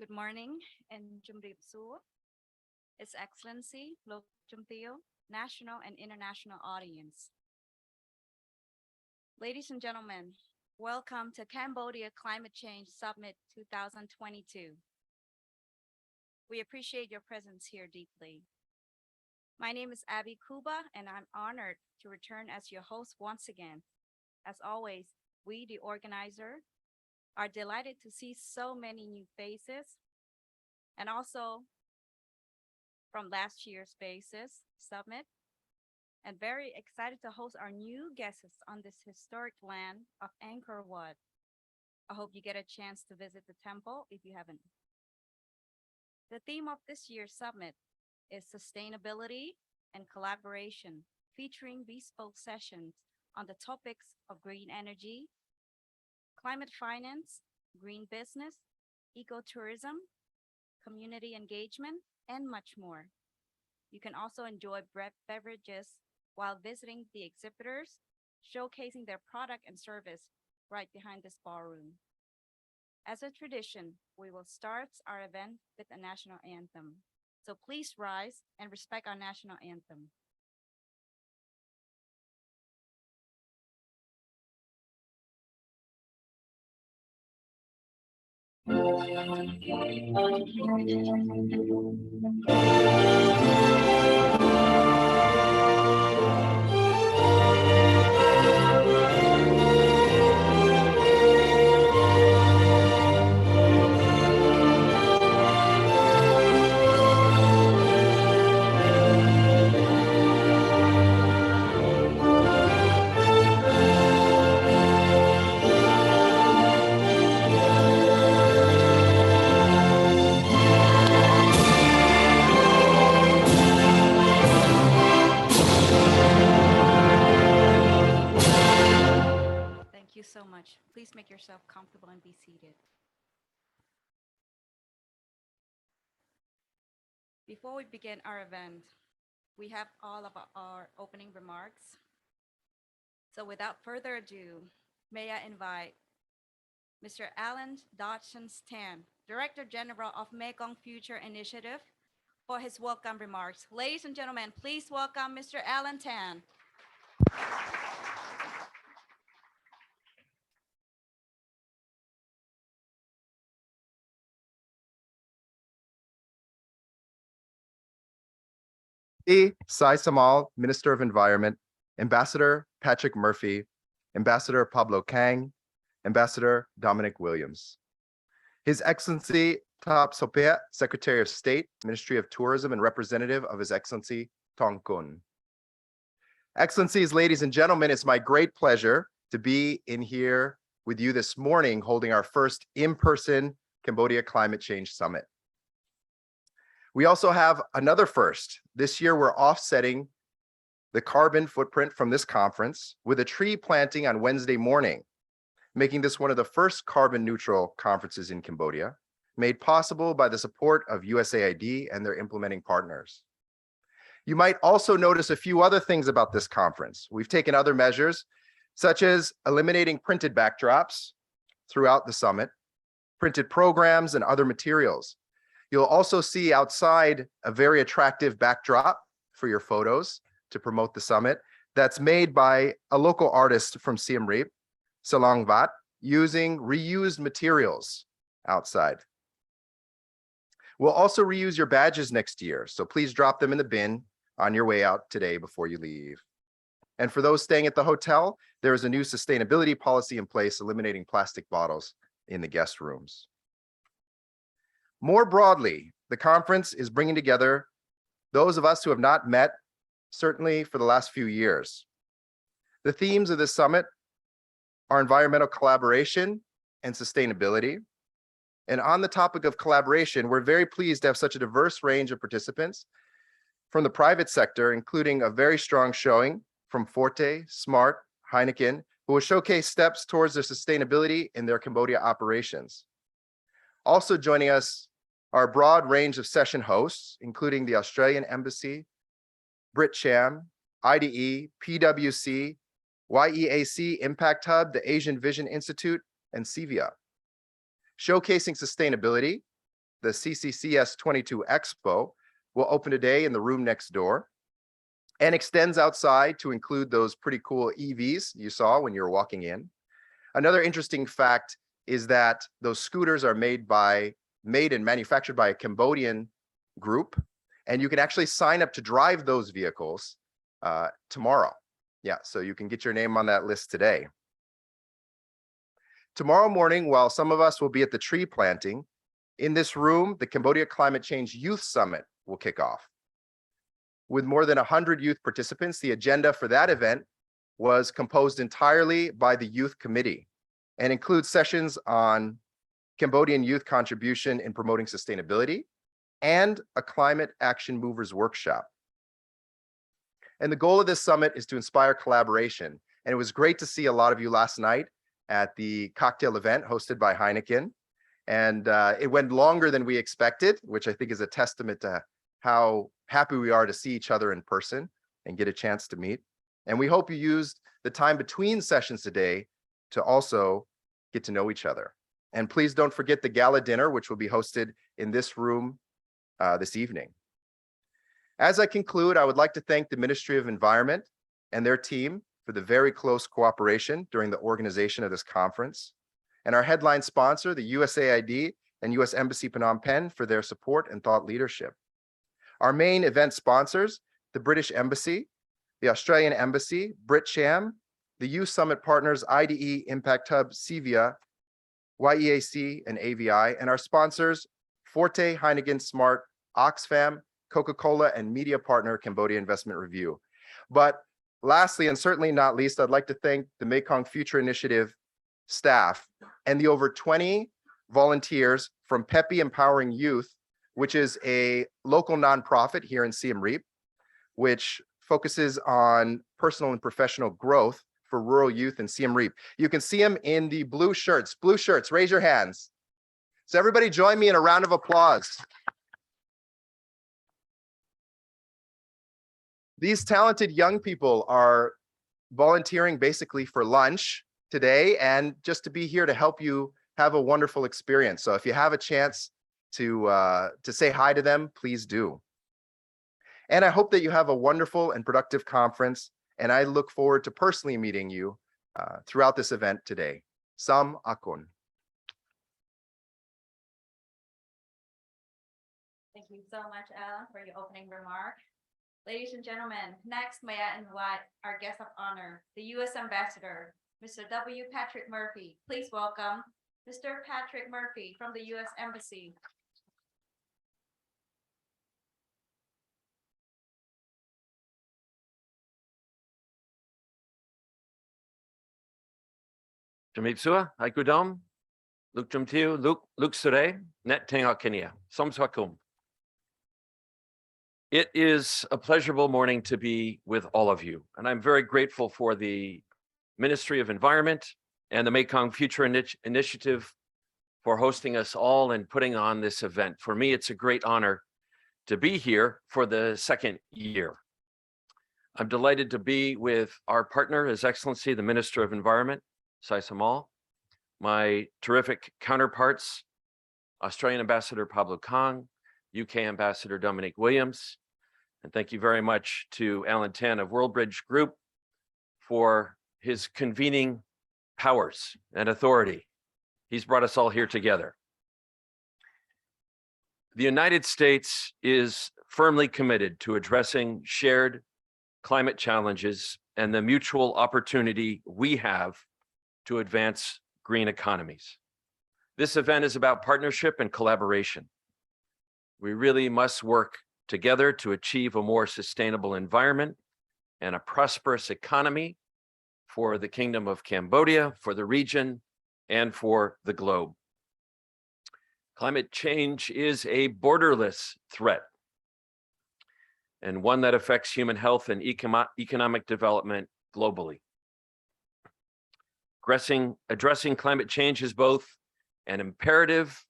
Good morning and Jumripsu, His Excellency, Lokjumteo, national and international audience. Ladies and gentlemen, welcome to Cambodia Climate Change Summit 2022. We appreciate your presence here deeply. My name is Abby Kuba, and I'm honored to return as your host once again. As always, we, the organizer, are delighted to see so many new faces and also from last year's Spaces Summit, and very excited to host our new guests on this historic land of Angkor Wat. I hope you get a chance to visit the temple if you haven't. The theme of this year's summit is sustainability and collaboration, featuring bespoke sessions on the topics of green energy, climate finance, green business, ecotourism, community engagement, and much more. You can also enjoy beverages while visiting the exhibitors, showcasing their product and service right behind this ballroom. As a tradition, we will start our event with a national anthem. So please rise and respect our national anthem. Thank you so much. Please make yourself comfortable and be seated. Before we begin our event, we have all of our opening remarks. So without further ado, may I invite Mr. Alan Dodson Tan, Director General of Mekong Future Initiative, for his welcome remarks. Ladies and gentlemen, please welcome Mr. Alan Tan. Sai Samal, Minister of Environment, Ambassador Patrick Murphy, Ambassador Pablo Kang, Ambassador Dominic Williams. His Excellency Tap Sopea, Secretary of State, Ministry of Tourism, and representative of His Excellency Tong Kun. Excellencies, ladies and gentlemen, it's my great pleasure to be in here with you this morning holding our first in-person Cambodia Climate Change Summit. We also have another first. This year, we're offsetting the carbon footprint from this conference with a tree planting on Wednesday morning, making this one of the first carbon neutral conferences in Cambodia, made possible by the support of USAID and their implementing partners. You might also notice a few other things about this conference. We've taken other measures, such as eliminating printed backdrops throughout the summit, printed programs, and other materials. You'll also see outside a very attractive backdrop for your photos to promote the summit that's made by a local artist from Siem Reap, Salong Vat, using reused materials outside. We'll also reuse your badges next year, so please drop them in the bin on your way out today before you leave. And for those staying at the hotel, there is a new sustainability policy in place eliminating plastic bottles in the guest rooms. More broadly, the conference is bringing together those of us who have not met, certainly for the last few years. The themes of this summit are environmental collaboration and sustainability. And on the topic of collaboration, we're very pleased to have such a diverse range of participants from the private sector, including a very strong showing from Forte, Smart, Heineken, who will showcase steps towards their sustainability in their Cambodia operations. Also joining us are a broad range of session hosts, including the Australian Embassy, BritCham, IDE, PwC, YEAC, Impact Hub, the Asian Vision Institute, and CVIA. Showcasing sustainability, the CCCS22 Expo, will open today in the room next door and extends outside to include those pretty cool EVs you saw when you were walking in. Another interesting fact is that those scooters are made and manufactured by a Cambodian group, and you can actually sign up to drive those vehicles tomorrow. Yeah, so you can get your name on that list today. Tomorrow morning, while some of us will be at the tree planting, in this room, the Cambodia Climate Change Youth Summit will kick off. With more than 100 youth participants, the agenda for that event was composed entirely by the Youth Committee and includes sessions on Cambodian youth contribution in promoting sustainability and a climate action movers workshop. And the goal of this summit is to inspire collaboration. And it was great to see a lot of you last night at the cocktail event hosted by Heineken. And it went longer than we expected, which I think is a testament to how happy we are to see each other in person and get a chance to meet. And we hope you used the time between sessions today to also get to know each other. And please don't forget the gala dinner, which will be hosted in this room this evening. As I conclude, I would like to thank the Ministry of Environment and their team for the very close cooperation during the organization of this conference, and our headline sponsor, the USAID and US Embassy Phnom Penh, for their support and thought leadership. Our main event sponsors, the British Embassy, the Australian Embassy, BritCham, the Youth Summit partners, IDE, Impact Hub, CVIA, YEAC, and AVI, and our sponsors, Forte, Heineken, Smart, Oxfam, Coca-Cola, and media partner, Cambodia Investment Review. But lastly, and certainly not least, I'd like to thank the Mekong Future Initiative staff and the over 20 volunteers from PEPI Empowering Youth, which is a local nonprofit here in Siem Reap, which focuses on personal and professional growth for rural youth in Siem Reap. You can see them in the blue shirts. Blue shirts, raise your hands. So everybody join me in a round of applause. These talented young people are volunteering basically for lunch today and just to be here to help you have a wonderful experience. So if you have a chance to say hi to them, please do. And I hope that you have a wonderful and productive conference, and I look forward to personally meeting you throughout this event today. Sam Akon. Thank you so much, Alan, for your opening remark. Ladies and gentlemen, next may I invite our guest of honor, the U.S. Ambassador, Mr. W. Patrick Murphy. Please welcome Mr. Patrick Murphy from the U.S. Embassy. Jamitsua, Aikudom, Luke Jumtiu, Luke Sure, Net Tenga Kenya, Somswakum. It is a pleasurable morning to be with all of you, and I'm very grateful for the Ministry of Environment and the Mekong Future Initiative for hosting us all and putting on this event. For me, it's a great honor to be here for the second year. I'm delighted to be with our partner, His Excellency, the Minister of Environment, Sai Samal, my terrific counterparts, Australian Ambassador Pablo Kang, UK Ambassador Dominic Williams, and thank you very much to Alan Tan of WorldBridge Group for his convening powers and authority. He's brought us all here together. The United States is firmly committed to addressing shared climate challenges and the mutual opportunity we have to advance green economies. This event is about partnership and collaboration. We really must work together to achieve a more sustainable environment and a prosperous economy for the Kingdom of Cambodia, for the region, and for the globe. Climate change is a borderless threat and one that affects human health and economic development globally. Addressing climate change is both an imperative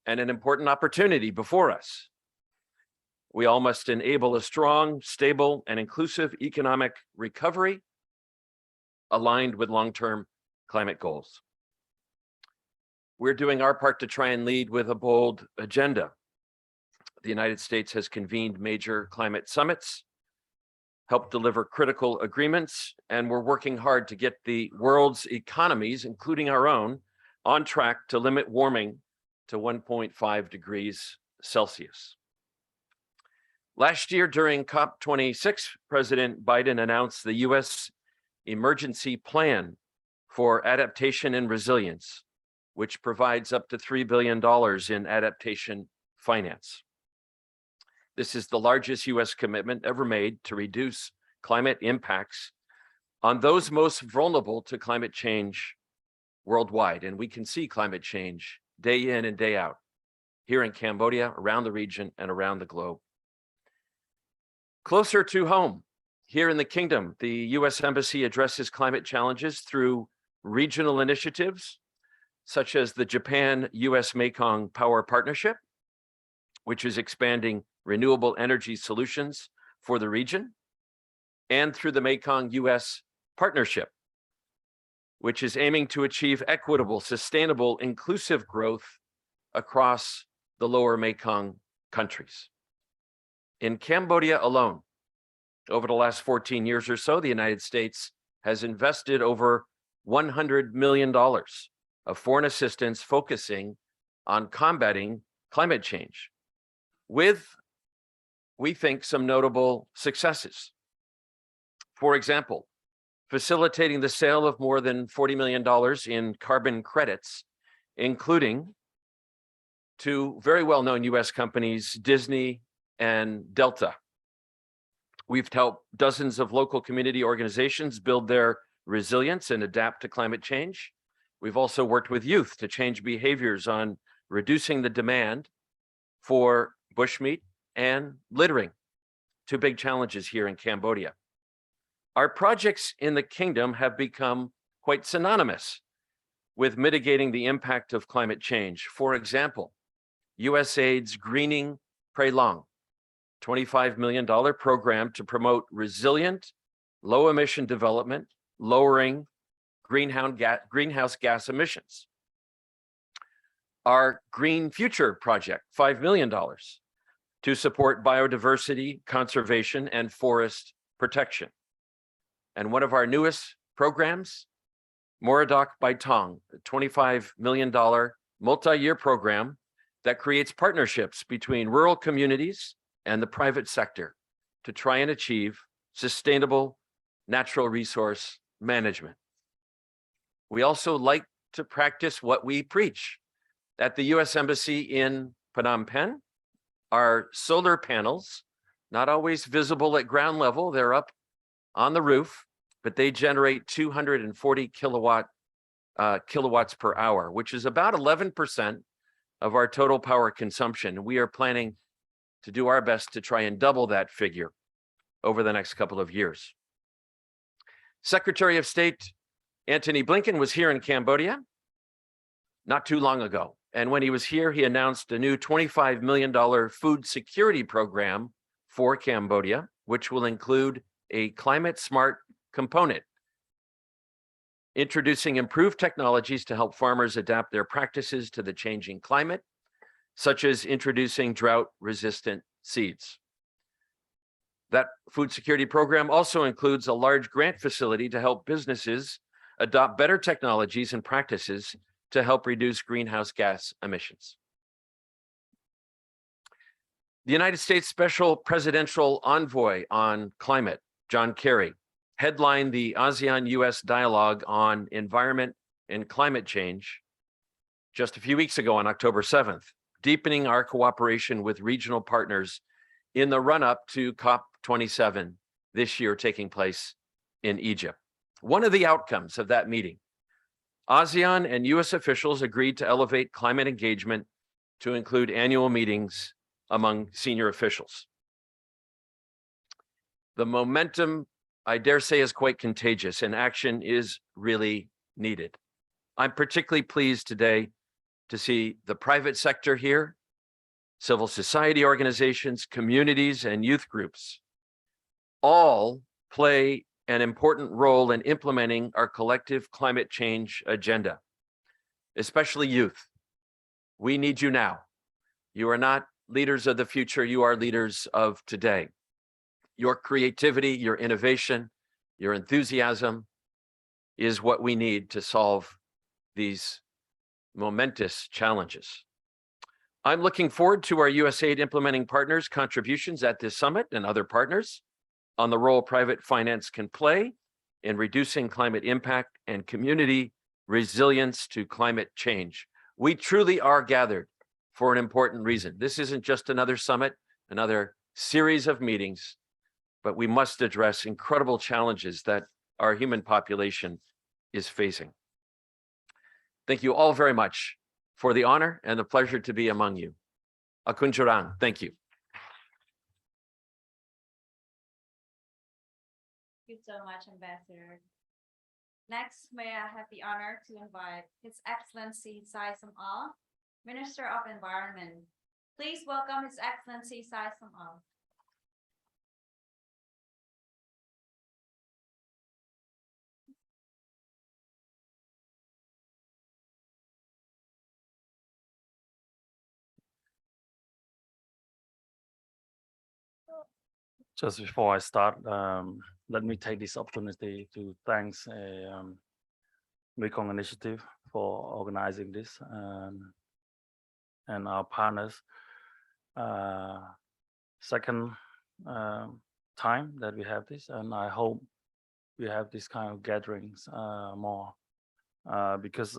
and an important opportunity before us. We all must enable a strong, stable, and inclusive economic recovery aligned with long-term climate goals. we're doing our part to try and lead with a bold agenda. The United States has convened major climate summits, helped deliver critical agreements, and we're working hard to get the world's economies, including our own, on track to limit warming to 1.5 degrees Celsius. Last year during COP26, President Biden announced the US Emergency Plan for Adaptation and Resilience, which provides up to $3 billion in adaptation finance. This is the largest US commitment ever made to reduce climate impacts on those most vulnerable to climate change worldwide. And we can see climate change day in and day out here in Cambodia, around the region, and around the globe. Closer to home, here in the Kingdom, the US Embassy addresses climate challenges through regional initiatives, such as the Japan-US Mekong Power Partnership, which is expanding renewable energy solutions for the region, and through the Mekong-US Partnership, which is aiming to achieve equitable, sustainable, inclusive growth across the lower Mekong countries. In Cambodia alone, over the last 14 years or so, the United States has invested over $100 million of foreign assistance focusing on combating climate change, with, we think, some notable successes. For example, facilitating the sale of more than $40 million in carbon credits, including to very well-known US companies, Disney and Delta. We've helped dozens of local community organizations build their resilience and adapt to climate change. We've also worked with youth to change behaviors on reducing the demand for bushmeat and littering, two big challenges here in Cambodia. Our projects in the Kingdom have become quite synonymous with mitigating the impact of climate change. For example, USAID's Greening Prey Long, $25 million program to promote resilient, low-emission development, lowering greenhouse gas emissions. Our Green Future Project, $5 million to support biodiversity, conservation, and forest protection. And one of our newest programs, Moradok by Tong, a $25 million multi-year program that creates partnerships between rural communities and the private sector to try and achieve sustainable natural resource management. We also like to practice what we preach. At the US Embassy in Phnom Penh, our solar panels, not always visible at ground level, they're up on the roof, but they generate 240 kilowatts per hour, which is about 11% of our total power consumption. We are planning to do our best to try and double that figure over the next couple of years. Secretary of State Antony Blinken was here in Cambodia not too long ago. And when he was here, he announced a new $25 million food security program for Cambodia, which will include a climate smart component, introducing improved technologies to help farmers adapt their practices to the changing climate, such as introducing drought-resistant seeds. That food security program also includes a large grant facility to help businesses adopt better technologies and practices to help reduce greenhouse gas emissions. The United States Special Presidential Envoy on Climate, John Kerry, headlined the ASEAN-US Dialogue on Environment and Climate Change just a few weeks ago on October 7th, deepening our cooperation with regional partners in the run-up to COP27 this year taking place in Egypt. One of the outcomes of that meeting, ASEAN and US officials agreed to elevate climate engagement to include annual meetings among senior officials. The momentum, I dare say, is quite contagious, and action is really needed. I'm particularly pleased today to see the private sector here, civil society organizations, communities, and youth groups all play an important role in implementing our collective climate change agenda, especially youth. We need you now. You are not leaders of the future. You are leaders of today. Your creativity, your innovation, your enthusiasm is what we need to solve these momentous challenges. I'm looking forward to our USAID implementing partners' contributions at this summit and other partners on the role private finance can play in reducing climate impact and community resilience to climate change. We truly are gathered for an important reason. This isn't just another summit, another series of meetings, but we must address incredible challenges that our human population is facing. Thank you all very much for the honor and the pleasure to be among you. Akun Jurang, thank you. Thank you so much, Ambassador. Next, may I have the honor to invite His Excellency Sai Som-al, Minister of Environment. Please welcome His Excellency Sai Som-al. Just before I start, let me take this opportunity to thank Mekong Initiative for organizing this and our partners. Second time that we have this, and I hope we have this kind of gatherings more because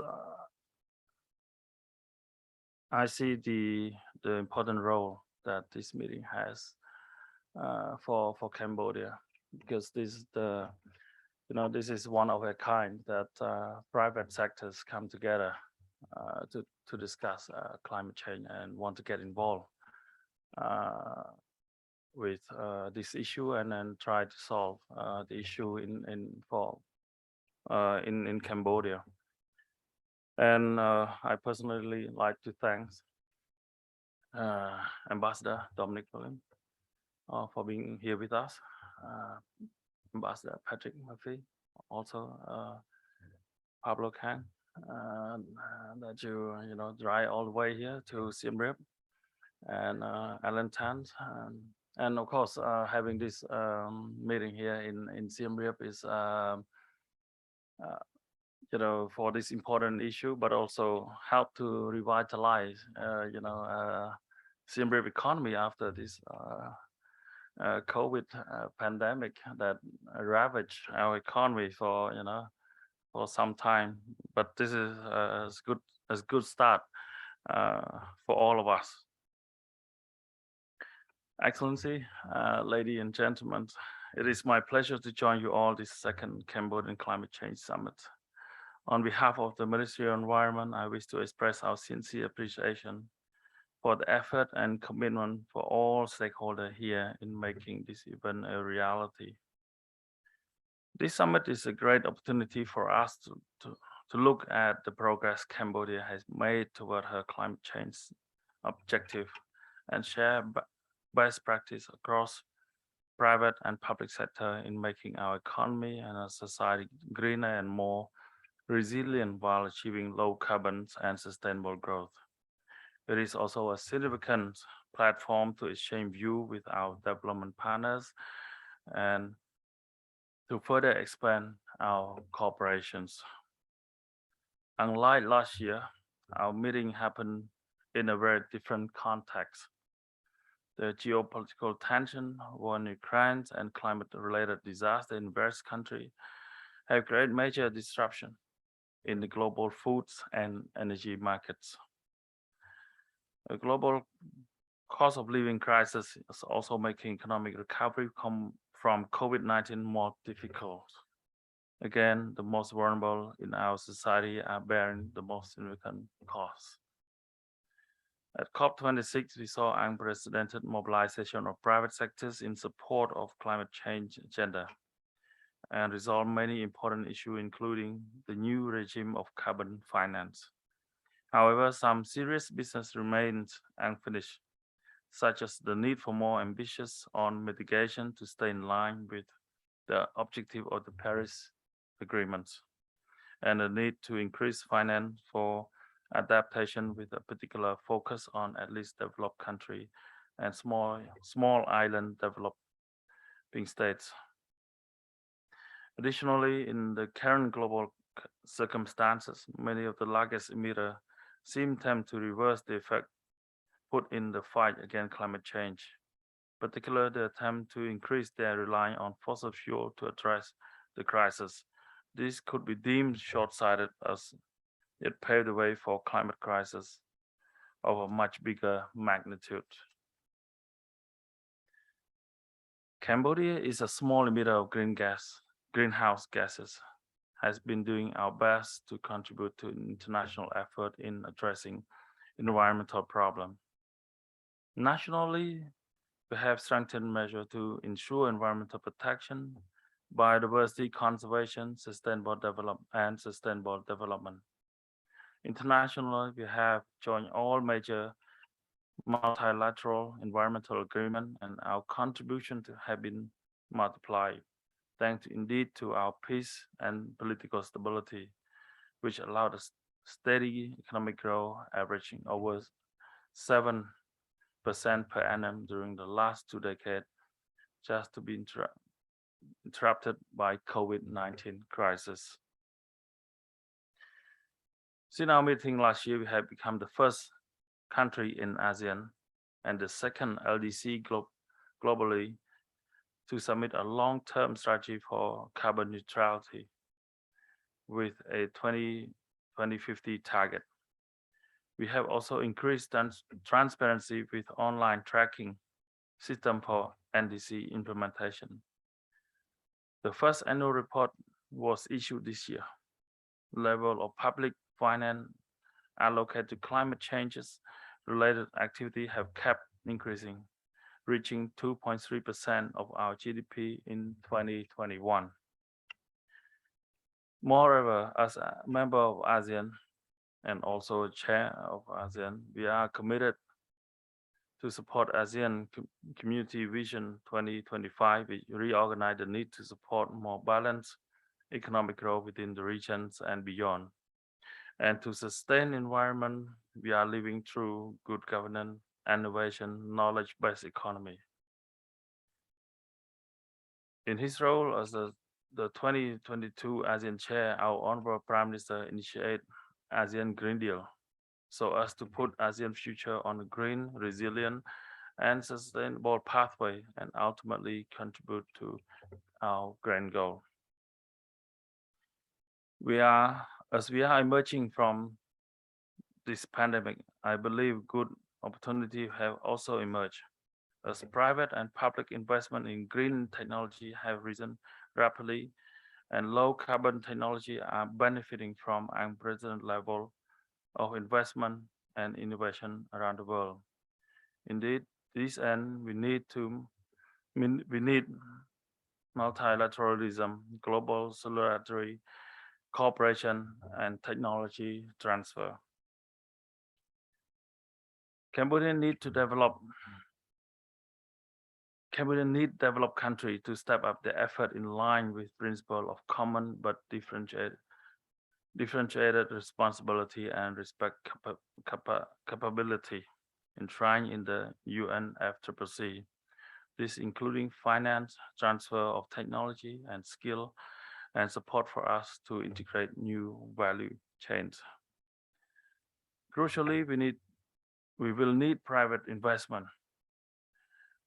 I see the important role that this meeting has for Cambodia, because this is this is one of a kind that private sectors come together to discuss climate change and want to get involved with this issue and then try to solve the issue in Cambodia. And I personally like to thank Ambassador Dominic Williams for being here with us, Ambassador Patrick Murphy, also Pablo Kang, that you drive all the way here to Siem Reap, and Alan Tan, and of course having this meeting here in Siem Reap is for this important issue, but also help to revitalize Siem Reap economy after this COVID pandemic that ravaged our economy for some time. But this is as good start for all of us. Excellency, ladies and gentlemen, it is my pleasure to join you all this second Cambodian Climate Change Summit. On behalf of the Ministry of Environment, I wish to express our sincere appreciation for the effort and commitment for all stakeholders here in making this event a reality. This summit is a great opportunity for us to look at the progress Cambodia has made toward her climate change objective and share best practice across private and public sector in making our economy and our society greener and more resilient while achieving low carbon and sustainable growth. It is also a significant platform to exchange views with our development partners and to further expand our cooperations. Unlike last year, our meeting happened in a very different context. The geopolitical tension, war in Ukraine, and climate-related disaster in various countries have created major disruption in the global foods and energy markets. A global cost of living crisis is also making economic recovery from COVID-19 more difficult. Again, the most vulnerable in our society are bearing the most significant costs. At COP26, we saw unprecedented mobilization of private sectors in support of climate change agenda and resolve many important issues, including the new regime of carbon finance. However, some serious business remains unfinished, such as the need for more ambitious on mitigation to stay in line with the objective of the Paris Agreement, and the need to increase finance for adaptation with a particular focus on at least developed country and small island developing states. Additionally, in the current global circumstances, many of the largest emitters seem tempted to reverse the effect put in the fight against climate change, particularly the attempt to increase their reliance on fossil fuel to address the crisis. This could be deemed short-sighted as it paved the way for climate crisis of a much bigger magnitude. Cambodia is a small emitter of greenhouse gases, has been doing our best to contribute to international effort in addressing environmental problems. Nationally, we have strengthened measures to ensure environmental protection, biodiversity conservation, sustainable development. Internationally, we have joined all major multilateral environmental agreement, and our contribution to have been multiplied, thanks indeed to our peace and political stability, which allowed us steady economic growth averaging over 7% per annum during the last 2 decades, just to be interrupted by COVID-19 crisis. Since our meeting last year, we have become the first country in ASEAN and the second LDC globally to submit a long-term strategy for carbon neutrality with a 2050 target. We have also increased transparency with online tracking system for NDC implementation. The first annual report was issued this year. Level of public finance allocated to climate changes related activity have kept increasing, reaching 2.3% of our GDP in 2021. Moreover, as a member of ASEAN and also a chair of ASEAN, we are committed to support ASEAN Community Vision 2025. We reorganize the need to support more balanced economic growth within the regions and beyond. And to sustain environment, we are living through good governance, innovation, knowledge-based economy. In his role as the 2022 ASEAN Chair, our Honorable Prime Minister initiated ASEAN Green Deal so as to put ASEAN future on a green, resilient, and sustainable pathway and ultimately contribute to our grand goal. As we are emerging from this pandemic, I believe good opportunities have also emerged. As private and public investment in green technology have risen rapidly, and low carbon technology are benefiting from unprecedented level of investment and innovation around the world. Indeed, this end we need multilateralism, global solidarity, cooperation, and technology transfer. Cambodia need developed country to step up the effort in line with principle of common but differentiated responsibility and respect capability enshrined in the UNFCCC. This including finance, transfer of technology and skill, and support for us to integrate new value chains. Crucially, we will need private investment.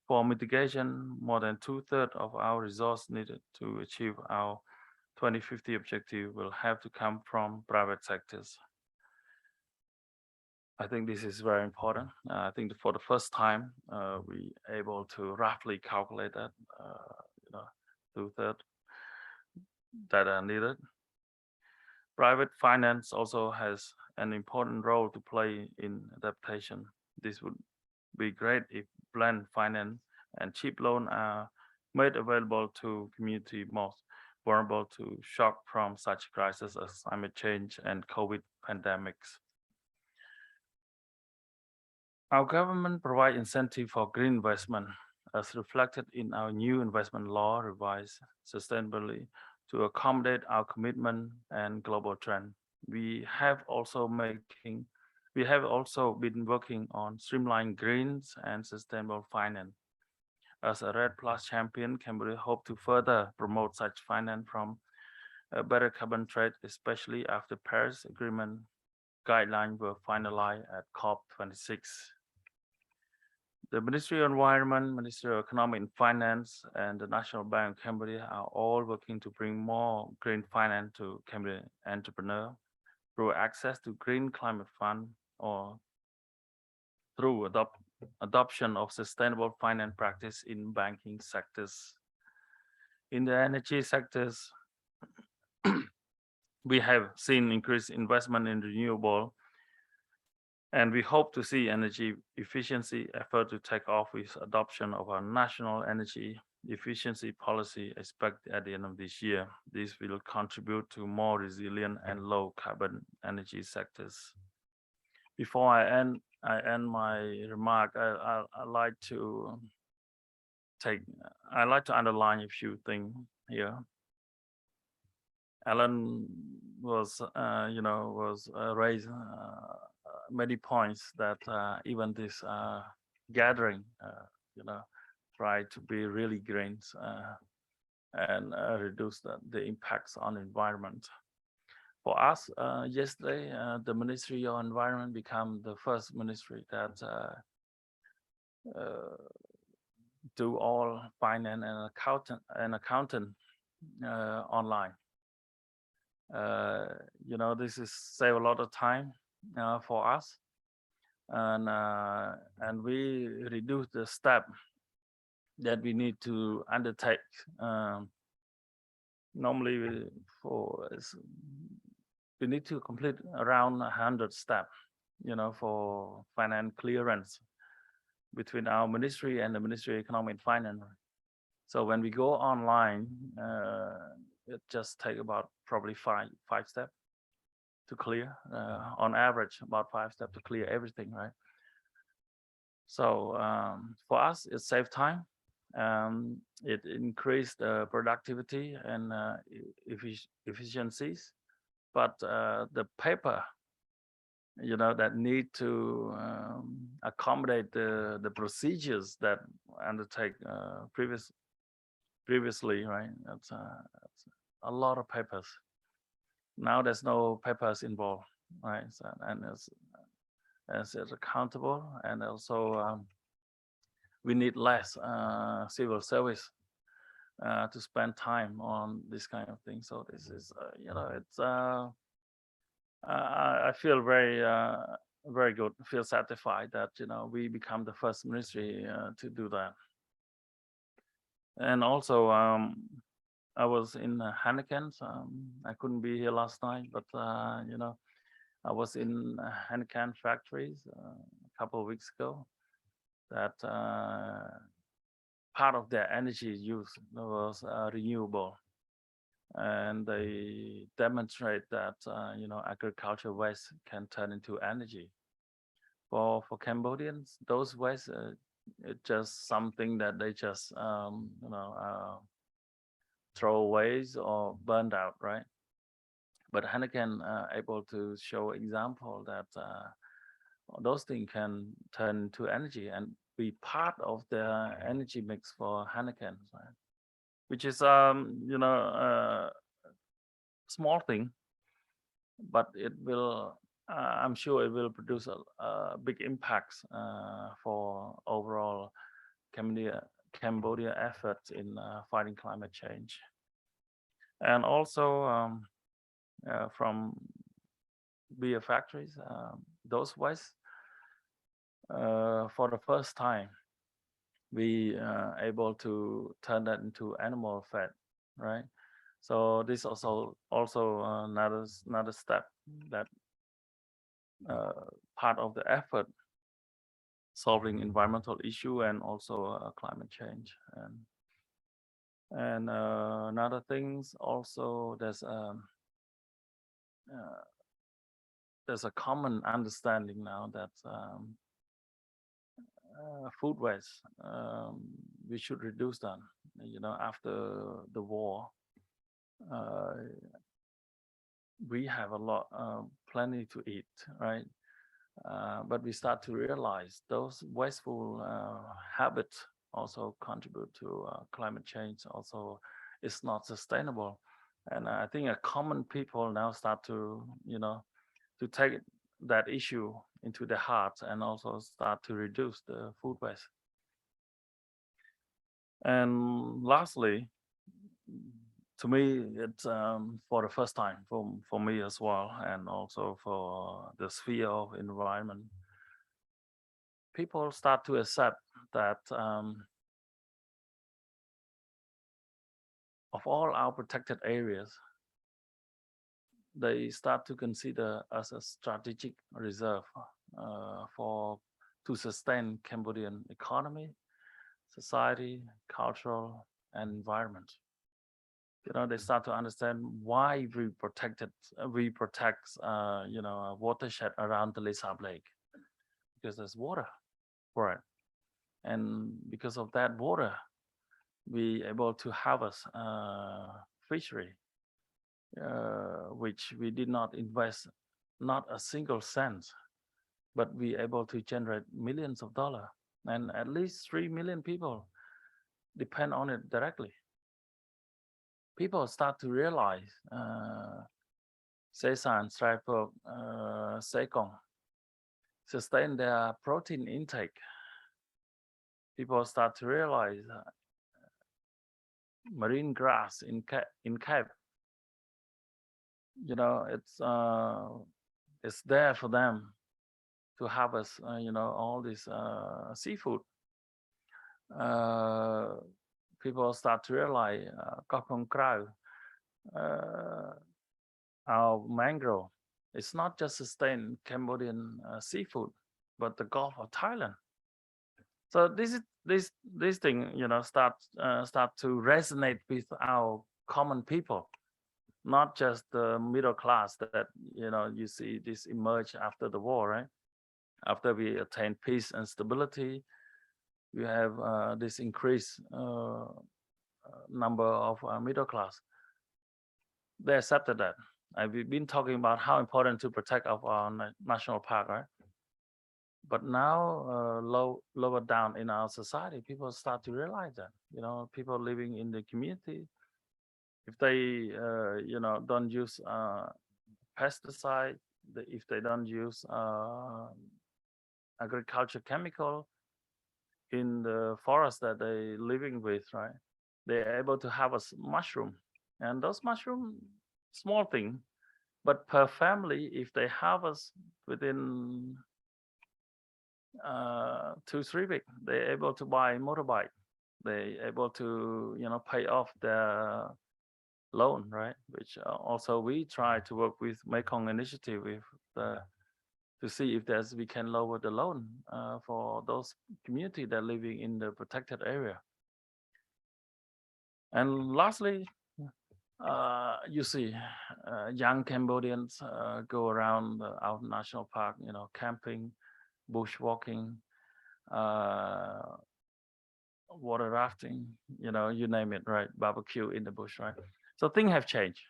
For mitigation, more than 2/3 of our resource needed to achieve our 2050 objective will have to come from private sectors. I think this is very important. I think for the first time, we able to roughly calculate that, 2/3 that are needed. Private finance also has an important role to play in adaptation. This would be great if blend finance and cheap loan are made available to community most vulnerable to shock from such crises as climate change and COVID pandemics. Our government provides incentive for green investment as reflected in our new investment law revised sustainably to accommodate our commitment and global trend. We have also been working on streamlining greens and sustainable finance. As a Red Plus champion, Cambodia hope to further promote such finance from a better carbon trade, especially after Paris Agreement guidelines were finalized at COP26. The Ministry of Environment, Ministry of Economic and Finance, and the National Bank of Cambodia are all working to bring more green finance to Cambodia entrepreneurs through access to green climate fund or through adoption of sustainable finance practice in banking sectors. In the energy sectors, we have seen increased investment in renewable, and we hope to see energy efficiency effort to take off with adoption of our national energy efficiency policy expected at the end of this year. This will contribute to more resilient and low carbon energy sectors. Before I end my remark, I like to underline a few things here. Alan was raised many points that even this gathering, try to be really green and reduce the impacts on environment. For us, yesterday, the Ministry of Environment became the first ministry that do all finance and accountant online. This is save a lot of time for us, and we reduce the step that we need to undertake. Normally, we need to complete around 100 steps, for finance clearance between our ministry and the Ministry of Economic and Finance. So when we go online, it just takes about probably five steps to clear. On average, about 5 steps to clear everything, right? So for us, it saves time. It increased productivity and efficiencies, but the paper, that need to accommodate the procedures that undertake previously, right? That's a lot of papers. Now there's no papers involved, right? So, and it's accountable, and also we need less civil service to spend time on this kind of thing. So this is, it's. I feel very good. Feel satisfied that we become the first ministry to do that. And also, I was in Heineken. I couldn't be here last night, but I was in Heineken factories a couple of weeks ago. That part of their energy use was renewable, and they demonstrate that agricultural waste can turn into energy. For Cambodians, those waste it's just something that they just throw away or burned out, right? But Heineken able to show example that those things can turn into energy and be part of the energy mix for Heineken, right? Which is small thing, but it will I'm sure it will produce a big impacts for overall Cambodia efforts in fighting climate change. And also from beer factories, those waste for the first time we able to turn that into animal fat, right? So this also another step that part of the effort solving environmental issue and also climate change. And another things also there's a common understanding now that food waste we should reduce that. After the war, we have a lot, plenty to eat, right? But we start to realize those wasteful habits also contribute to climate change. Also, it's not sustainable, and I think a common people now start to, to take that issue into their hearts and also start to reduce the food waste. And lastly, to me, it's for the first time for me as well, and also for the sphere of environment. People start to accept that of all our protected areas, they start to consider as a strategic reserve for to sustain Cambodian economy, society, cultural, and environment. They start to understand why we protect a watershed around the Lesab Lake, because there's water for it, and because of that water, we able to harvest fishery, which we did not invest not a single cent, but we able to generate millions of dollars, and at least 3 million people depend on it directly. People start to realize Seisan, striper, Sekong sustain their protein intake. People start to realize marine grass in Cape, it's there for them to harvest, all this seafood. People start to realize Kapong Krau, our mangrove, it's not just sustain Cambodian seafood, but the Gulf of Thailand. So this thing, start to resonate with our common people, not just the middle class that you see this emerge after the war, right? After we attain peace and stability, we have this increased number of middle class. They accepted that. We've been talking about how important to protect of our national park, right? But now, lower down in our society, people start to realize that, people living in the community, if they, don't use pesticide, if they don't use agriculture chemical in the forest that they living with, right? They're able to harvest mushroom, and those mushroom, small thing, but per family, if they harvest within 2-3 weeks, they're able to buy motorbike. They're able to, pay off their loan, right? Which also we try to work with Mekong Initiative with to see if we can lower the loan for those community that are living in the protected area. And lastly, you see young Cambodians go around our national park, camping, bushwalking, water rafting, you name it, right? Barbecue in the bush, right? So things have changed,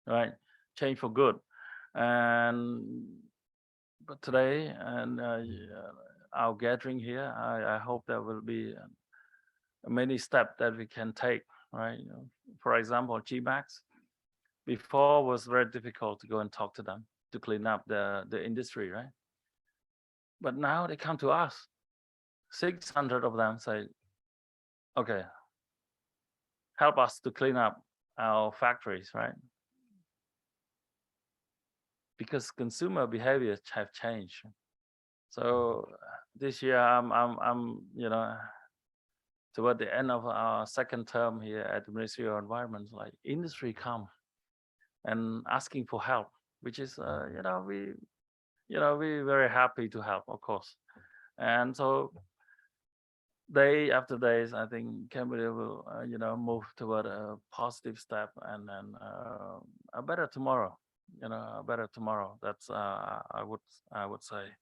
right? Change for good. But today and our gathering here, I hope there will be many steps that we can take, right? For example, GMAX, before was very difficult to go and talk to them to clean up the industry, right? But now they come to us. 600 of them say, okay, help us to clean up our factories, right? Because consumer behaviors have changed. So this year, I'm toward the end of our second term here at the Ministry of Environment, like industry come and asking for help, which is, we're very happy to help, of course. And so day after days, I think Cambodia will, move toward a positive step and then a better tomorrow. A better tomorrow. That's I would say.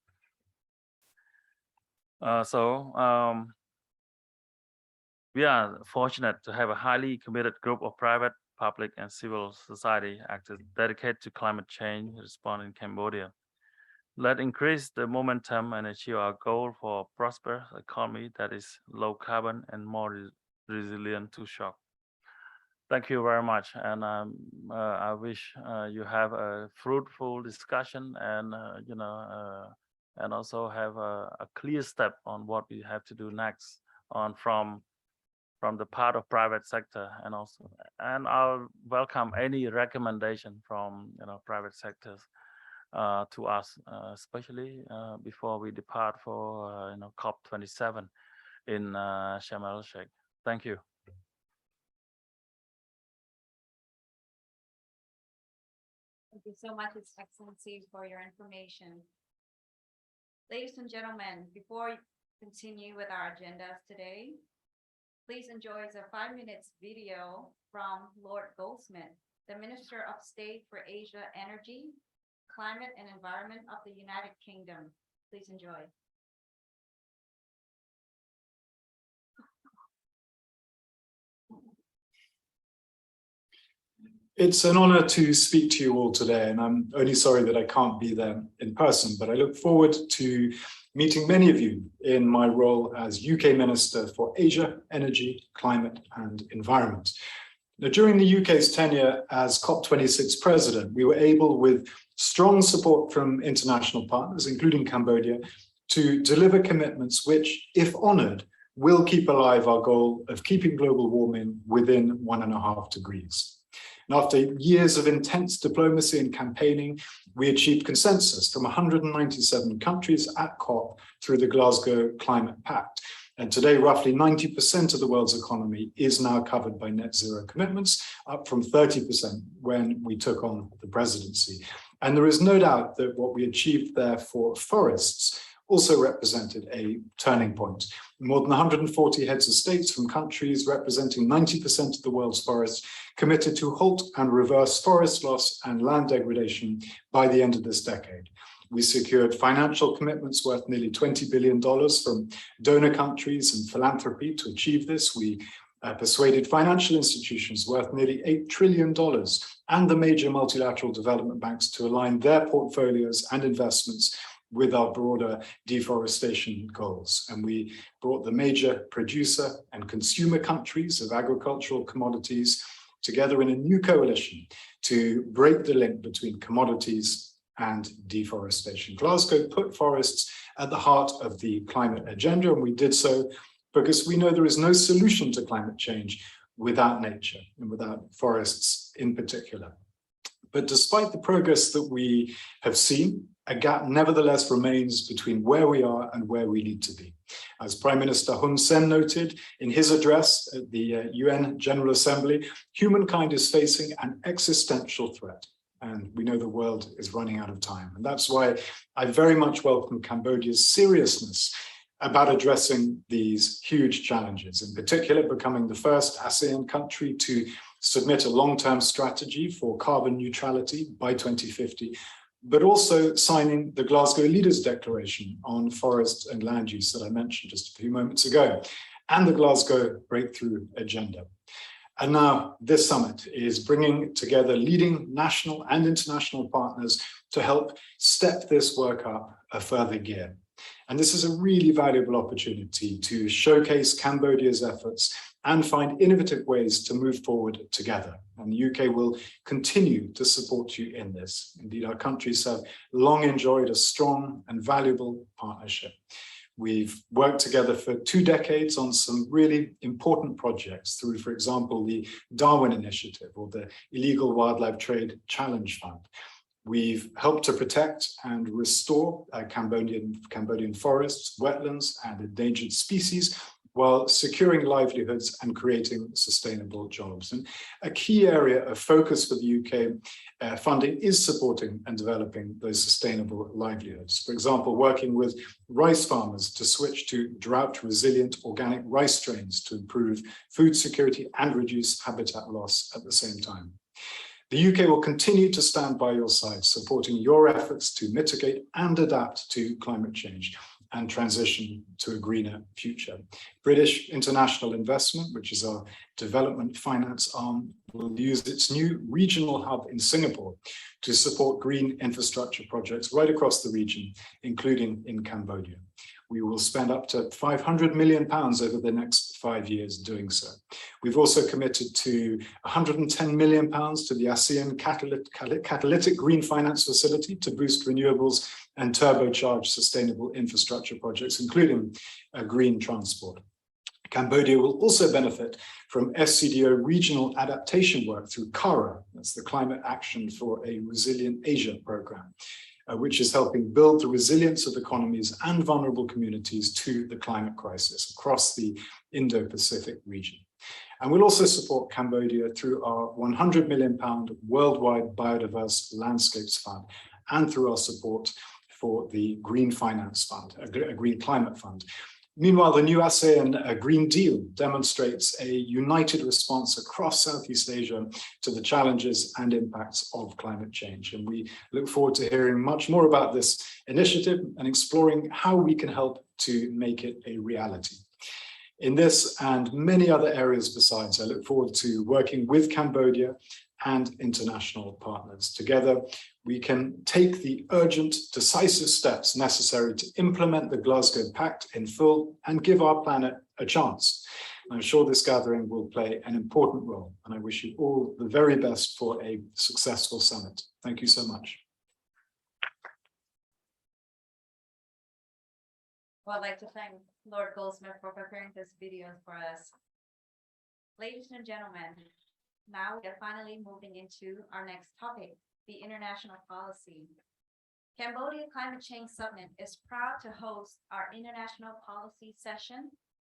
We are fortunate to have a highly committed group of private public and civil society actors dedicated to climate change response in Cambodia. Let's increase the momentum and achieve our goal for a prosperous economy that is low carbon and more resilient to shock. Thank you very much, and I wish you have a fruitful discussion and and also have a clear step on what we have to do next on from the part of private sector, and I'll welcome any recommendation from private sectors to us, especially before we depart for COP27 in Sharm el-Sheikh. Thank you. Thank you so much, His Excellency, for your information. Ladies and gentlemen, before we continue with our agendas today, please enjoy the 5 minutes video from Lord Goldsmith, the Minister of State for Asia, Energy, Climate and Environment of the United Kingdom. Please enjoy. It's an honor to speak to you all today, and I'm only sorry that I can't be there in person, but I look forward to meeting many of you in my role as UK Minister for Asia, Energy, Climate and Environment. Now, during the UK's tenure as COP26 President, we were able, with strong support from international partners, including Cambodia, to deliver commitments which, if honoured, will keep alive our goal of keeping global warming within 1.5 degrees. And after years of intense diplomacy and campaigning, we achieved consensus from 197 countries at COP through the Glasgow Climate Pact. And today, roughly 90% of the world's economy is now covered by net zero commitments, up from 30% when we took on the presidency. And there is no doubt that what we achieved there for forests also represented a turning point. More than 140 heads of states from countries representing 90% of the world's forests committed to halt and reverse forest loss and land degradation by the end of this decade. We secured financial commitments worth nearly $20 billion from donor countries and philanthropy to achieve this. We persuaded financial institutions worth nearly $8 trillion and the major multilateral development banks to align their portfolios and investments with our broader deforestation goals. And we brought the major producer and consumer countries of agricultural commodities together in a new coalition to break the link between commodities and deforestation. Glasgow put forests at the heart of the climate agenda, and we did so because we know there is no solution to climate change without nature and without forests in particular. But despite the progress that we have seen, a gap nevertheless remains between where we are and where we need to be. As Prime Minister Hun Sen noted in his address at the UN General Assembly, humankind is facing an existential threat, and we know the world is running out of time. And that's why I very much welcome Cambodia's seriousness about addressing these huge challenges, in particular becoming the first ASEAN country to submit a long-term strategy for carbon neutrality by 2050, but also signing the Glasgow Leaders Declaration on forest and land use that I mentioned just a few moments ago, and the Glasgow Breakthrough Agenda. And now this summit is bringing together leading national and international partners to help step this work up a further gear. And this is a really valuable opportunity to showcase Cambodia's efforts and find innovative ways to move forward together. And the UK will continue to support you in this. Indeed, our countries have long enjoyed a strong and valuable partnership. We've worked together for 2 decades on some really important projects through, for example, the Darwin Initiative or the Illegal Wildlife Trade Challenge Fund. We've helped to protect and restore Cambodian forests, wetlands, and endangered species, while securing livelihoods and creating sustainable jobs. And a key area of focus for the UK funding is supporting and developing those sustainable livelihoods. For example, working with rice farmers to switch to drought-resilient organic rice strains to improve food security and reduce habitat loss at the same time. The UK will continue to stand by your side, supporting your efforts to mitigate and adapt to climate change. and transition to a greener future. British International Investment, which is our development finance arm, will use its new regional hub in Singapore to support green infrastructure projects right across the region, including in Cambodia. We will spend up to £500 million over the next 5 years doing so. We've also committed to £110 million to the ASEAN Catalytic Green Finance Facility to boost renewables and turbocharge sustainable infrastructure projects, including green transport. Cambodia will also benefit from SCDO regional adaptation work through CARA, that's the Climate Action for a Resilient Asia program, which is helping build the resilience of economies and vulnerable communities to the climate crisis across the Indo-Pacific region. And we'll also support Cambodia through our £100 million Worldwide Biodiverse Landscapes Fund and through our support for the Green Finance Fund, a Green Climate Fund. Meanwhile, the new ASEAN Green Deal demonstrates a united response across Southeast Asia to the challenges and impacts of climate change. And we look forward to hearing much more about this initiative and exploring how we can help to make it a reality. In this and many other areas besides, I look forward to working with Cambodia and international partners. Together, we can take the urgent, decisive steps necessary to implement the Glasgow Pact in full and give our planet a chance. I'm sure this gathering will play an important role, and I wish you all the very best for a successful summit. Thank you so much. Well, I'd like to thank Lord Goldsmith for preparing this video for us. Ladies and gentlemen, now we are finally moving into our next topic, the international policy. Cambodia Climate Change Summit is proud to host our international policy session,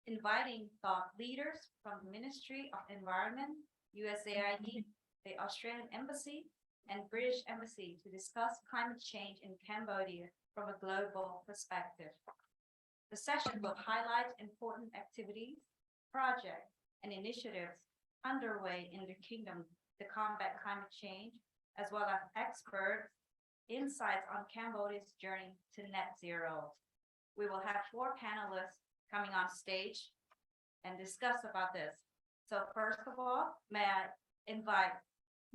inviting thought leaders from the Ministry of Environment, USAID, the Australian Embassy, and British Embassy to discuss climate change in Cambodia from a global perspective. The session will highlight important activities, projects, and initiatives underway in the kingdom to combat climate change, as well as expert insights on Cambodia's journey to net zero. We will have 4 panelists coming on stage and discuss about this. So first of all, may I invite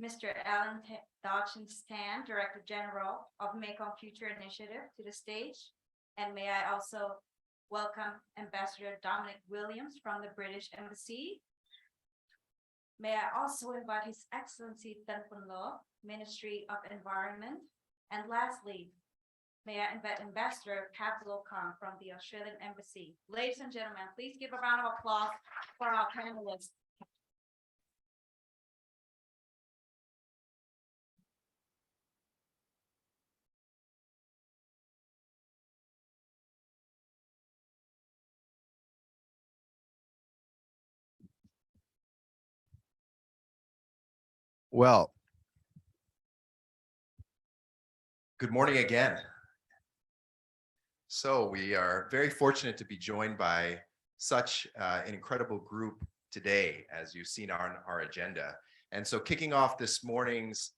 Mr. Alan Dodson-Stan, Director General of Mekong Future Initiative, to the stage. And may I also welcome Ambassador Dominic Williams from the British Embassy. May I also invite His Excellency Tan Phun Lo, Ministry of Environment. And lastly, may I invite Ambassador Kapzul Khan from the Australian Embassy. Ladies and gentlemen, please give a round of applause for our panelists. Well, good morning again. So we are very fortunate to be joined by such an incredible group today, as you've seen on our agenda. And so kicking off this morning's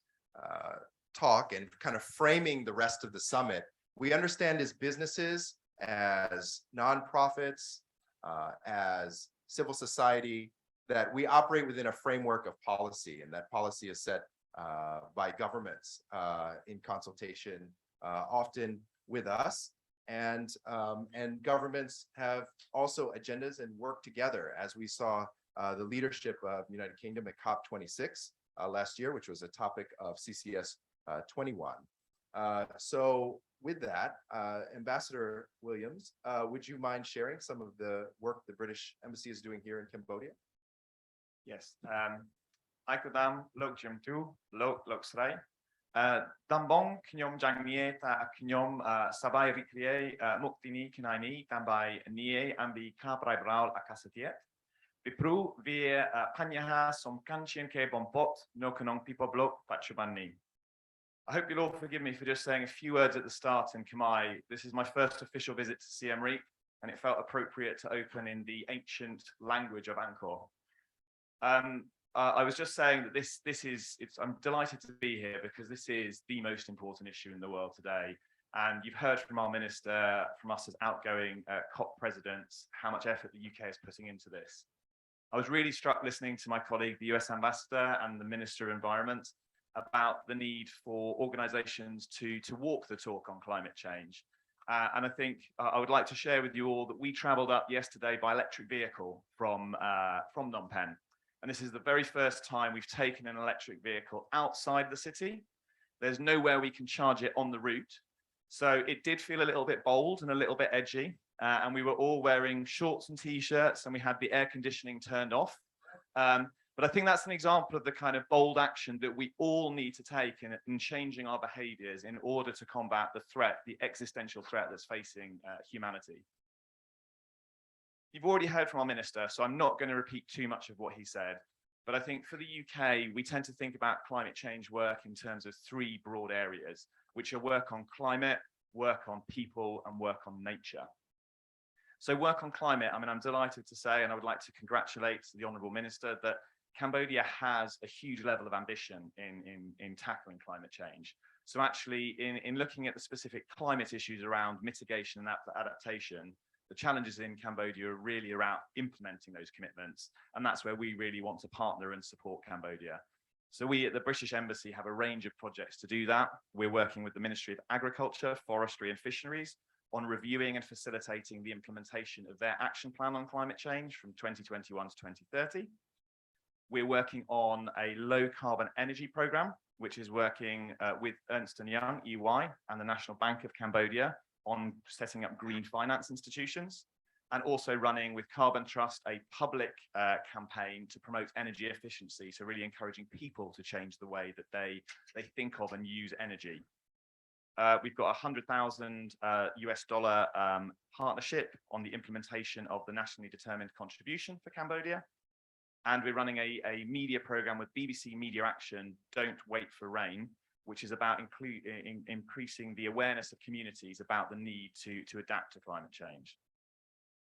talk and kind of framing the rest of the summit, we understand as businesses, as nonprofits, as civil society, that we operate within a framework of policy, and that policy is set by governments in consultation, often with us, and governments have also agendas and work together, as we saw the leadership of the United Kingdom at COP26 last year, which was a topic of CCCS21. So with that, Ambassador Williams, would you mind sharing some of the work the British Embassy is doing here in Cambodia? Yes. I could look Jim too, look sray. Dambong Knyom Jangmie ta Knyom Sabai Rikrie Muktini Kinaini Tambai Nie Ambi Kaprai Braul Akasatiet. Bipru via Panyaha som Kanchin Ke Bompot, no Kanong People Blok Pachubani. I hope you'll all forgive me for just saying a few words at the start in Khmer. This is my first official visit to Siem Reap, and it felt appropriate to open in the ancient language of Angkor. I was just saying that I'm delighted to be here because this is the most important issue in the world today. And you've heard from our minister, from us as outgoing COP presidents, how much effort the UK is putting into this. I was really struck listening to my colleague, the US ambassador and the Minister of Environment, about the need for organizations to walk the talk on climate change. And I think I would like to share with you all that we traveled up yesterday by electric vehicle from Phnom Penh. And this is the very first time we've taken an electric vehicle outside the city. There's nowhere we can charge it on the route. So it did feel a little bit bold and a little bit edgy. And we were all wearing shorts and t-shirts and we had the air conditioning turned off. But I think that's an example of the kind of bold action that we all need to take in changing our behaviors in order to combat the threat, the existential threat that's facing humanity. You've already heard from our minister, so I'm not going to repeat too much of what he said. But I think for the UK, we tend to think about climate change work in terms of three broad areas, which are work on climate, work on people, and work on nature. So work on climate, I mean, I'm delighted to say, and I would like to congratulate the Honourable Minister, that Cambodia has a huge level of ambition in tackling climate change. So actually, in looking at the specific climate issues around mitigation and adaptation, the challenges in Cambodia are really around implementing those commitments. And that's where we really want to partner and support Cambodia. So we at the British Embassy have a range of projects to do that. We're working with the Ministry of Agriculture, Forestry and Fisheries on reviewing and facilitating the implementation of their action plan on climate change from 2021 to 2030. We're working on a low carbon energy program, which is working with Ernst & Young, EY, and the National Bank of Cambodia on setting up green finance institutions, and also running with Carbon Trust a public campaign to promote energy efficiency, so really encouraging people to change the way that they think of and use energy. We've got a $100,000 US partnership on the implementation of the nationally determined contribution for Cambodia. And we're running a media program with BBC Media Action, Don't Wait for Rain, which is about increasing the awareness of communities about the need to adapt to climate change.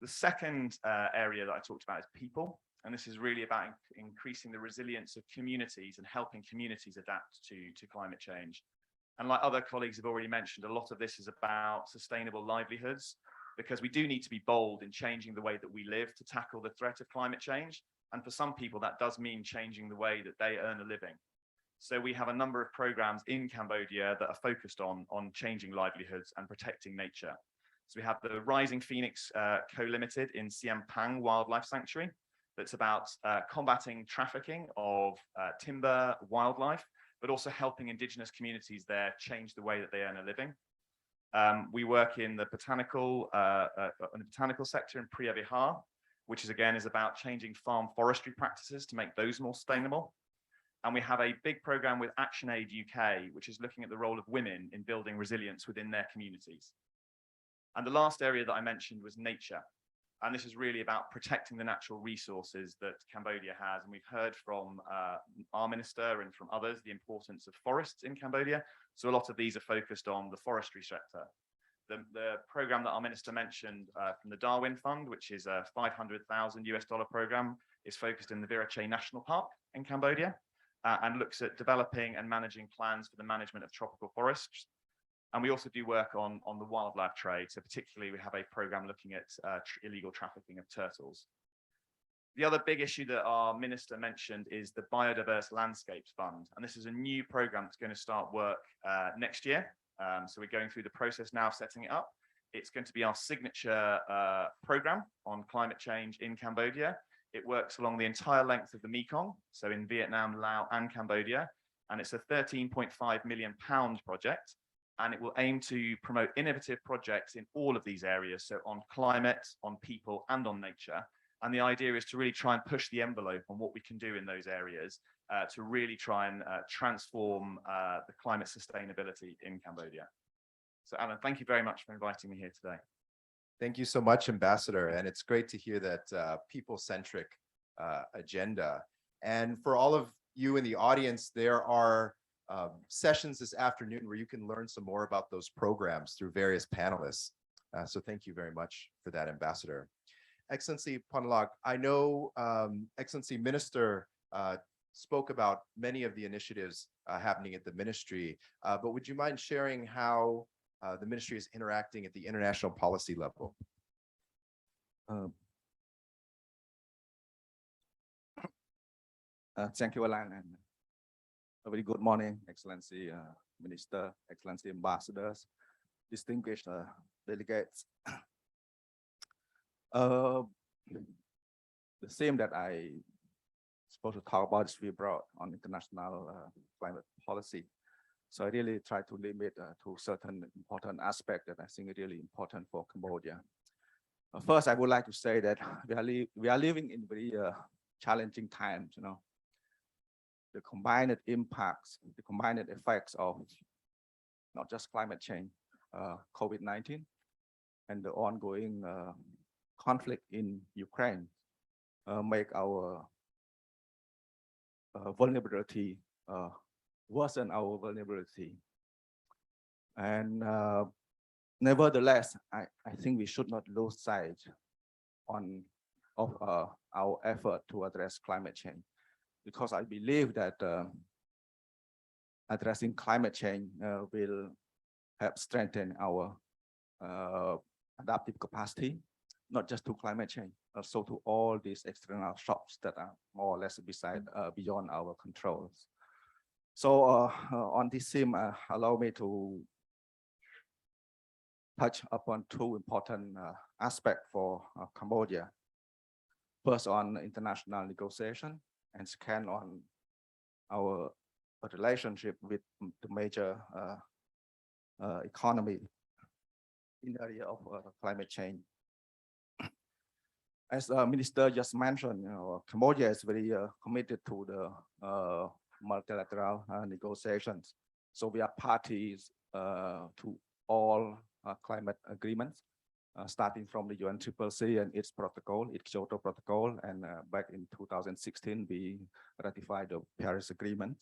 The second area that I talked about is people. And this is really about increasing the resilience of communities and helping communities adapt to climate change. And like other colleagues have already mentioned, a lot of this is about sustainable livelihoods, because we do need to be bold in changing the way that we live to tackle the threat of climate change. And for some people, that does mean changing the way that they earn a living. So we have a number of programs in Cambodia that are focused on changing livelihoods and protecting nature. So we have the Rising Phoenix Co-Limited in Siam Pang Wildlife Sanctuary that's about combating trafficking of timber wildlife, but also helping indigenous communities there change the way that they earn a living. We work in the botanical sector in Priya Vihar, which is about changing farm forestry practices to make those more sustainable. And we have a big program with ActionAid UK, which is looking at the role of women in building resilience within their communities. And the last area that I mentioned was nature. And this is really about protecting the natural resources that Cambodia has. And we've heard from our minister and from others the importance of forests in Cambodia. So a lot of these are focused on the forestry sector. The program that our minister mentioned from the Darwin Fund, which is a $500,000 US program, is focused in the Virache National Park in Cambodia and looks at developing and managing plans for the management of tropical forests. And we also do work on the wildlife trade. So particularly we have a program looking at illegal trafficking of turtles. The other big issue that our minister mentioned is the Biodiverse Landscapes Fund. And this is a new program that's going to start work next year. So we're going through the process now of setting it up. It's going to be our signature program on climate change in Cambodia. It works along the entire length of the Mekong, so in Vietnam, Laos, and Cambodia. And it's a £13.5 million project. And it will aim to promote innovative projects in all of these areas, so on climate, on people, and on nature. And the idea is to really try and push the envelope on what we can do in those areas to really try and transform the climate sustainability in Cambodia. So Alan, thank you very much for inviting me here today. Thank you so much, Ambassador. And it's great to hear that people-centric agenda. And for all of you in the audience, there are sessions this afternoon where you can learn some more about those programs through various panelists. So thank you very much for that, Ambassador. Excellency Ponlok, I know Excellency Minister spoke about many of the initiatives happening at the ministry, but would you mind sharing how the ministry is interacting at the international policy level. Thank you, Alan, and a very good morning, Excellency Minister, Excellency Ambassadors, distinguished delegates. The theme that I supposed to talk about is very broad on international climate policy. So I really try to limit to certain important aspects that I think are really important for Cambodia. First, I would like to say that we are living in very challenging times. The combined impacts, the combined effects of not just climate change, COVID-19, and the ongoing conflict in Ukraine make our vulnerability, worsen our vulnerability. And nevertheless, I think we should not lose sight of our effort to address climate change, because I believe that addressing climate change will help strengthen our adaptive capacity, not just to climate change, also to all these external shocks that are more or less beyond our controls. So on this theme, allow me to touch upon two important aspects for Cambodia. First, on international negotiation, and second, on our relationship with the major economy in the area of climate change. As the minister just mentioned, Cambodia is very committed to the multilateral negotiations. So we are parties to all climate agreements, starting from the UNCCC and its protocol, its Kyoto Protocol, and back in 2016, we ratified the Paris Agreement.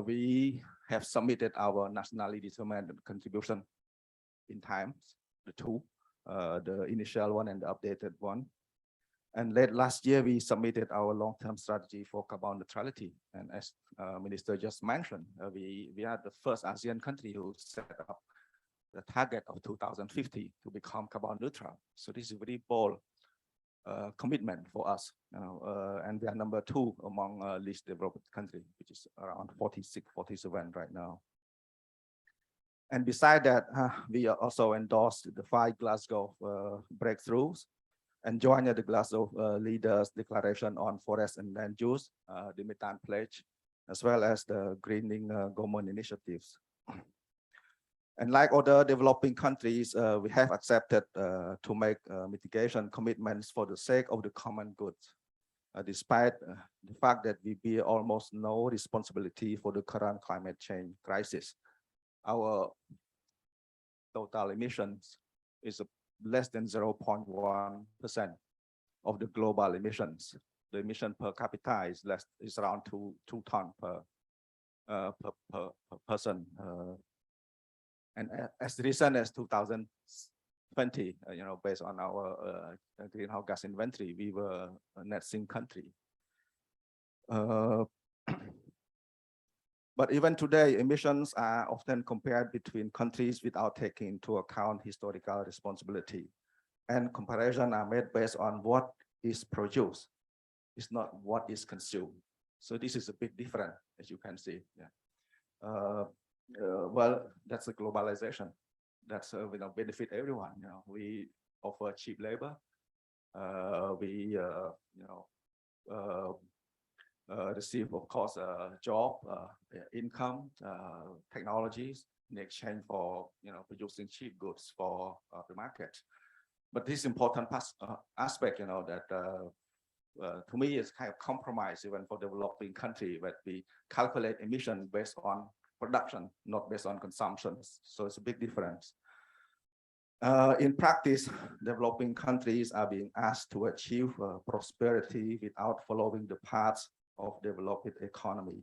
We have submitted our nationally determined contribution in times, the two, the initial one and the updated one. And late last year, we submitted our long-term strategy for carbon neutrality. And as Minister just mentioned, we are the first ASEAN country who set up the target of 2050 to become carbon neutral. So this is a very bold commitment for us. And we are number 2 among least developed countries, which is around 46, 47 right now. And beside that, we also endorsed the 5 Glasgow breakthroughs and joined the Glasgow Leaders Declaration on Forest and Land Use, the Methane Pledge, as well as the Greening Government initiatives. And like other developing countries, we have accepted to make mitigation commitments for the sake of the common good, despite the fact that we bear almost no responsibility for the current climate change crisis. Our total emissions is less than 0.1% of the global emissions. The emission per capita is around 2 tons per person. And as recent as 2020, based on our greenhouse gas inventory, we were a net sink country. But even today, emissions are often compared between countries without taking into account historical responsibility. And comparisons are made based on what is produced. It's not what is consumed. So this is a big difference, as you can see. Yeah. Well, that's a globalization. That's benefit everyone. We offer cheap labor. We receive, of course, job, income, technologies in exchange for producing cheap goods for the market. But this important aspect, that to me is kind of compromise even for developing country, where we calculate emission based on production, not based on consumption. So it's a big difference. In practice, developing countries are being asked to achieve prosperity without following the paths of developed economy.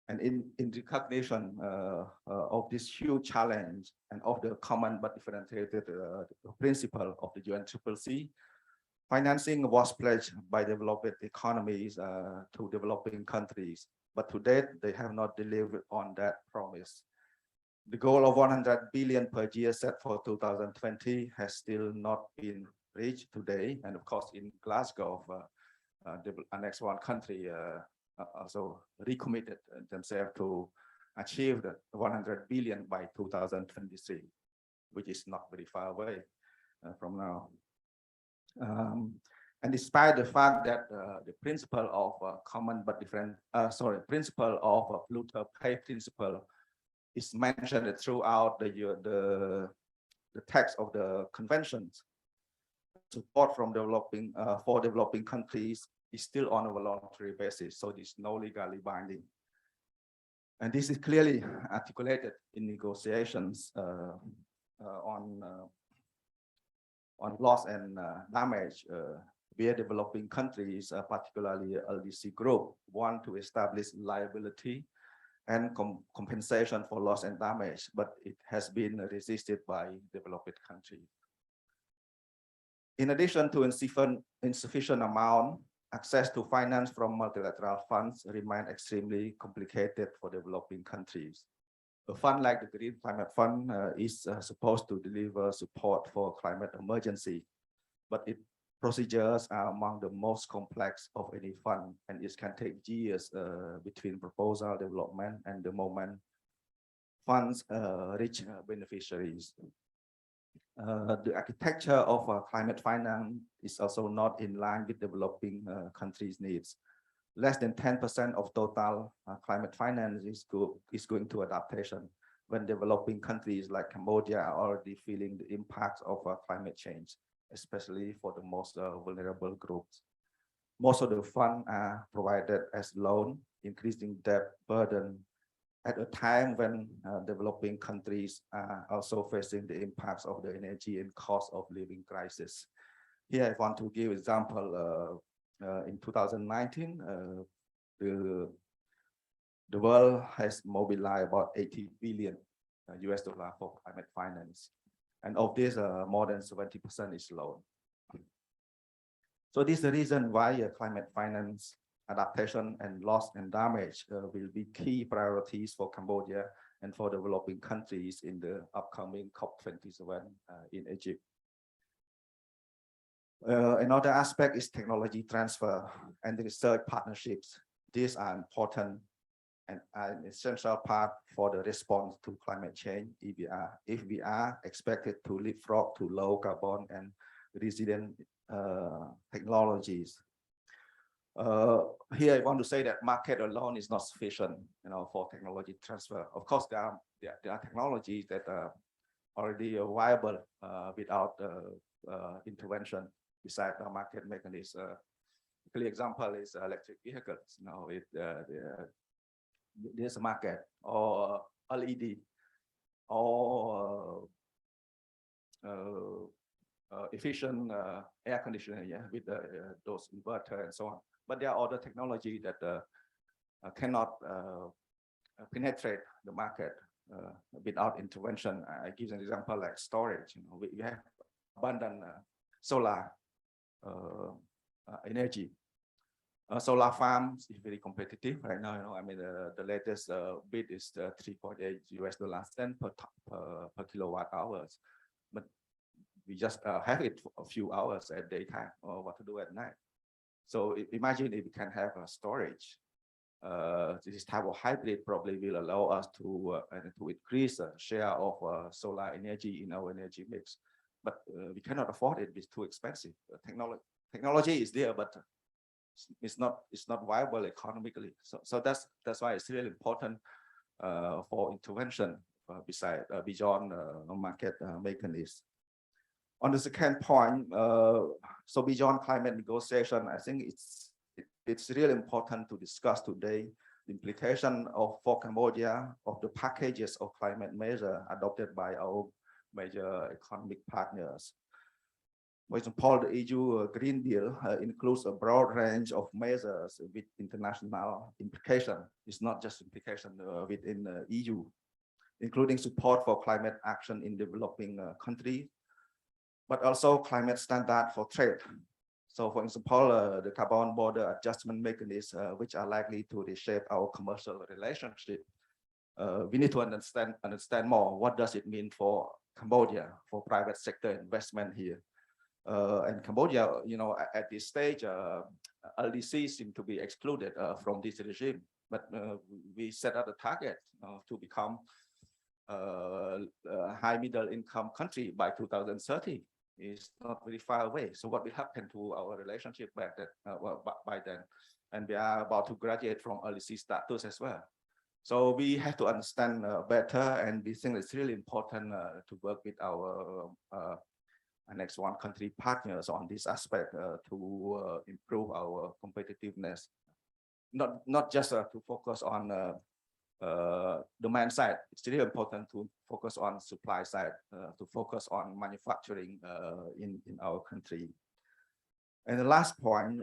And in recognition of this huge challenge and of the common but differentiated principle of the UNCCC, financing was pledged by developed economies to developing countries. But to date, they have not delivered on that promise. The goal of 100 billion per year set for 2020 has still not been reached today. And of course, in Glasgow, the next one country also recommitted themselves to achieve the 100 billion by 2023, which is not very far away from now. And despite the fact that the principle of common but different, principle of polluter pay principle is mentioned throughout the text of the conventions, support from developing for developing countries is still on a voluntary basis, so it's no legally binding. And this is clearly articulated in negotiations on loss and damage, where developing countries, particularly LDC group, want to establish liability and compensation for loss and damage, but it has been resisted by developed countries. In addition to insufficient amount, access to finance from multilateral funds remain extremely complicated for developing countries. A fund like the Green Climate Fund is supposed to deliver support for climate emergency, but its procedures are among the most complex of any fund, and it can take years between proposal development and the moment funds reach beneficiaries. The architecture of climate finance is also not in line with developing countries' needs. Less than 10% of total climate finance is going to adaptation, when developing countries like Cambodia are already feeling the impacts of climate change, especially for the most vulnerable groups. Most of the funds are provided as loan, increasing debt burden at a time when developing countries are also facing the impacts of the energy and cost of living crisis. Here I want to give example. In 2019, the world has mobilized about 80 billion US dollar for climate finance. And of this, more than 70% is loan. So this is the reason why climate finance, adaptation and loss and damage will be key priorities for Cambodia and for developing countries in the upcoming COP27 in Egypt. Another aspect is technology transfer and research partnerships. These are important and an essential part for the response to climate change if we are expected to leapfrog to low carbon and resilient technologies. Here I want to say that market alone is not sufficient, for technology transfer. Of course, there are technologies that are already viable without intervention. Besides the market mechanism, a clear example is electric vehicles. There's a market, or LED, or efficient air conditioning, with those inverter and so on. But there are other technology that cannot penetrate the market without intervention. I give an example like storage. We have abundant solar energy. Solar farms is very competitive right now. The latest bid is 3.8 US dollar cent per kilowatt hours, but we just have it for a few hours at daytime, or what to do at night. So imagine if we can have a storage. This type of hybrid probably will allow us to increase the share of solar energy in our energy mix. But we cannot afford it. It's too expensive. Technology is there, but it's not viable economically. So that's why it's really important for intervention beyond market mechanisms. On the second point, so beyond climate negotiation, I think it's really important to discuss today the implication for Cambodia of the packages of climate measures adopted by our major economic partners. For example, the EU Green Deal includes a broad range of measures with international implication. It's not just implication within the EU, including support for climate action in developing countries, but also climate standard for trade. So for example, the carbon border adjustment mechanisms, which are likely to reshape our commercial relationship we need to understand more what does it mean for Cambodia, for private sector investment here. And Cambodia, at this stage, LDC seem to be excluded from this regime, but we set up a target to become a high middle income country by 2030. Is not very far away. So what will happen to our relationship back then, by then? And we are about to graduate from LDC status as well. So we have to understand better, and we think it's really important to work with our next one country partners on this aspect to improve our competitiveness. Not just to focus on demand side. It's really important to focus on supply side, to focus on manufacturing in our country. And the last point,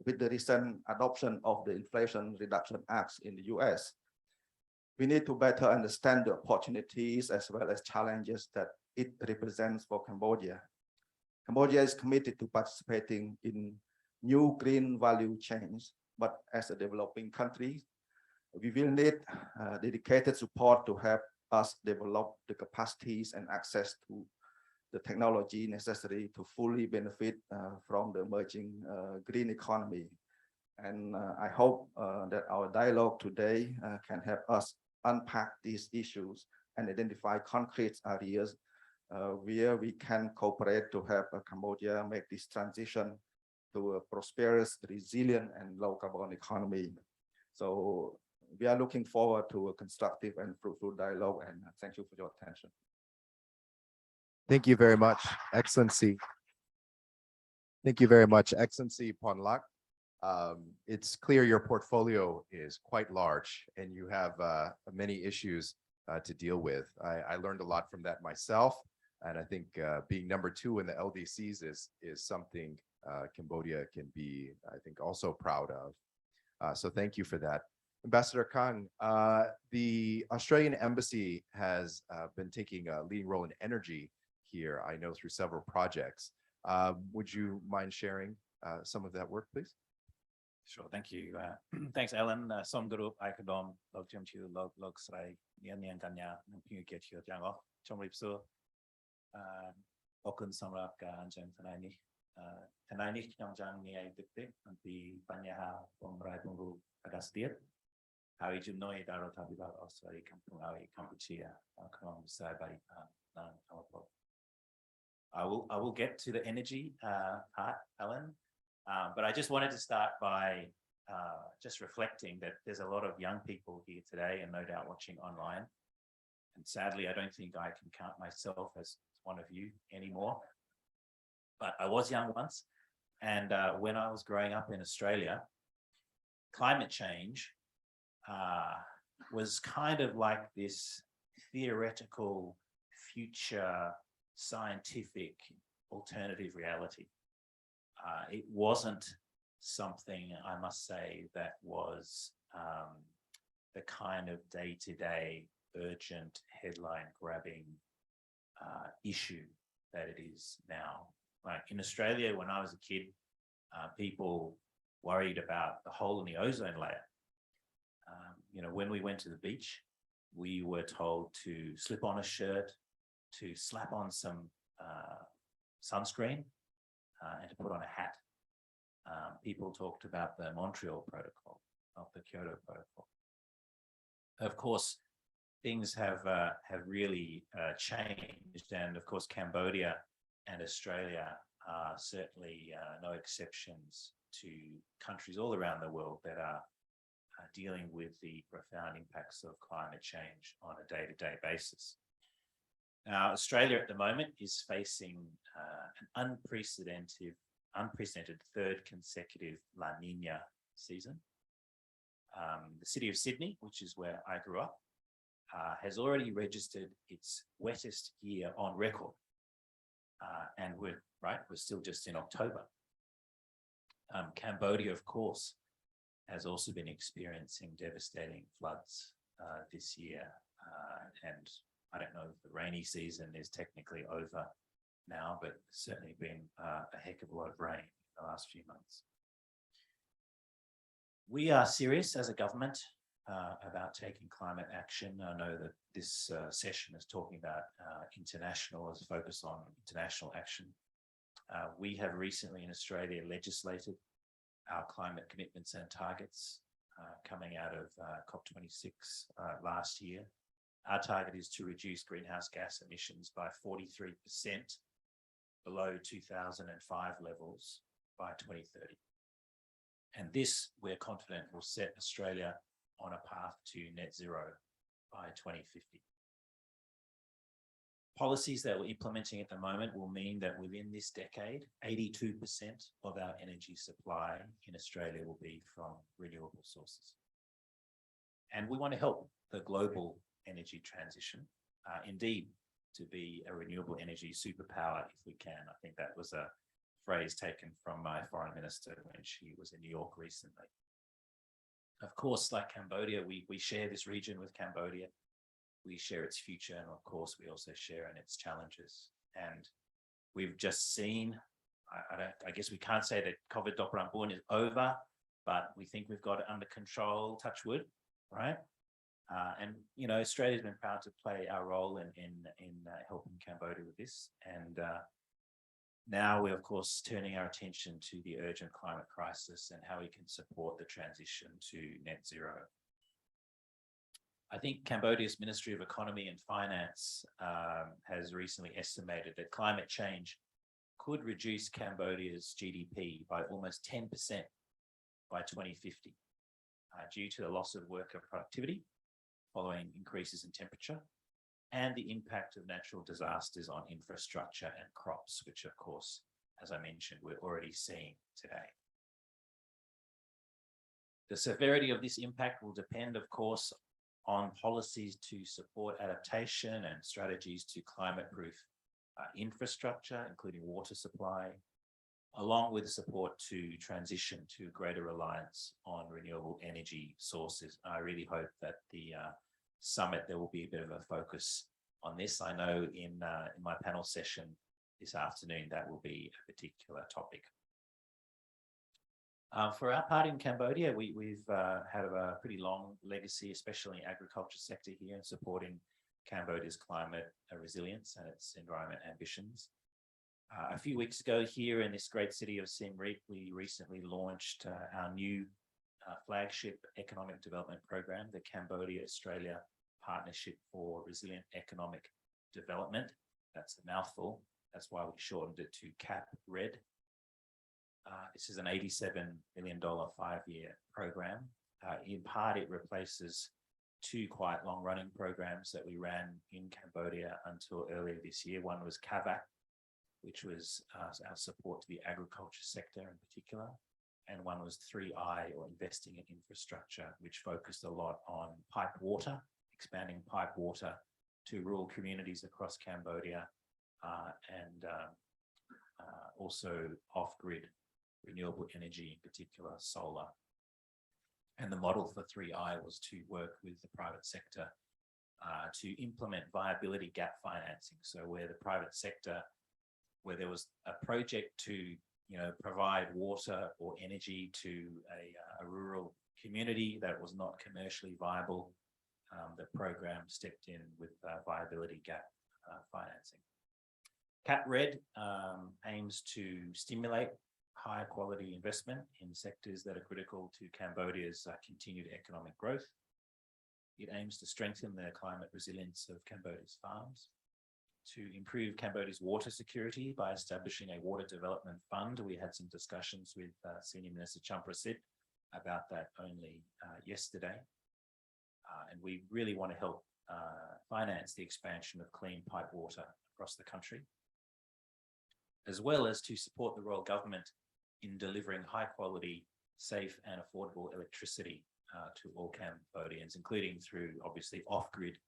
with the recent adoption of the Inflation Reduction Acts in the US, we need to better understand the opportunities as well as challenges that it represents for Cambodia. Cambodia is committed to participating in new green value chains, but as a developing country, we will need dedicated support to help us develop the capacities and access to the technology necessary to fully benefit from the emerging green economy. And I hope that our dialogue today can help us unpack these issues and identify concrete areas where we can cooperate to help Cambodia make this transition to a prosperous, resilient, and low carbon economy. So we are looking forward to a constructive and fruitful dialogue, and thank you for your attention. Thank you very much, Excellency. Thank you very much, Excellency Ponlak. It's clear your portfolio is quite large and you have many issues to deal with. I learned a lot from that myself, and I think being #2 in the LDCs is something Cambodia can be, I think, also proud of. So thank you for that. Ambassador Kang, the Australian Embassy has been taking a leading role in energy here, I know, through several projects. Would you mind sharing some of that work, please? Sure, thank you. Thanks, Alan. Somguru, Aikadom, Log Jimchu, Log Srai, Nian Kanya, Nupingu Getio, Jango, Chomripso, Okun Samrak, Anjan Tanani, Tanani, Yongjang, Nia Dictate, and the Banyaha, Omrai Bungu, Agastir. How you know it, Arotabiba, Australia, Kampungawi, Kampuchea, Kong, Sabai, I will get to the energy part, Alan. But I just wanted to start by just reflecting that there's a lot of young people here today and no doubt watching online. And sadly, I don't think I can count myself as one of you anymore. But I was young once. And when I was growing up in Australia, climate change was kind of like this theoretical future scientific alternative reality. It wasn't something, I must say, that was the kind of day-to-day urgent headline-grabbing issue that it is now. Like in Australia, when I was a kid, people worried about the hole in the ozone layer. When we went to the beach, we were told to slip on a shirt, to slap on some sunscreen, and to put on a hat. People talked about the Montreal Protocol, not the Kyoto Protocol. Of course, things have really changed, and of course, Cambodia and Australia are certainly no exceptions to countries all around the world that are dealing with the profound impacts of climate change on a day-to-day basis. Now, Australia at the moment is facing an unprecedented third consecutive La Nina season. The city of Sydney, which is where I grew up, has already registered its wettest year on record. And we're still just in October. Cambodia, of course, has also been experiencing devastating floods this year. And I don't know if the rainy season is technically over now, but certainly been a heck of a lot of rain in the last few months. We are serious as a government about taking climate action. I know that this session is talking about international, as a focus on international action. We have recently in Australia legislated our climate commitments and targets coming out of COP26 last year. Our target is to reduce greenhouse gas emissions by 43% below 2005 levels by 2030. And this, we're confident, will set Australia on a path to net zero by 2050. Policies that we're implementing at the moment will mean that within this decade, 82% of our energy supply in Australia will be from renewable sources. And we want to help the global energy transition, indeed, to be a renewable energy superpower if we can. I think that was a phrase taken from my foreign minister when she was in New York recently. Of course, like Cambodia, we share this region with Cambodia. We share its future, and of course, we also share in its challenges. And we've just seen, I guess we can't say that COVID-19 is over, but we think we've got it under control, touch wood, right? And, you know, Australia's been proud to play our role in helping Cambodia with this. And now we're, of course, turning our attention to the urgent climate crisis and how we can support the transition to net zero. I think Cambodia's Ministry of Economy and Finance has recently estimated that climate change could reduce Cambodia's GDP by almost 10% by 2050 due to the loss of worker productivity following increases in temperature and the impact of natural disasters on infrastructure and crops, which of course, as I mentioned, we're already seeing today. The severity of this impact will depend, of course, on policies to support adaptation and strategies to climate-proof infrastructure, including water supply, along with support to transition to greater reliance on renewable energy sources. I really hope that the summit, there will be a bit of a focus on this. I know in my panel session this afternoon, that will be a particular topic. For our part in Cambodia, we've had a pretty long legacy, especially in the agriculture sector here, in supporting Cambodia's climate resilience and its environment ambitions. A few weeks ago here in this great city of Siem Reap, we recently launched our new flagship economic development program, the Cambodia-Australia Partnership for Resilient Economic Development. That's a mouthful. That's why we shortened it to CAP-RED. This is an $87 million 5-year program. In part, it replaces 2 quite long-running programs that we ran in Cambodia until earlier this year. One was CAVAC, which was our support to the agriculture sector in particular. And one was 3I, or investing in infrastructure, which focused a lot on pipe water, expanding pipe water to rural communities across Cambodia, and also off-grid renewable energy, in particular solar. And the model for 3I was to work with the private sector to implement viability gap financing. So where the private sector, where there was a project to provide water or energy to a rural community that was not commercially viable, the program stepped in with viability gap financing. CAP-RED aims to stimulate high quality investment in sectors that are critical to Cambodia's continued economic growth. It aims to strengthen the climate resilience of Cambodia's farms, to improve Cambodia's water security by establishing a water development fund. We had some discussions with Senior Minister Champrasit about that only yesterday. And we really want to help finance the expansion of clean pipe water across the country, as well as to support the royal government in delivering high quality, safe and affordable electricity to all Cambodians, including through obviously off-grid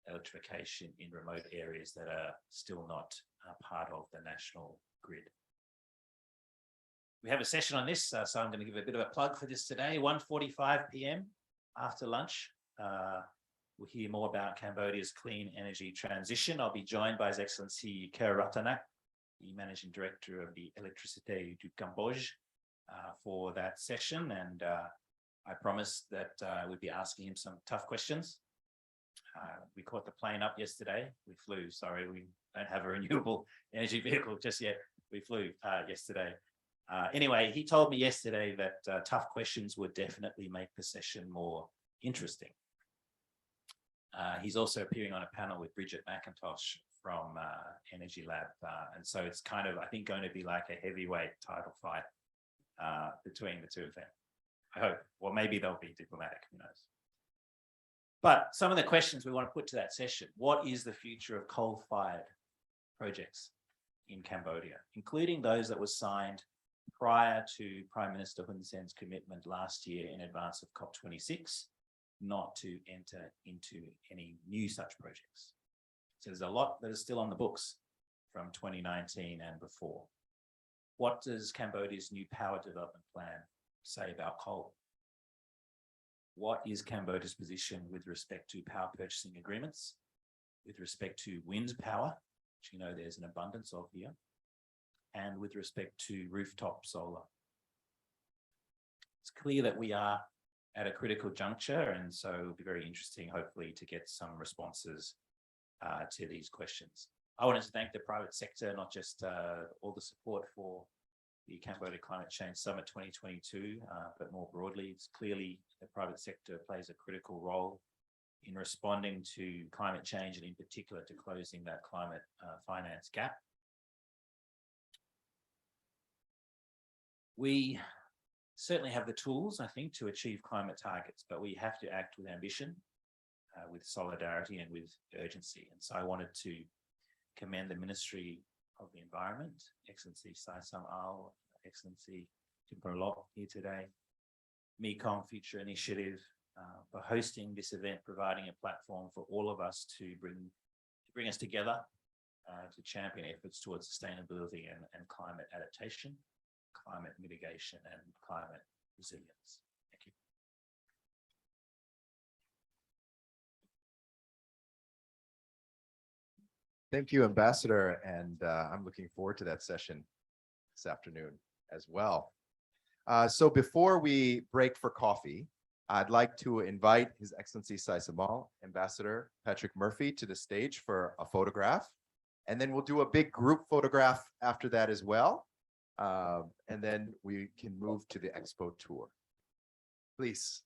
electrification in remote areas that are still not part of the national grid. We have a session on this, so I'm going to give a bit of a plug for this today. 1:45 p.m. after lunch. We'll hear more about Cambodia's clean energy transition. I'll be joined by His Excellency Ker Ratanak, the Managing Director of the Électricité du Cambodge, for that session. And I promised that we'd be asking him some tough questions. We caught the plane up yesterday. We flew, sorry, we don't have a renewable energy vehicle just yet. We flew yesterday. Anyway, he told me yesterday that tough questions would definitely make the session more interesting. He's also appearing on a panel with Bridget McIntosh from Energy Lab. And so it's kind of, I think, going to be like a heavyweight title fight between the two of them. I hope, or maybe they'll be diplomatic, who knows. But some of the questions we want to put to that session: what is the future of coal-fired projects in Cambodia, including those that were signed prior to Prime Minister Hun Sen's commitment last year in advance of COP26, not to enter into any new such projects. So there's a lot that is still on the books from 2019 and before. What does Cambodia's new power development plan say about coal? What is Cambodia's position with respect to power purchasing agreements, with respect to wind power, which you know there's an abundance of here, and with respect to rooftop solar? It's clear that we are at a critical juncture, and so it'll be very interesting, hopefully, to get some responses to these questions. I wanted to thank the private sector, not just all the support for the Cambodia Climate Change Summit 2022, but more broadly, it's clearly the private sector plays a critical role in responding to climate change, and in particular to closing that climate finance gap. We certainly have the tools, I think, to achieve climate targets, but we have to act with ambition, with solidarity and with urgency. And so I wanted to commend the Ministry of the Environment, Excellency Sai Sam Al, Excellency Timperlok here today, Mekong Future Initiative, for hosting this event, providing a platform for all of us to bring us together to champion efforts towards sustainability and climate adaptation, climate mitigation, and climate resilience. Thank you. Thank you, Ambassador, and I'm looking forward to that session this afternoon as well. So before we break for coffee, I'd like to invite His Excellency Sai Samal, Ambassador Patrick Murphy, to the stage for a photograph, and then we'll do a big group photograph after that as well, and then we can move to the expo tour. Please.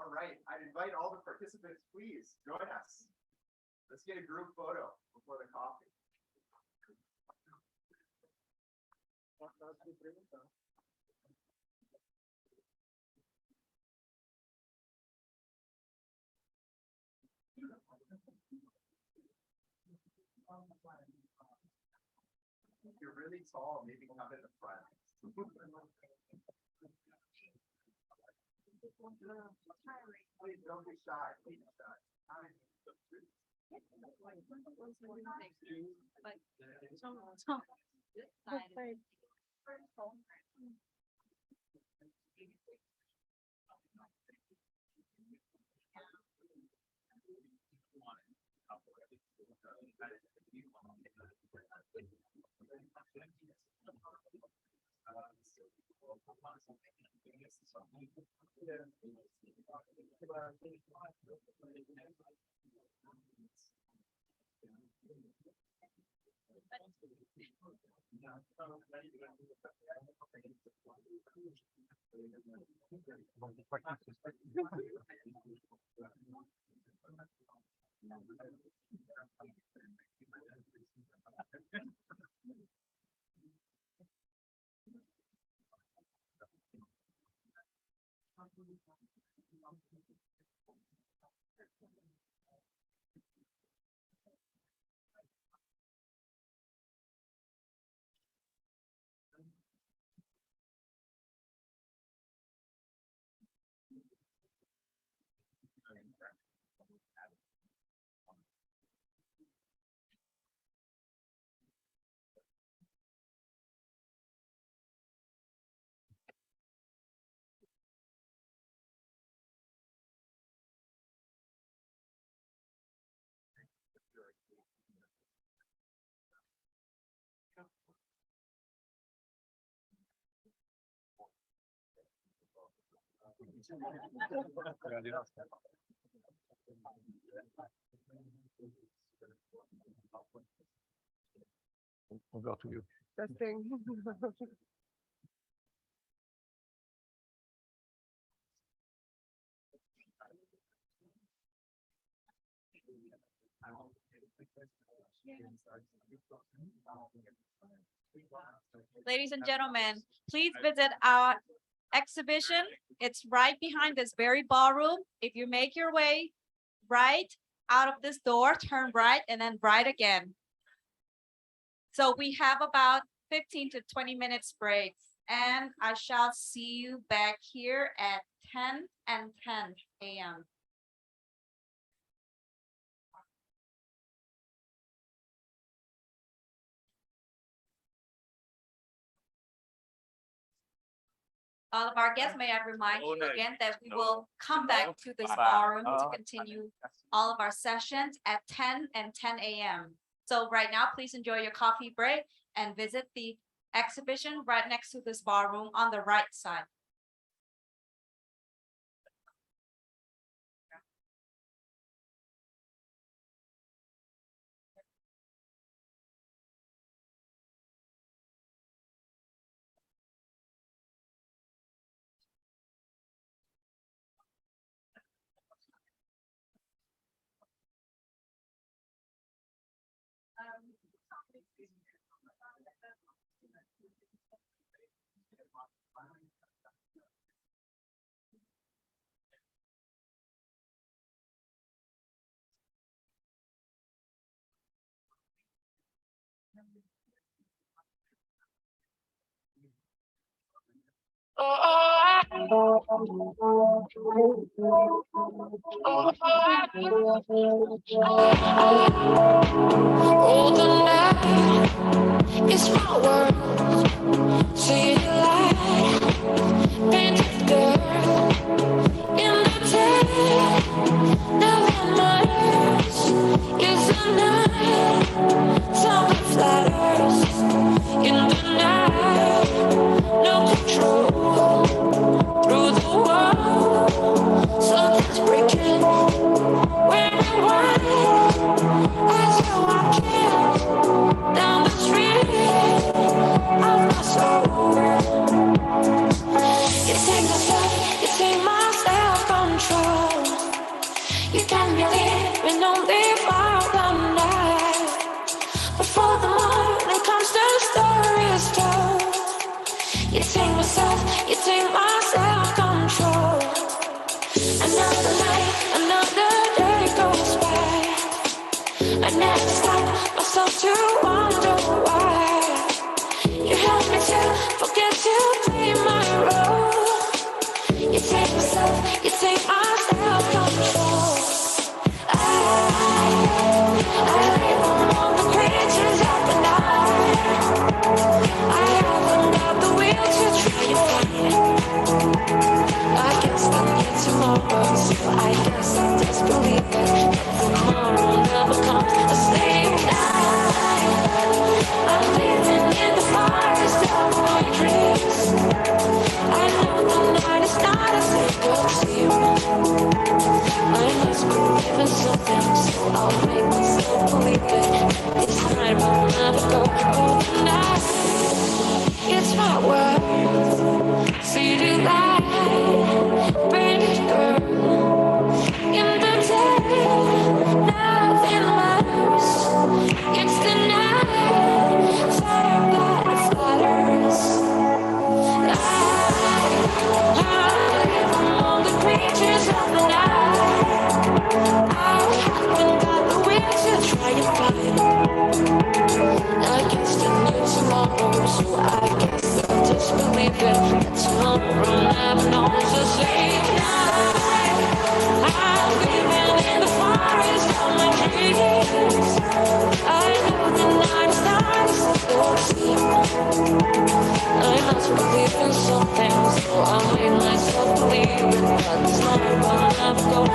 All right, I'd invite all the participants, please join us. Let's get a group photo before the coffee. If you're really tall, maybe come in the front. Please don't be shy. Please be shy. We'll go to you. Testing. Ladies and gentlemen, please visit our exhibition. It's right behind this very ballroom. If you make your way right out of this door, turn right and then right again. So we have about 15 to 20 minutes break, and I shall see you back here at 10 and 10 a.m. All of our guests, may I remind you again that we will come back to this ballroom to continue all of our sessions at 10 and 10 a.m. So right now, please enjoy your coffee break and visit the exhibition right next to this ballroom on the right side. Oh, the night is my world. See the light, painted girl in the day. Never is the night. Some flatters in the night. No control through the wall. Something's breaking when you want it. As you're walking down the street of my soul, you take the stuff, you take my self-control. You got me living on the fire the night. Before the morning comes, the story is told. You take myself, you take my self-control. Another night, another day goes by. I never stop myself to wonder why. You help me to forget to play my role. You take myself, you take my self-control. I live among the creatures of the night. I haven't got the will to try and find it. I guess I'll get tomorrow, so I guess I'll just believe that tomorrow never comes the same night. So I guess I'll just believe it. That tomorrow never knows the same night. I'm living in the forest of my dreams. I know the night starts to sleep. I must believe in something, so I made myself believe it. But it's not gonna go.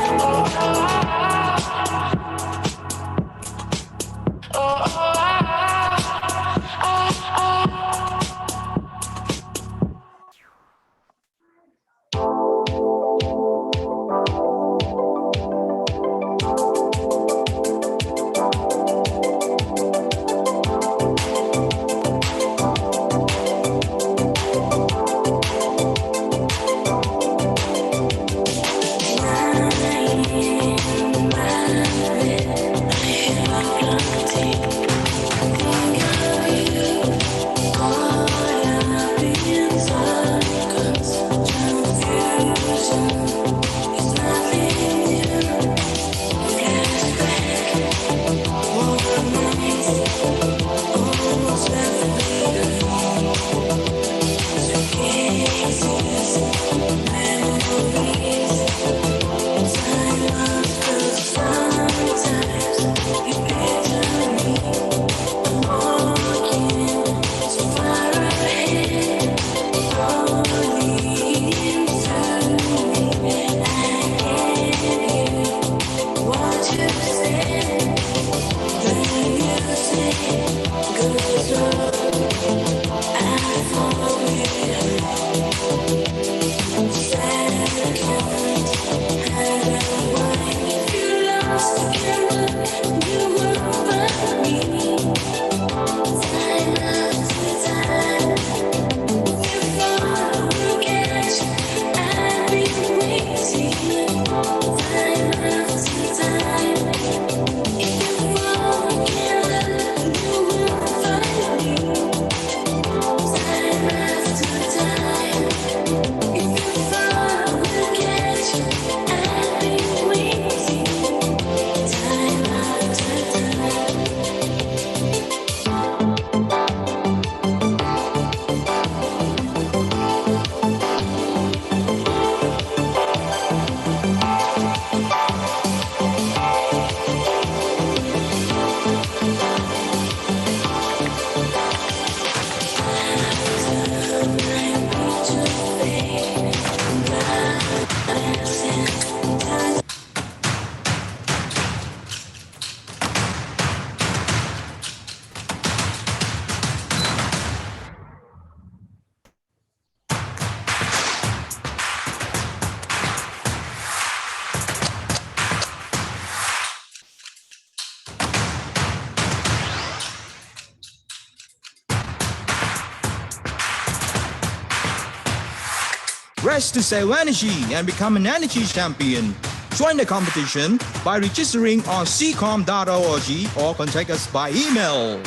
Rest to save energy and become an energy champion. Join the competition by registering on ccom.org or contact us by email.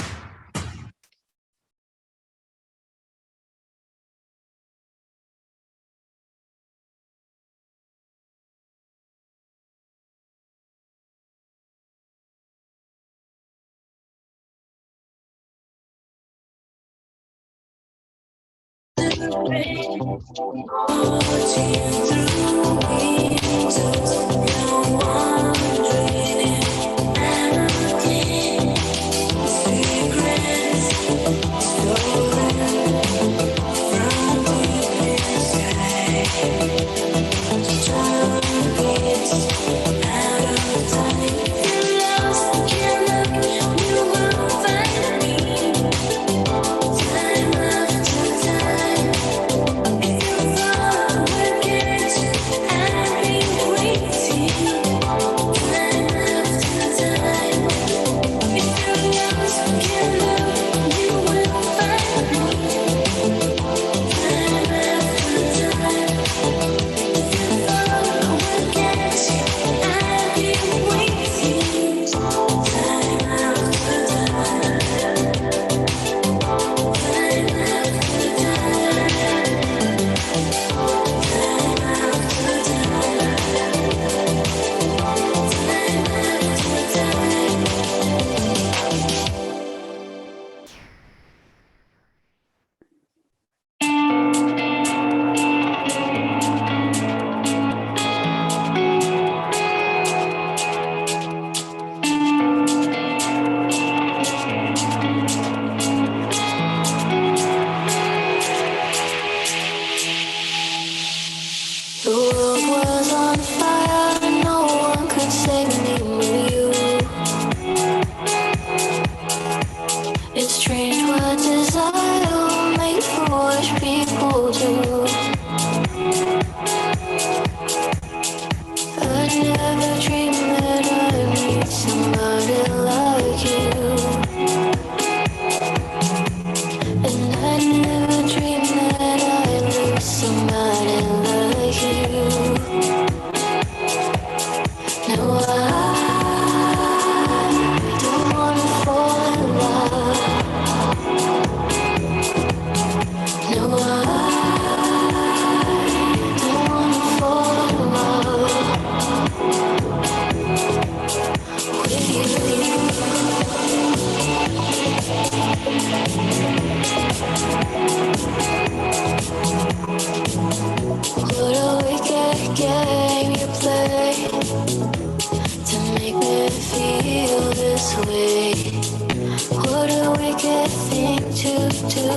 thing to do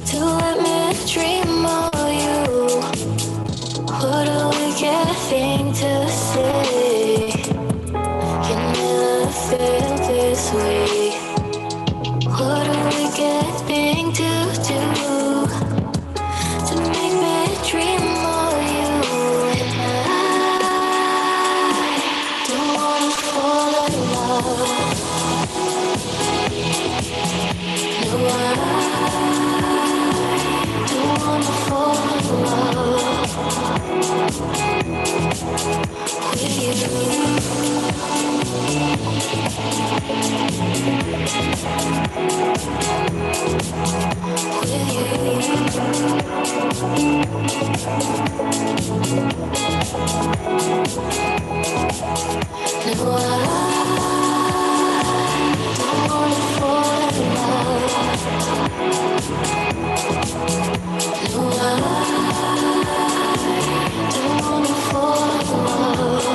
to let me dream of you. What a wicked thing to say. You never felt this way. What a wicked thing to do to make me dream of you. And I don't wanna fall in love. No, I don't wanna fall in love with you. No, I don't wanna fall in love. No, I don't wanna fall in love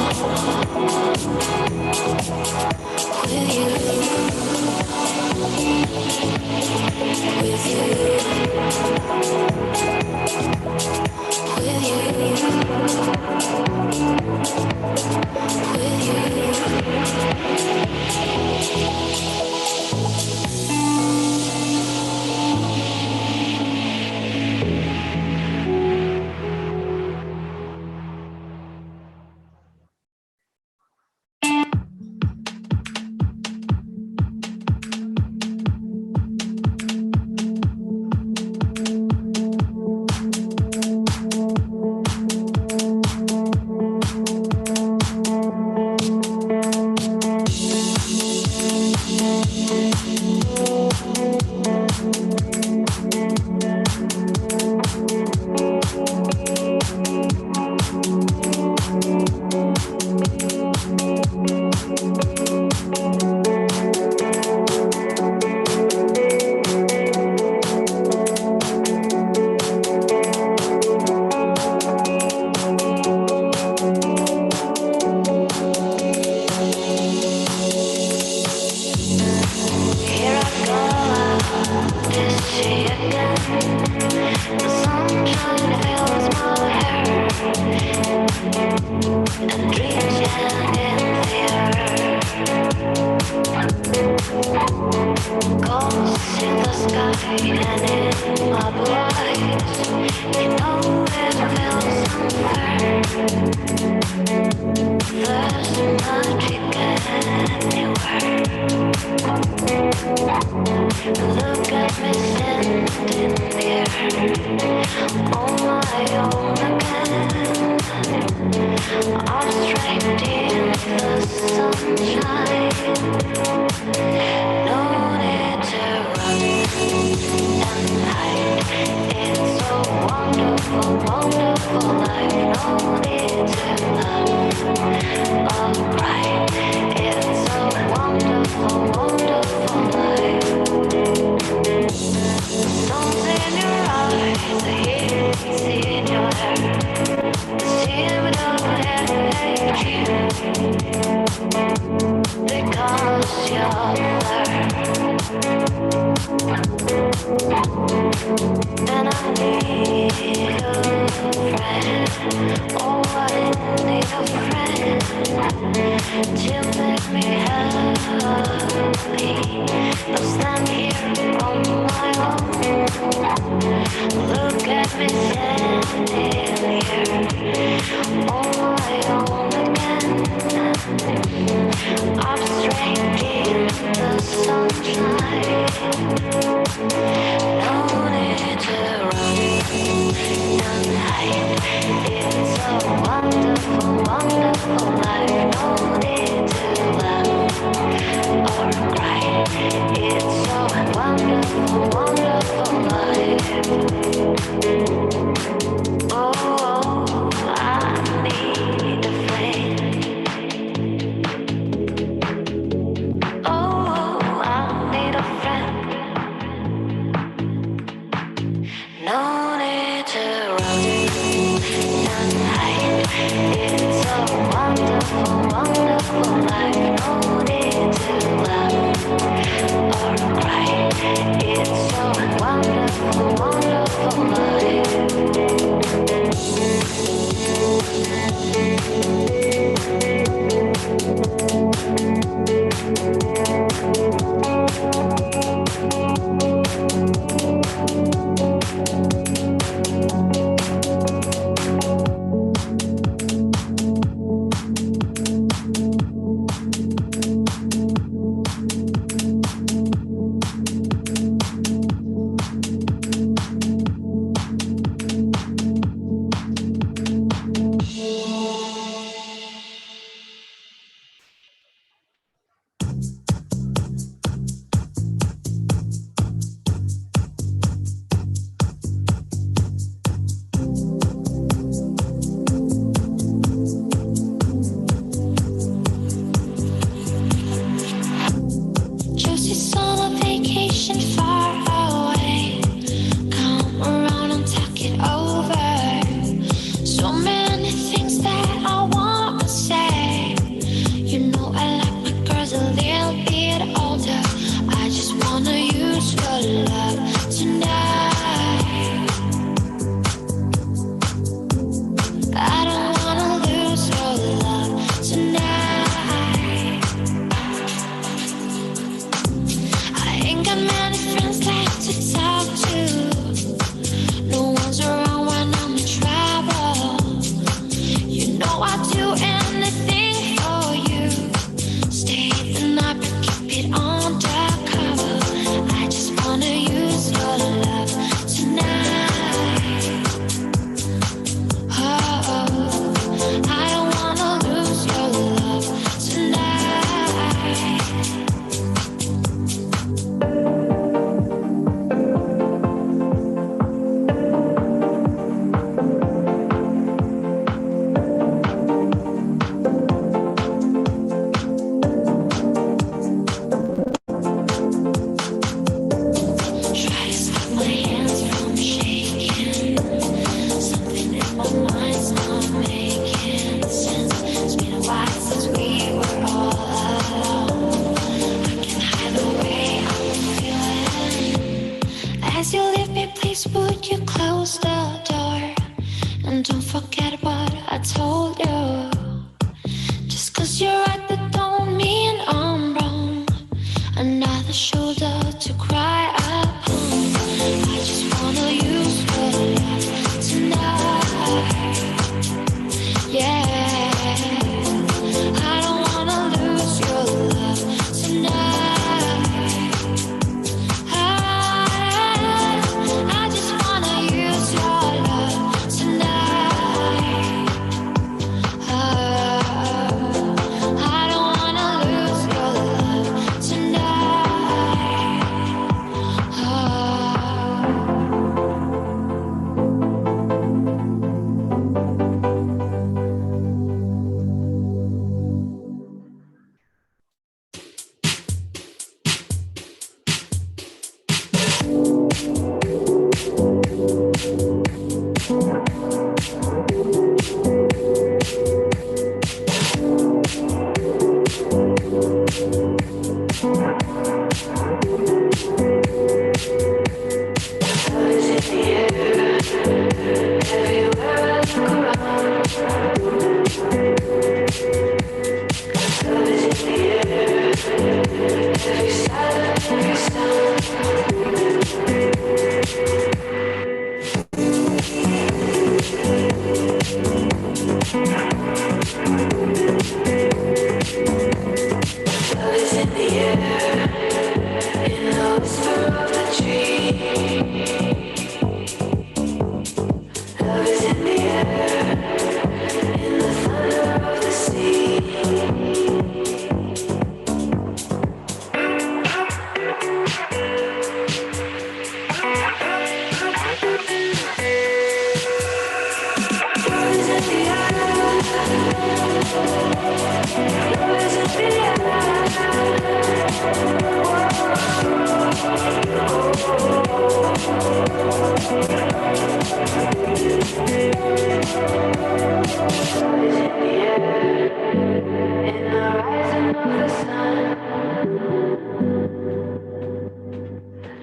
with you. With you. With you. With you. Here I go out to sea again. The sunshine fills my hair, and dreams end in fear. Ghosts in the sky and in my blue eyes. You know it feels unfair. There's no magic anywhere. Look at me standing here, on my own again. I'm straight in the sunshine. No need to run and hide. It's so wonderful, wonderful life. No need to love or cry. It's so wonderful, wonderful life. Stones in your eyes, the heat in your hair. The sea without hate you, because you're there. And I need a friend. Oh, I need a friend to make me happy. I'll stand here on my own. Look at me standing here on my own again. I'm straight in the sunshine. No need to run and hide. It's a wonderful, wonderful life. No need to laugh or cry. It's so wonderful, wonderful life. Oh, I need a friend. Oh, I need a friend. No need to run and hide. It's a wonderful, wonderful life. No need to laugh or cry. Josie's on a vacation far away. Come around and talk it over. So many things that I wanna say. You know I like my girls a little bit older. I just wanna use your love tonight. I don't wanna lose your love tonight. I ain't got many friends left to talk to. No one's around when I'm in trouble. You know I'd do anything for you. Stay the night but keep it undercover. I just wanna use your love tonight. Oh, I don't wanna lose your love tonight. Try to stop my hands from shaking. Something in my mind's not making sense. It's been a while since we were all alone. I can hide the way I'm feeling. As you leave me, please would you close the door? And don't forget what I told you. Just 'cause you're right, that don't mean I'm wrong. Another shoulder to cry upon. I just wanna use your love tonight. Yeah, I don't wanna lose your love tonight. I just wanna use your love tonight. I don't wanna lose your love tonight.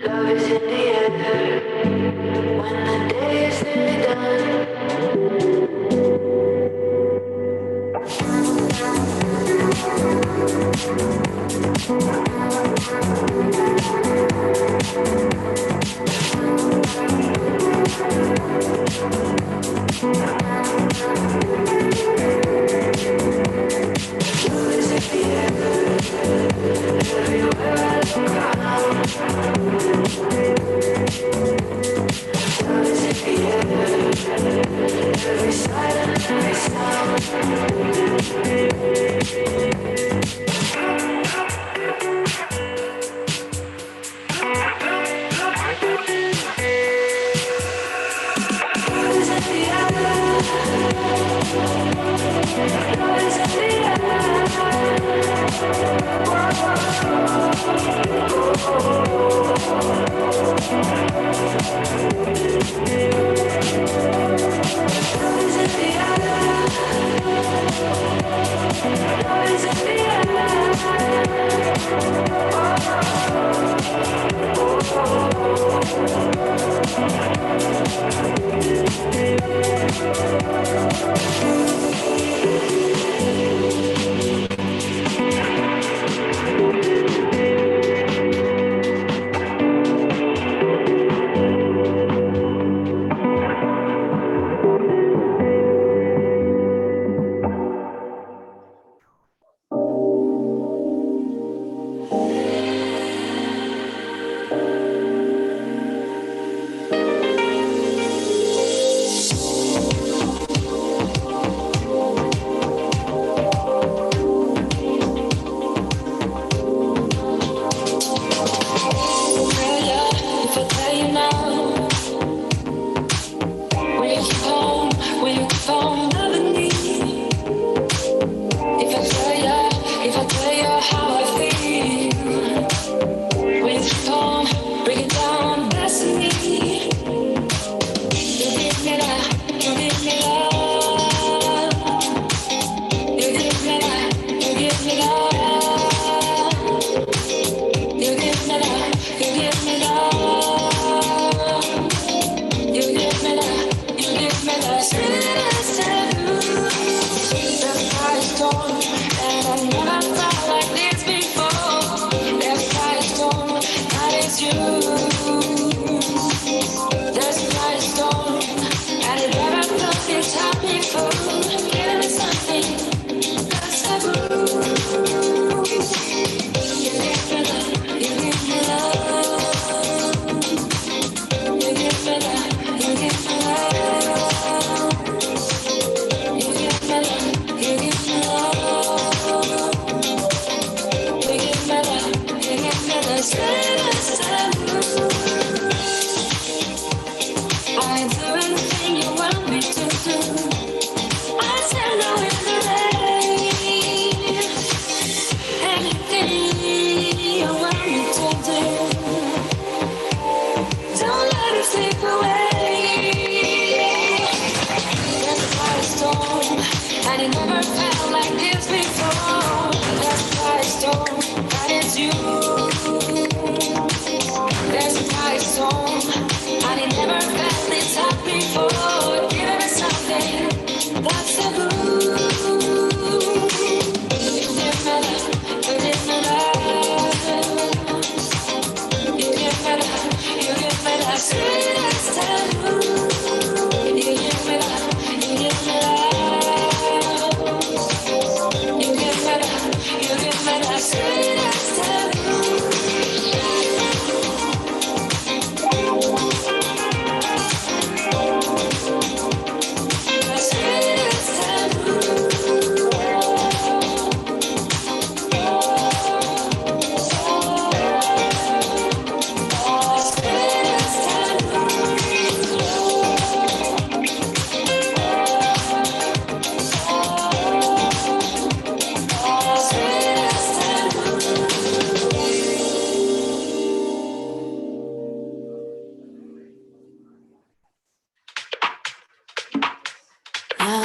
Love is in the air.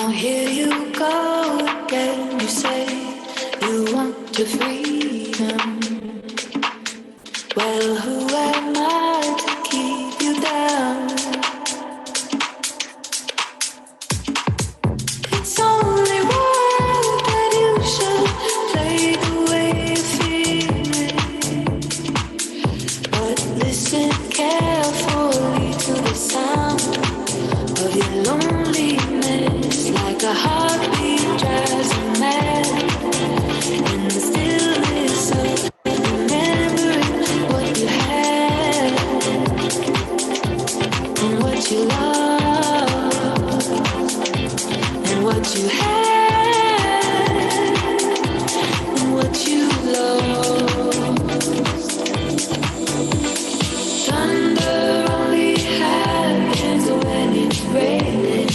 Now here you go again. You say you want your freedom. Well, who am I to keep you down? It's only right that you should play the way you feel it. But listen carefully to the sound of your loneliness, like a heartbeat drives you mad. In the stillness of remembering what you had and what you lost and what you had and what you lost. Thunder only happens when it's raining.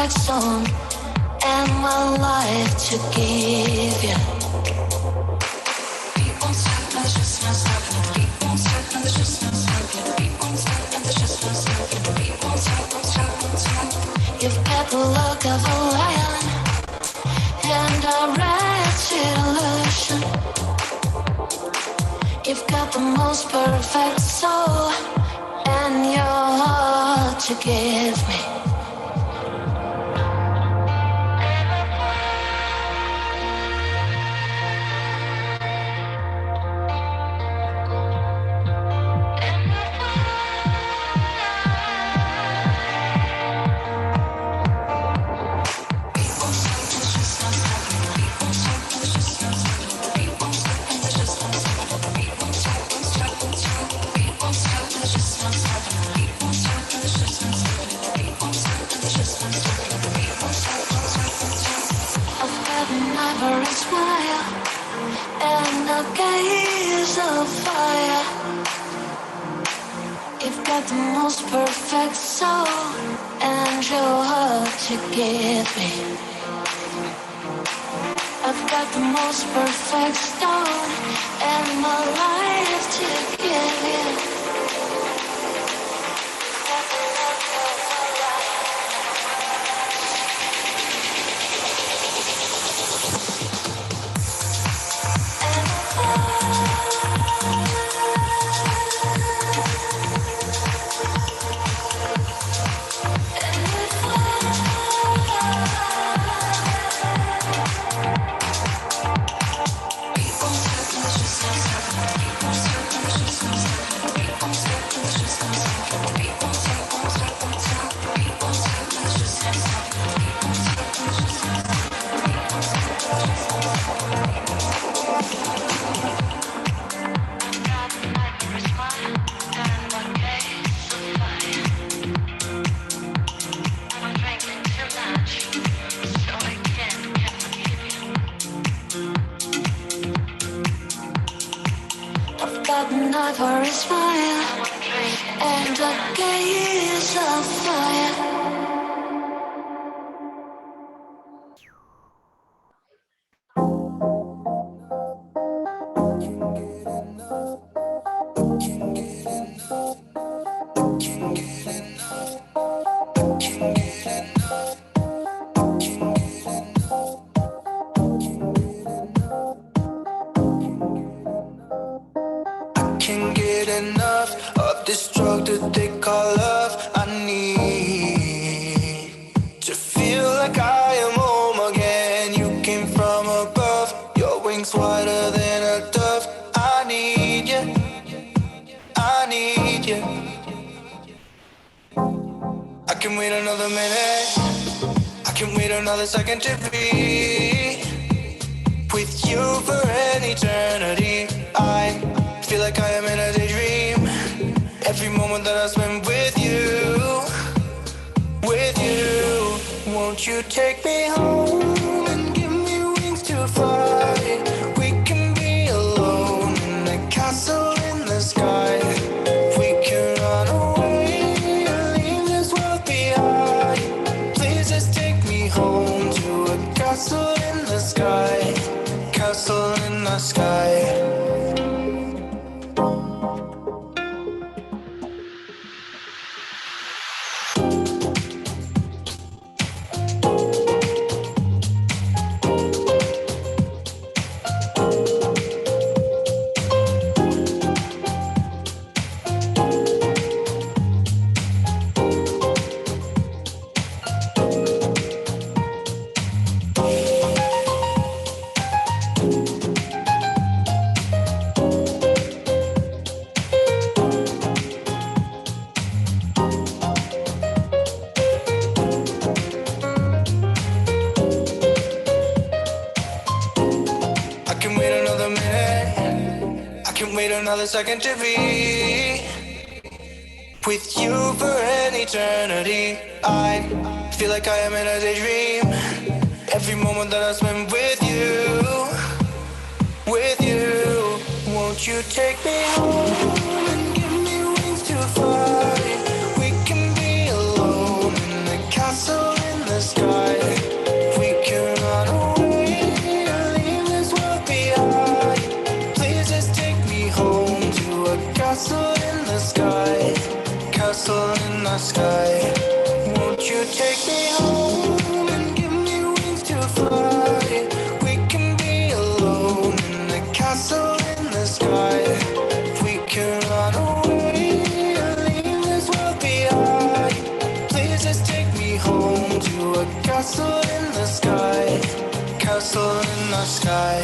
perfect song and my life to give you. Beat won't stop, and it's just not stopping. The beat won't stop, and it's just not stopping. The beat won't stop, and it's just not stopping. The beat won't stop, won't stop, won't stop. You've got the look of a lion and a wretched illusion. You've got the most perfect soul and your heart to give me. Ivory smile and a gaze of fire. You've got the most perfect soul and your heart to give me. I've got the most perfect stone and my life to give you. An ivory smile and a gaze of fire. Can't get enough of this drug that they call love. I need to feel like I am home again. You came from above, your wings wider than a dove. I need you, I need you. I can wait another minute, I can wait another second to be with you for an eternity. I feel like I am in a daydream. Every moment that I spend with you, won't you take me home and give me wings to fly? We can be alone in a castle in the sky. We can run away and leave this world behind. Please just take me home to a castle in the sky, castle in the sky. Another second to be with you for an eternity. I feel like I am in a daydream. Every moment that I spend with you, won't you take me home and give me wings to fly? We can be alone in the castle in the sky. in the sky. Won't you take me home and give me wings to fly? We can be alone in the castle in the sky. We can run away and leave this world behind. Please just take me home to a castle in the sky. Castle in the sky.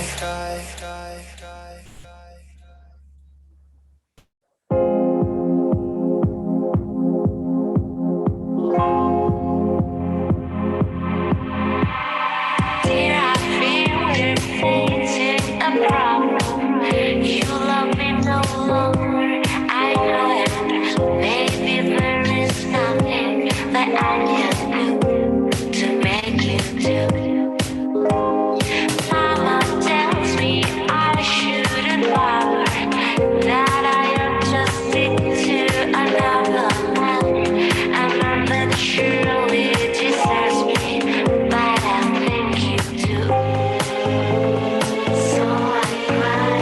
Dear, I feel we're facing a problem. You love me no longer, I know it. Maybe there is nothing that I can do to make you do. Mama tells me I shouldn't bother, that I am just into another man, and one that surely deserves me, but I think you do. So I cry,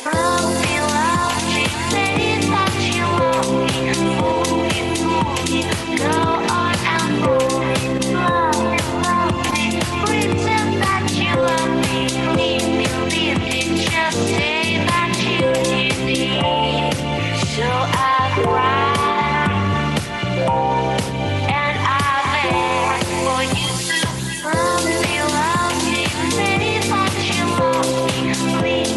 love me, say that you love me, fool me, go on and fool me, love me, pretend that you love me, leave me, just say that you need me. So I cry, and I beg for you to love me, say that you love me, leave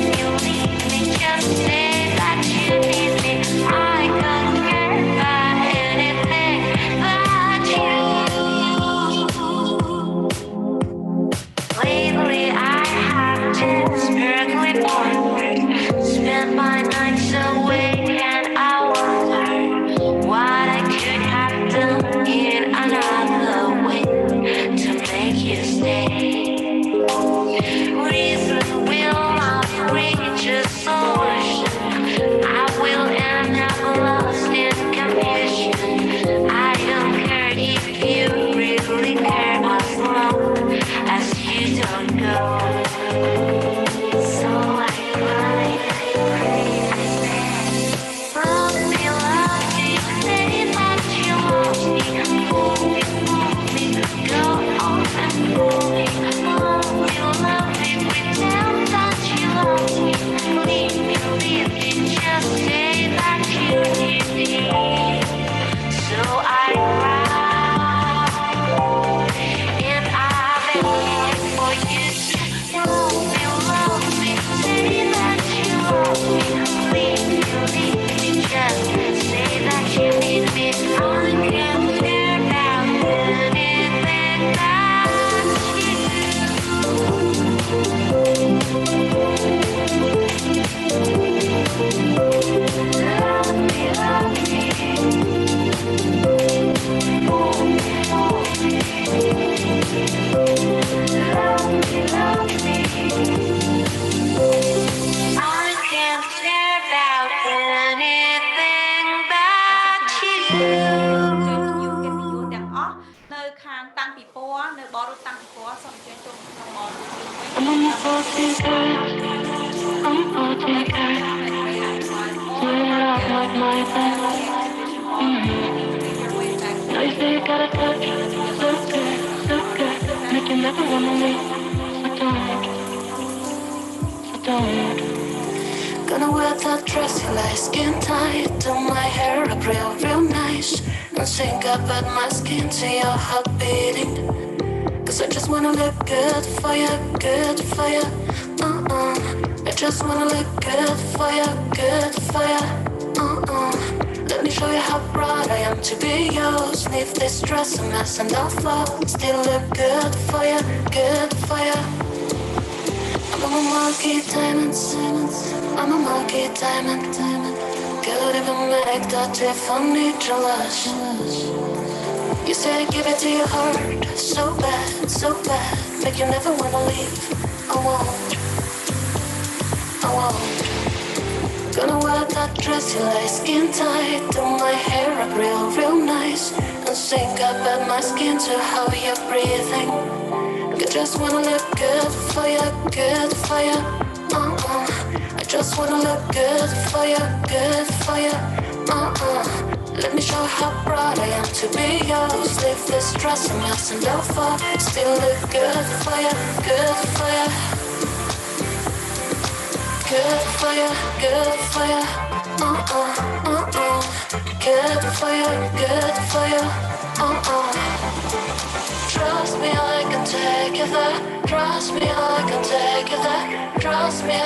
me, just say that you need me. I couldn't care about anything but you. Lately I have desperately pondered, spent my nights awake, and I wonder what I could have done in another way to make you stay. Reason will not reach a solution. I will end up lost in confusion. I don't care if you really care, as long as you don't go. So I cry, love me, say that you love me, go on and fool me, love me, pretend that you love me, leave me, just say that you need me. So I cry, and I beg for you to love me, say that you love me, leave me, just say that you need me. I can't care about anything but you. Love me. I can't care about anything but you. ទាំងអស់នៅខាងតាំងពិព័រណ៍នៅបរិបទតាំងពិព័រណ៍សូមអញ្ជើញចូលក្នុងបរិបទវិញ I'm on my 40 girl, I'm 40 girl, doing it off like my band. Now you say you got a touch, so good, make you never wanna leave. So don't. Gonna wear that dress you like, skin tight, do my hair up real nice, and sing about my skin to your heart beating. Cause I just wanna look good for you, good for you. I just wanna look good for you, good for you. Let me show you how proud I am to be yours. Leave this dress a mess and I'll fall. Still look good for you, good for you. I'm a marquee diamond, I'm a marquee diamond. Could even make that Tiffany jealous. You say give it to your heart, so bad, make you never wanna leave. I won't. Gonna wear that dress you like, skin tight, do my hair up real nice, and sink up at my skin to how you're breathing. I just wanna look good for you, good for you. I just wanna look good for you, good for you. Let me show how proud I am to be yours. Leave this stress and mess and love for. Still look good for you, good for you. Good for you, good for you. Good for you, good for you. Trust me, I can take you there. Trust me, I can take you there. Trust me,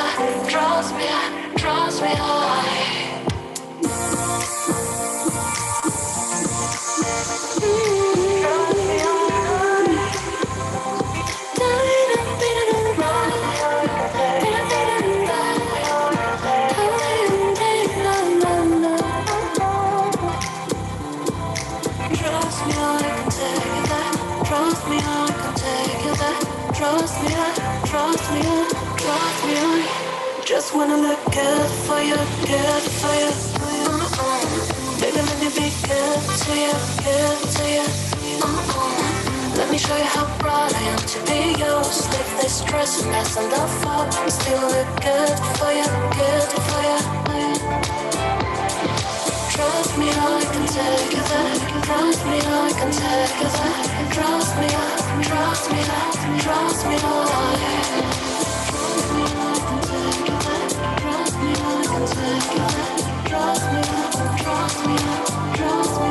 trust me, trust me, I. Trust me, I can take you there. Trust me, I can take you there. Trust me, trust me, trust me, I just wanna look good for you, good for you. Baby, let me be good to you, good to you. Let me show you how proud I am to be yours. Leave this stress and mess and love for. Still look good for you, good for you. Trust me, I can take you there. Trust me, I can take you there. Trust me, trust me, trust me, Trust me, I can take you there. Trust me, I can take you there. Trust me, trust me, trust me,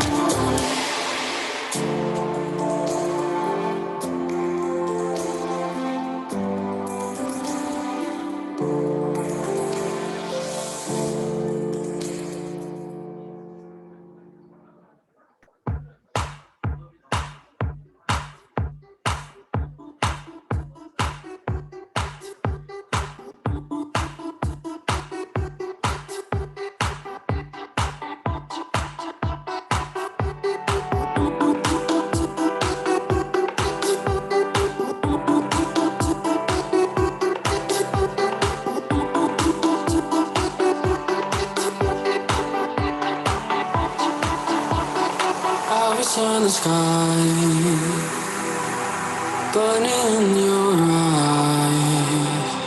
I was on the sky, burning in your eyes.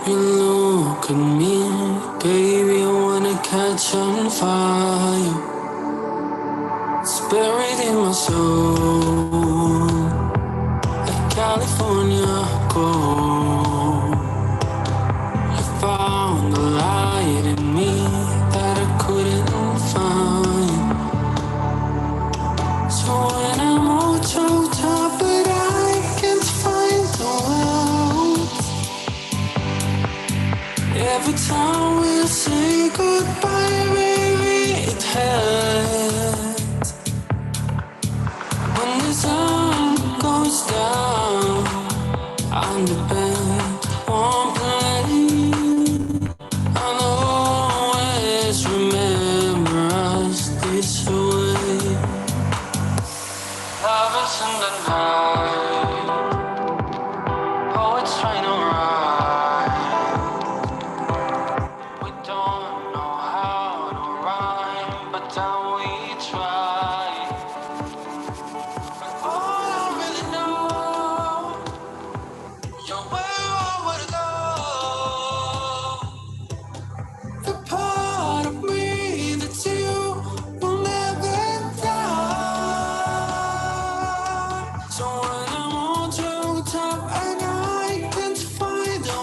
You look at me, baby, I wanna catch on fire. It's buried in my soul, like California gold. You found the light in me that I couldn't find. So when I'm all choked up, but I can't find the words. Every time we say goodbye, baby, it hurts. When the sun goes down and the band won't play, I'll always remember us this way. Love is in the night. Oh, it's raining right. We don't know how to rhyme, but then we try. But all I really know, you're where I wanna go. The part of me that you will never die. So when I'm all choked up and I can't find the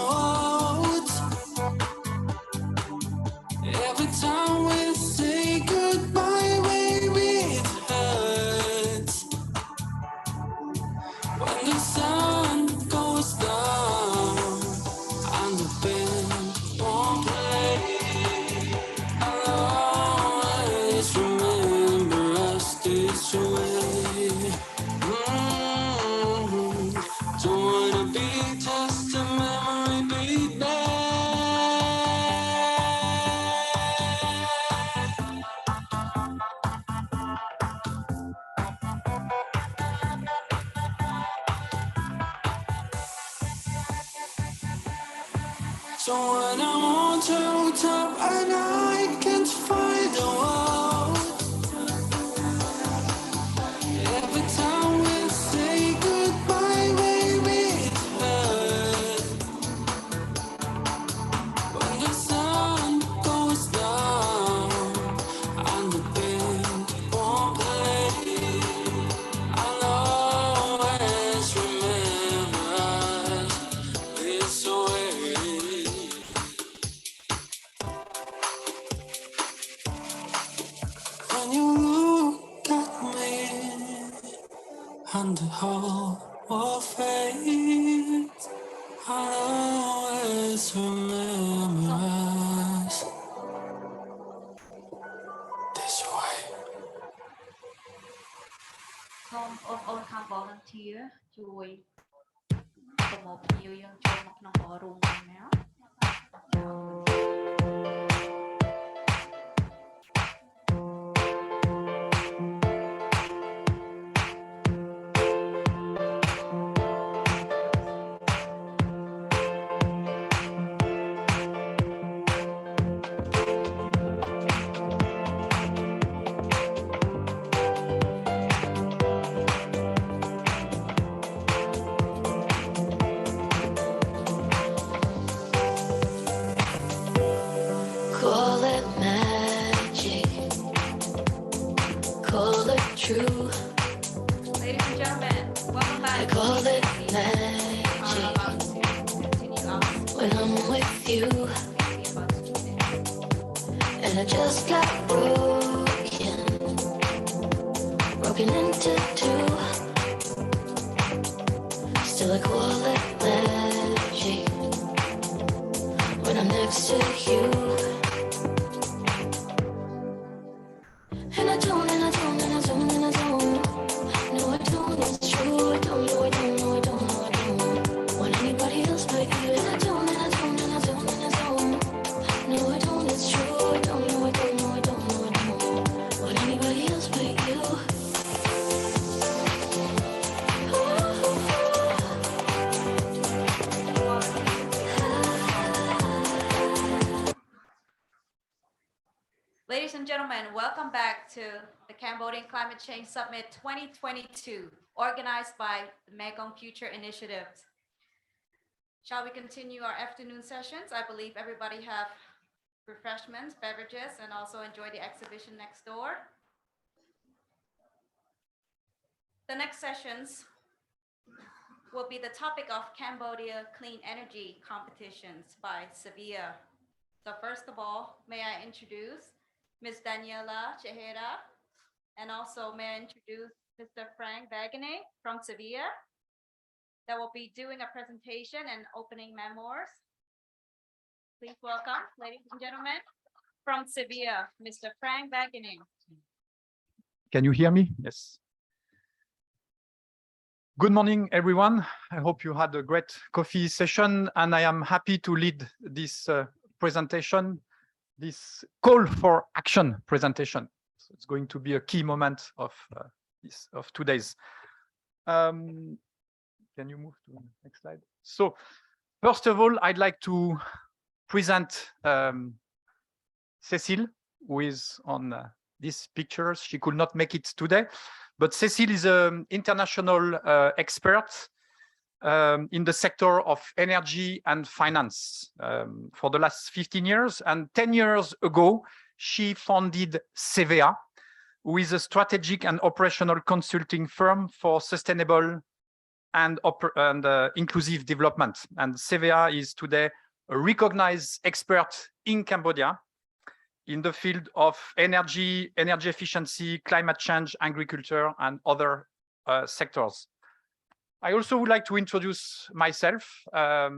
words, every time we say goodbye, baby, it hurts. When the sun goes down and the band won't play, I'll always remember us this way. Don't wanna be just a memory, baby. So when I'm all choked up and I can't find the words, every time we say goodbye, baby, it hurts. When the sun goes down and the whole will fade. I'll always remember us this way. សូមបងប្អូនខាង volunteer ជួយប្រមូលភ្ញៀវយើងចូលមកក្នុង ballroom right now. Call it magic, call it true. Ladies and gentlemen, welcome back. I call it We are magic about to continue our when I'm with you, we are about to begin. and I just got broken into two. Still I call it magic when I'm next to you. And I don't, and I don't, and I don't, and I don't. No, I don't, it's true. I don't, no, I don't, no, I don't, no, I don't want anybody else but you. And I don't, and I don't, and I don't, and I don't. No, I don't, it's true. I don't, no, I don't, no, I don't, no, I don't want anybody else but you. Ladies and gentlemen, welcome back to the Cambodian Climate Change Summit 2022, organized by the Mekong Future Initiative. Shall we continue our afternoon sessions? I believe everybody have refreshments, beverages, and also enjoy the exhibition next door. The next sessions will be the topic of Cambodia Clean Energy Competitions by Sevilla. So first of all, may I introduce Ms. Daniela Chehera, and also may I introduce Mr. Frank Bagane from Sevilla that will be doing a presentation and opening memoirs. Please welcome, ladies and gentlemen, from Sevilla, Mr. Frank Bagane. Can you hear me? Yes. Good morning, everyone. I hope you had a great coffee session, and I am happy to lead this presentation, this call for action presentation. So it's going to be a key moment of today's. Can you move to the next slide? So first of all, I'd like to present Cécile, who is on these pictures. She could not make it today, but Cécile is an international expert in the sector of energy and finance for the last 15 years. And 10 years ago, she founded CVA, who is a strategic and operational consulting firm for sustainable and inclusive development. And CVA is today a recognized expert in Cambodia in the field of energy efficiency, climate change, agriculture, and other sectors. I also would like to introduce myself. I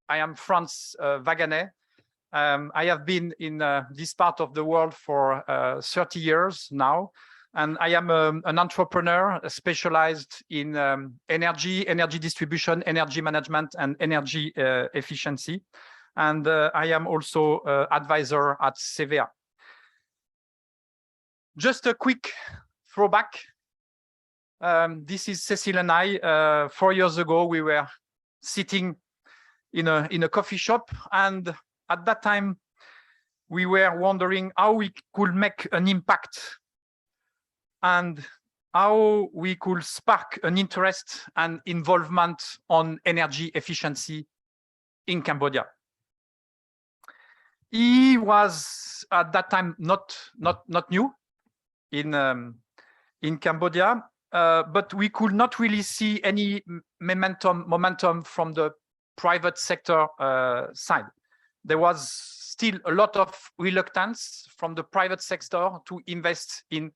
am Franz Wagane. I have been in this part of the world for 30 years now, and I am an entrepreneur specialized in energy distribution, energy management, and energy efficiency. And I am also advisor at CVA. Just a quick throwback. This is Cécile and I. 4 years ago, we were sitting in a coffee shop, and at that time, we were wondering how we could make an impact and how we could spark an interest and involvement on energy efficiency in Cambodia. He was at that time not new in Cambodia, but we could not really see any momentum from the private sector side. There was still a lot of reluctance from the private sector to invest in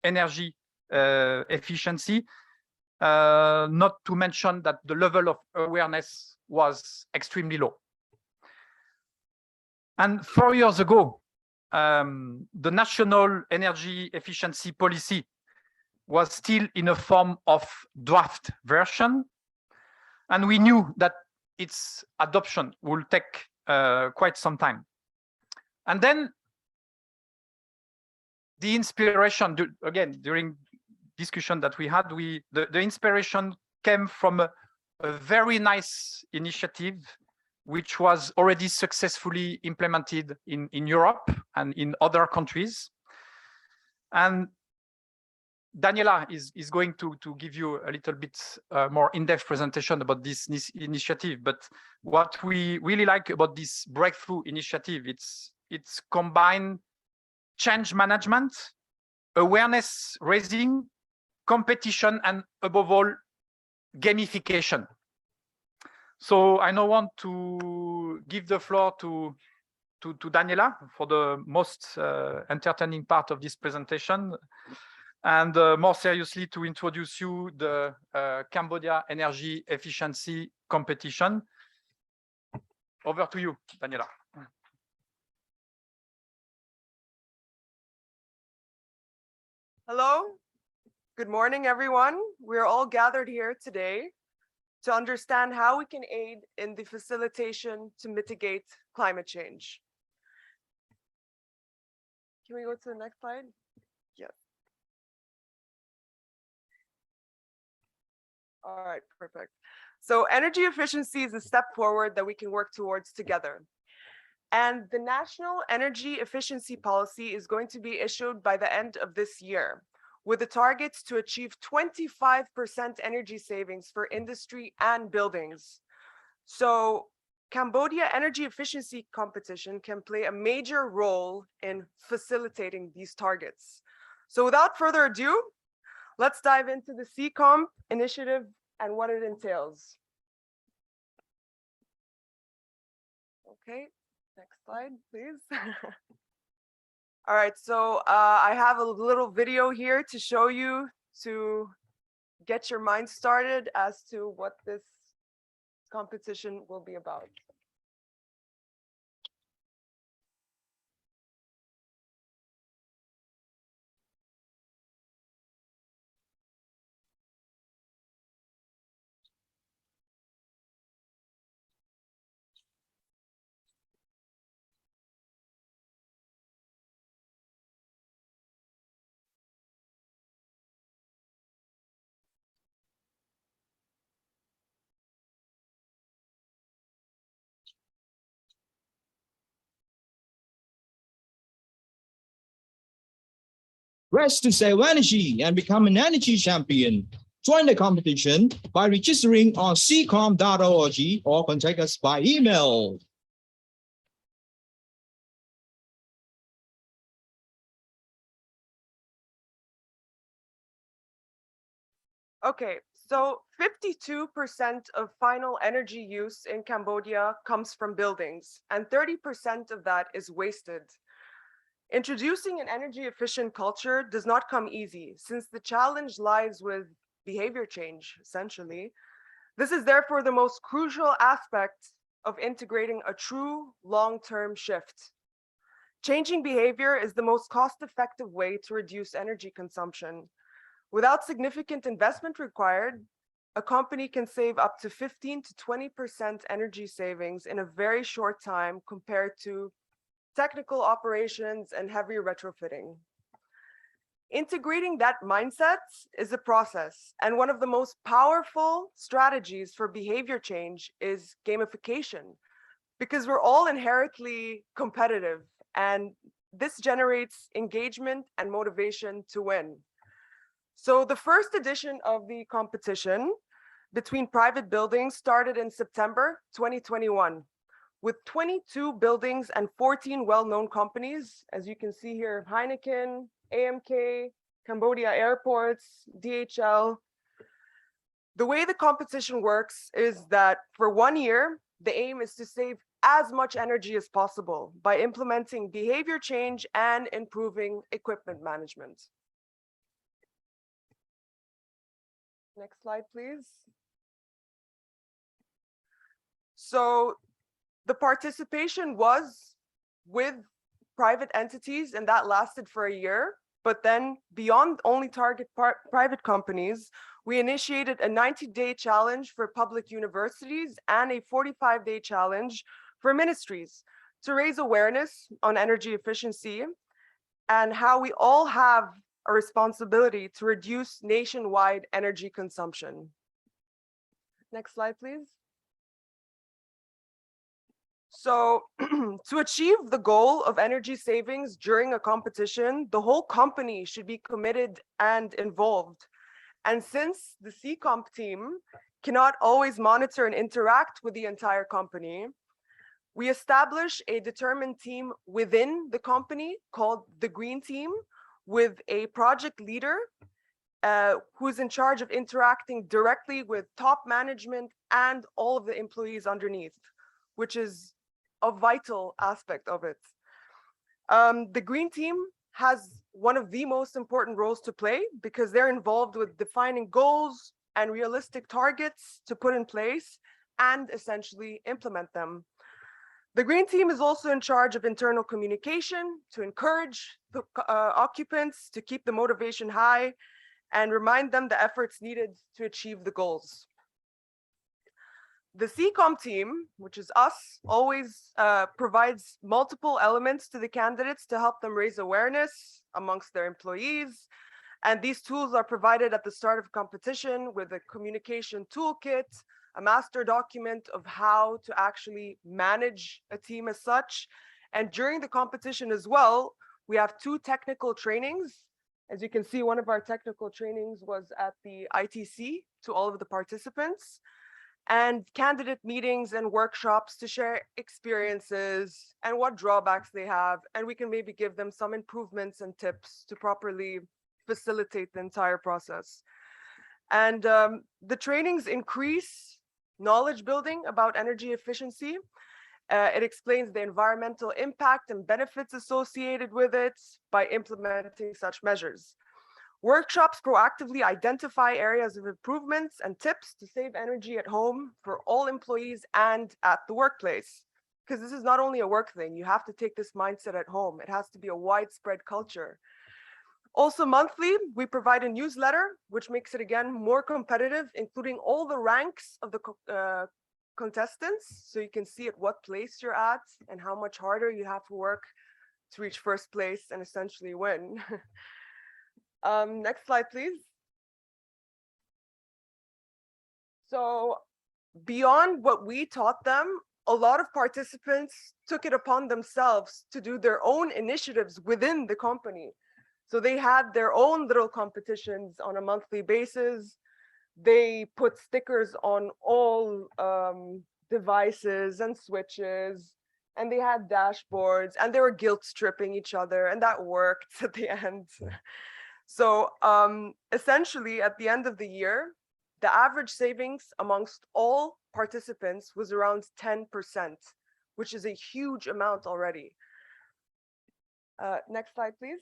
energy efficiency. not to mention that the level of awareness was extremely low. And 4 years ago, the national energy efficiency policy was still in a form of draft version. And we knew that its adoption will take quite some time. And then the inspiration, again, during discussion that we had, the inspiration came from a very nice initiative, which was already successfully implemented in Europe and in other countries. And Daniela is going to give you a little bit more in-depth presentation about this initiative. But what we really like about this breakthrough initiative, it's combined change management, awareness raising, competition, and above all, gamification. So I now want to give the floor to Daniela for the most entertaining part of this presentation, and more seriously to introduce you the Cambodia Energy Efficiency Competition. Over to you, Daniela. Hello, good morning, everyone. We're all gathered here today to understand how we can aid in the facilitation to mitigate climate change. Can we go to the next slide? Yes. All right, perfect. So energy efficiency is a step forward that we can work towards together. And the National Energy Efficiency Policy is going to be issued by the end of this year, with the targets to achieve 25% energy savings for industry and buildings. So Cambodia Energy Efficiency Competition can play a major role in facilitating these targets. So without further ado, let's dive into the CCOMP initiative and what it entails. Okay, next slide, please. All right, so I have a little video here to show you to get your mind started as to what this competition will be about. Rest to save energy and become an energy champion. Join the competition by registering on ccom.org or contact us by email. Okay, so 52% of final energy use in Cambodia comes from buildings, and 30% of that is wasted. Introducing an energy efficient culture does not come easy, since the challenge lies with behavior change, essentially. This is therefore the most crucial aspect of integrating a true long-term shift. Changing behavior is the most cost-effective way to reduce energy consumption. Without significant investment required, a company can save up to 15 to 20% energy savings in a very short time compared to technical operations and heavy retrofitting. Integrating that mindset is a process, and one of the most powerful strategies for behavior change is gamification, because we're all inherently competitive, and this generates engagement and motivation to win. So the first edition of the competition between private buildings started in September 2021 with 22 buildings and 14 well-known companies. As you can see here, Heineken, AMK, Cambodia Airports, DHL. The way the competition works is that for 1 year, the aim is to save as much energy as possible by implementing behavior change and improving equipment management. Next slide, please. So the participation was with private entities, and that lasted for a year. But then beyond only target private companies, we initiated a 90-day challenge for public universities and a 45-day challenge for ministries to raise awareness on energy efficiency and how we all have a responsibility to reduce nationwide energy consumption. Next slide, please. So to achieve the goal of energy savings during a competition, the whole company should be committed and involved. And since the CCOMP team cannot always monitor and interact with the entire company, we establish a determined team within the company called the Green Team with a project leader who's in charge of interacting directly with top management and all of the employees underneath, which is a vital aspect of it. The Green Team has one of the most important roles to play because they're involved with defining goals and realistic targets to put in place and essentially implement them. The Green Team is also in charge of internal communication to encourage the occupants to keep the motivation high and remind them the efforts needed to achieve the goals. The CCOM team, which is us, always provides multiple elements to the candidates to help them raise awareness amongst their employees. And these tools are provided at the start of competition with a communication toolkit, a master document of how to actually manage a team as such. And during the competition as well, we have 2 technical trainings. As you can see, one of our technical trainings was at the ITC to all of the participants, and candidate meetings and workshops to share experiences and what drawbacks they have. And we can maybe give them some improvements and tips to properly facilitate the entire process. And the trainings increase knowledge building about energy efficiency. It explains the environmental impact and benefits associated with it by implementing such measures. Workshops proactively identify areas of improvements and tips to save energy at home for all employees and at the workplace. Because this is not only a work thing, you have to take this mindset at home. It has to be a widespread culture. Also monthly, we provide a newsletter, which makes it again more competitive, including all the ranks of the contestants. So you can see at what place you're at and how much harder you have to work to reach first place and essentially win. Next slide, please. So beyond what we taught them, a lot of participants took it upon themselves to do their own initiatives within the company. So they had their own little competitions on a monthly basis. They put stickers on all devices and switches, and they had dashboards, and they were guilt stripping each other, and that worked at the end. So essentially, at the end of the year, the average savings amongst all participants was around 10%, which is a huge amount already. Next slide, please.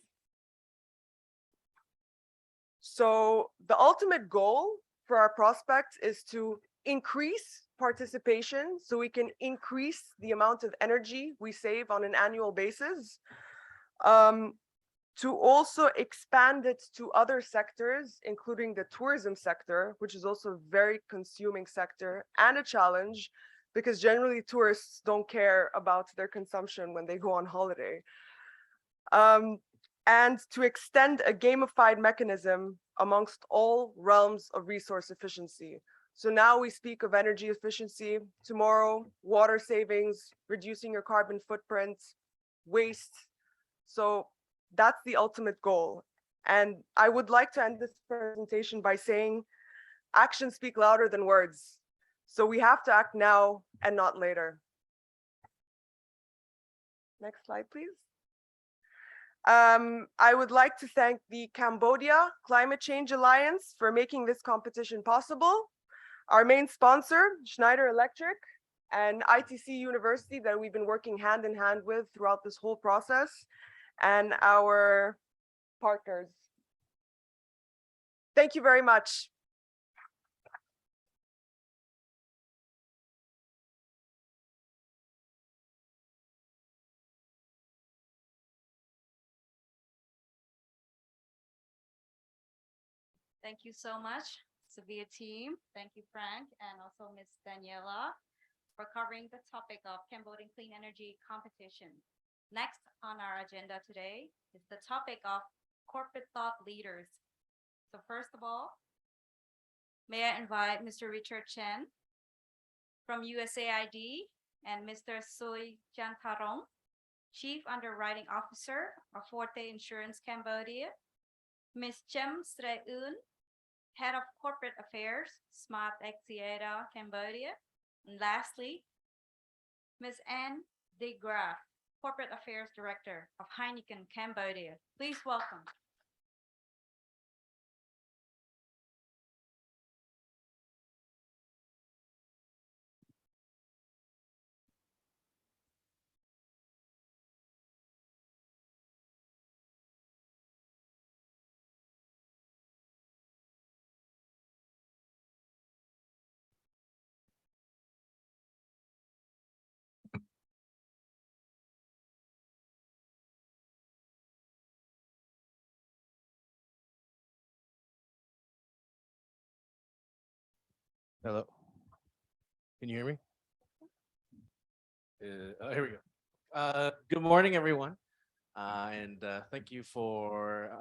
So the ultimate goal for our prospects is to increase participation so we can increase the amount of energy we save on an annual basis. To also expand it to other sectors, including the tourism sector, which is also a very consuming sector and a challenge because generally tourists don't care about their consumption when they go on holiday. And to extend a gamified mechanism amongst all realms of resource efficiency. So now we speak of energy efficiency, tomorrow, water savings, reducing your carbon footprint, waste. So that's the ultimate goal. And I would like to end this presentation by saying, actions speak louder than words. So we have to act now and not later. Next slide, please. I would like to thank the Cambodia Climate Change Alliance for making this competition possible, our main sponsor, Schneider Electric, and ITC University that we've been working hand in hand with throughout this whole process, and our partners. Thank you very much. Thank you so much, Sevilla team. Thank you, Frank, and also Ms. Daniela for covering the topic of Cambodian clean energy competition. Next on our agenda today is the topic of corporate thought leaders. So first of all, may I invite Mr. Richard Chen from USAID and Mr. Sui Chantarong, Chief Underwriting Officer of Forte Insurance Cambodia, Ms. Chem Sre Un, Head of Corporate Affairs, Smart Axiata Cambodia, and lastly, Ms. Anne de Graaf, Corporate Affairs Director of Heineken Cambodia. Please welcome. Hello. Can you hear me? Here we go. Good morning, everyone. And thank you for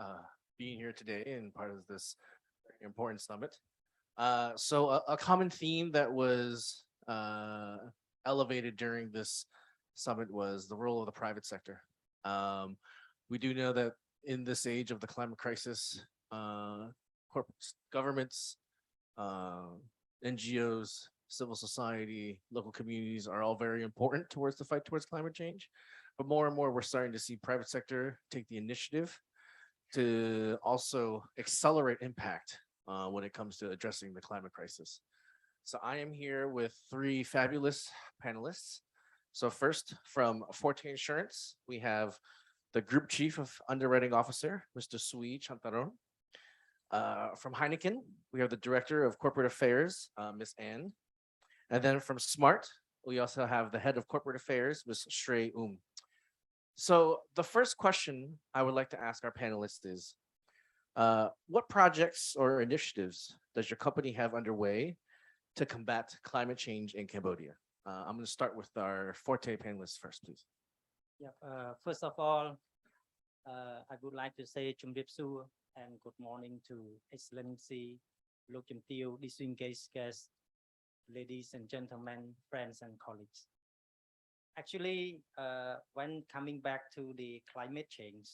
being here today and part of this important summit. So a common theme that was elevated during this summit was the role of the private sector. We do know that in this age of the climate crisis, corporate governments, NGOs, civil society, local communities are all very important towards the fight towards climate change. But more and more, we're starting to see private sector take the initiative to also accelerate impact when it comes to addressing the climate crisis. So I am here with three fabulous panelists. So first, from Forte Insurance, we have the Group Chief of Underwriting Officer, Mr. Sui Chantaron. From Heineken, we have the Director of Corporate Affairs, Ms. Anne. And then from Smart, we also have the Head of Corporate Affairs, Ms. Shrey So the first question I would like to ask our panelists is, what projects or initiatives does your company have underway to combat climate change in Cambodia? I'm going to start with our Forte panelists first, please. Yeah, first of all, I would like to say Chumrip Su and good morning to Excellency Lok Chim Teo, distinguished guests, ladies and gentlemen, friends and colleagues. Actually, when coming back to the climate change,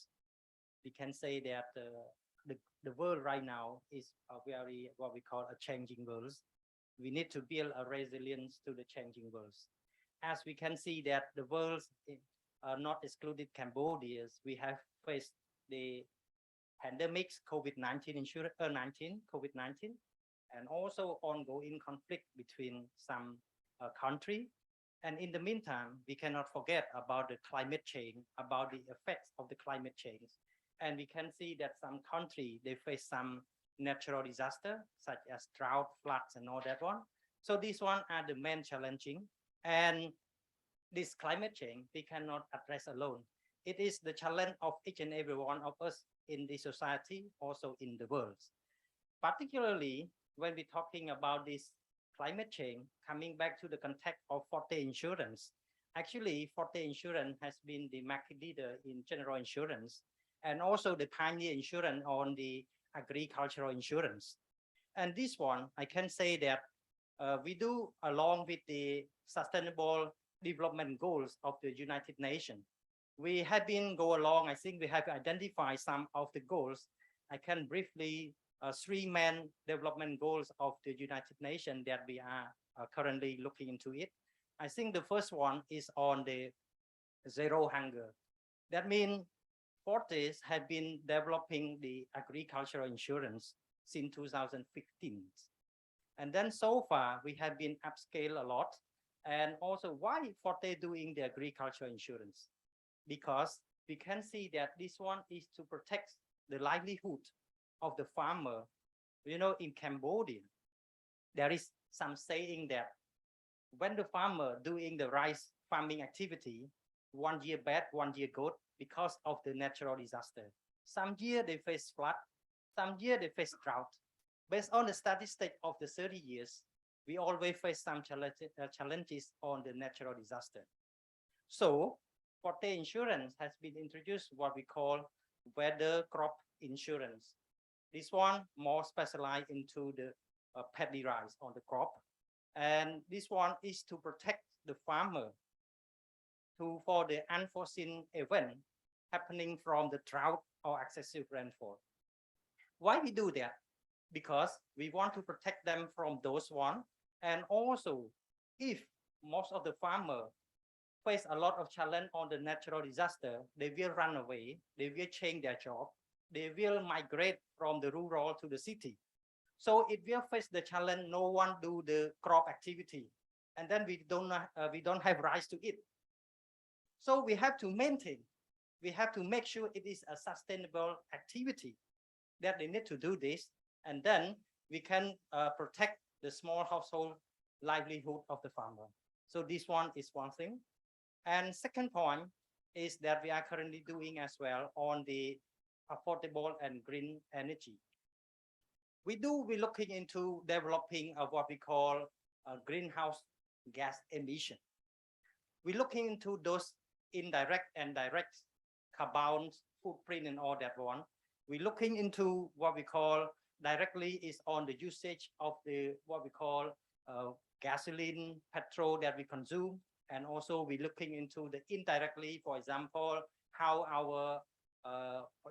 we can say that the world right now is a very, what we call a changing world. We need to build a resilience to the changing world. As we can see that the world, not excluded Cambodia, we have faced the pandemics, COVID-19, COVID-19, and also ongoing conflict between some country. And in the meantime, we cannot forget about the climate change, about the effects of the climate change. And we can see that some country, they face some natural disaster, such as drought, floods, and all that one. So these one are the main challenging. And this climate change, we cannot address alone. It is the challenge of each and every one of us in the society, also in the world. Particularly when we're talking about this climate change, coming back to the context of Forte Insurance. Actually, Forte Insurance has been the market leader in general insurance and also the pioneer insurance on the agricultural insurance. And this one, I can say that we do along with the sustainable development goals of the United Nations. We have been go along, I think we have identified some of the goals. I can briefly three main development goals of the United Nations that we are currently looking into it. I think the first one is on the zero hunger. That means Fortis have been developing the agricultural insurance since 2015. And then so far we have been upscale a lot. And also why Forte doing the agricultural insurance? Because we can see that this one is to protect the livelihood of the farmer. You know, in Cambodia, there is some saying that when the farmer doing the rice farming activity, 1 year bad, 1 year good, because of the natural disaster. Some year they face flood, some year they face drought. based on the statistic of the 30 years, we always face some challenges on the natural disaster. So Forte Insurance has been introduced what we call weather crop insurance. This one more specialized into the paddy rice on the crop. And this one is to protect the farmer for the unforeseen event happening from the drought or excessive rainfall. Why we do that? Because we want to protect them from those one. And also, if most of the farmer face a lot of challenge on the natural disaster, they will run away, they will change their job, they will migrate from the rural to the city. So it will face the challenge, no one do the crop activity, and then we don't have rice to eat. So we have to maintain, we have to make sure it is a sustainable activity that they need to do this, and then we can protect the small household livelihood of the farmer. So this one is one thing. And second point is that we are currently doing as well on the affordable and green energy. We're looking into developing what we call greenhouse gas emission. We're looking into those indirect and direct carbon footprint and all that one. We're looking into what we call directly is on the usage of the what we call gasoline, petrol that we consume. And also we're looking into the indirectly, for example, how our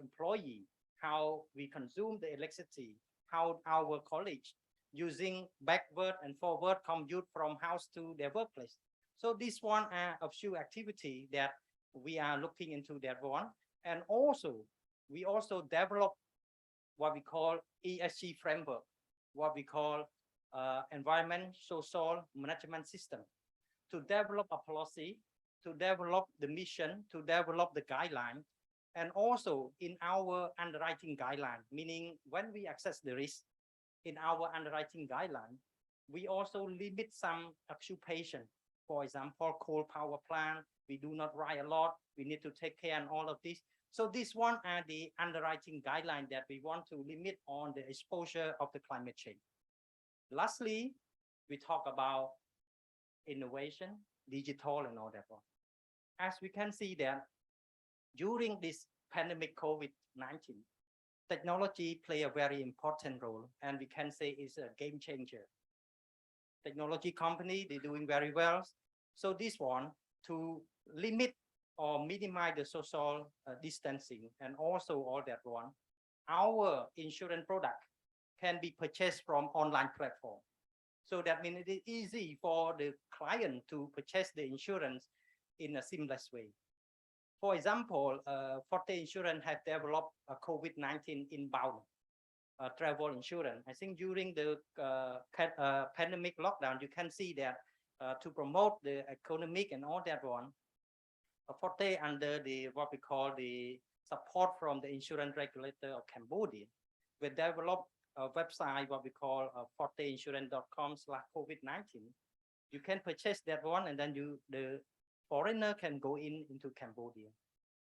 employee, how we consume the electricity, how our college using backward and forward commute from house to their workplace. So this one of few activity that we are looking into that one. And also, we also develop what we call ESG framework, what we call environment social management system, to develop a policy, to develop the mission, to develop the guideline, and also in our underwriting guideline, meaning when we assess the risk in our underwriting guideline, we also limit some occupation. For example, coal power plant, we do not write a lot, we need to take care and all of this. So this one are the underwriting guidelines that we want to limit on the exposure of the climate change. Lastly, we talk about innovation, digital and all that one. As we can see that during this pandemic COVID-19, technology play a very important role, and we can say is a game changer. Technology company, they're doing very well. So this one, to limit or minimize the social distancing and also all that one, our insurance product can be purchased from online platform. So that means it is easy for the client to purchase the insurance in a seamless way. For example, Forte Insurance has developed a COVID-19 inbound travel insurance. I think during the pandemic lockdown, you can see that to promote the economic and all that one, Forte under the what we call the support from the insurance regulator of Cambodia, we develop a website what we call forteinsurance.com/COVID-19. You can purchase that one, and then the foreigner can go into Cambodia.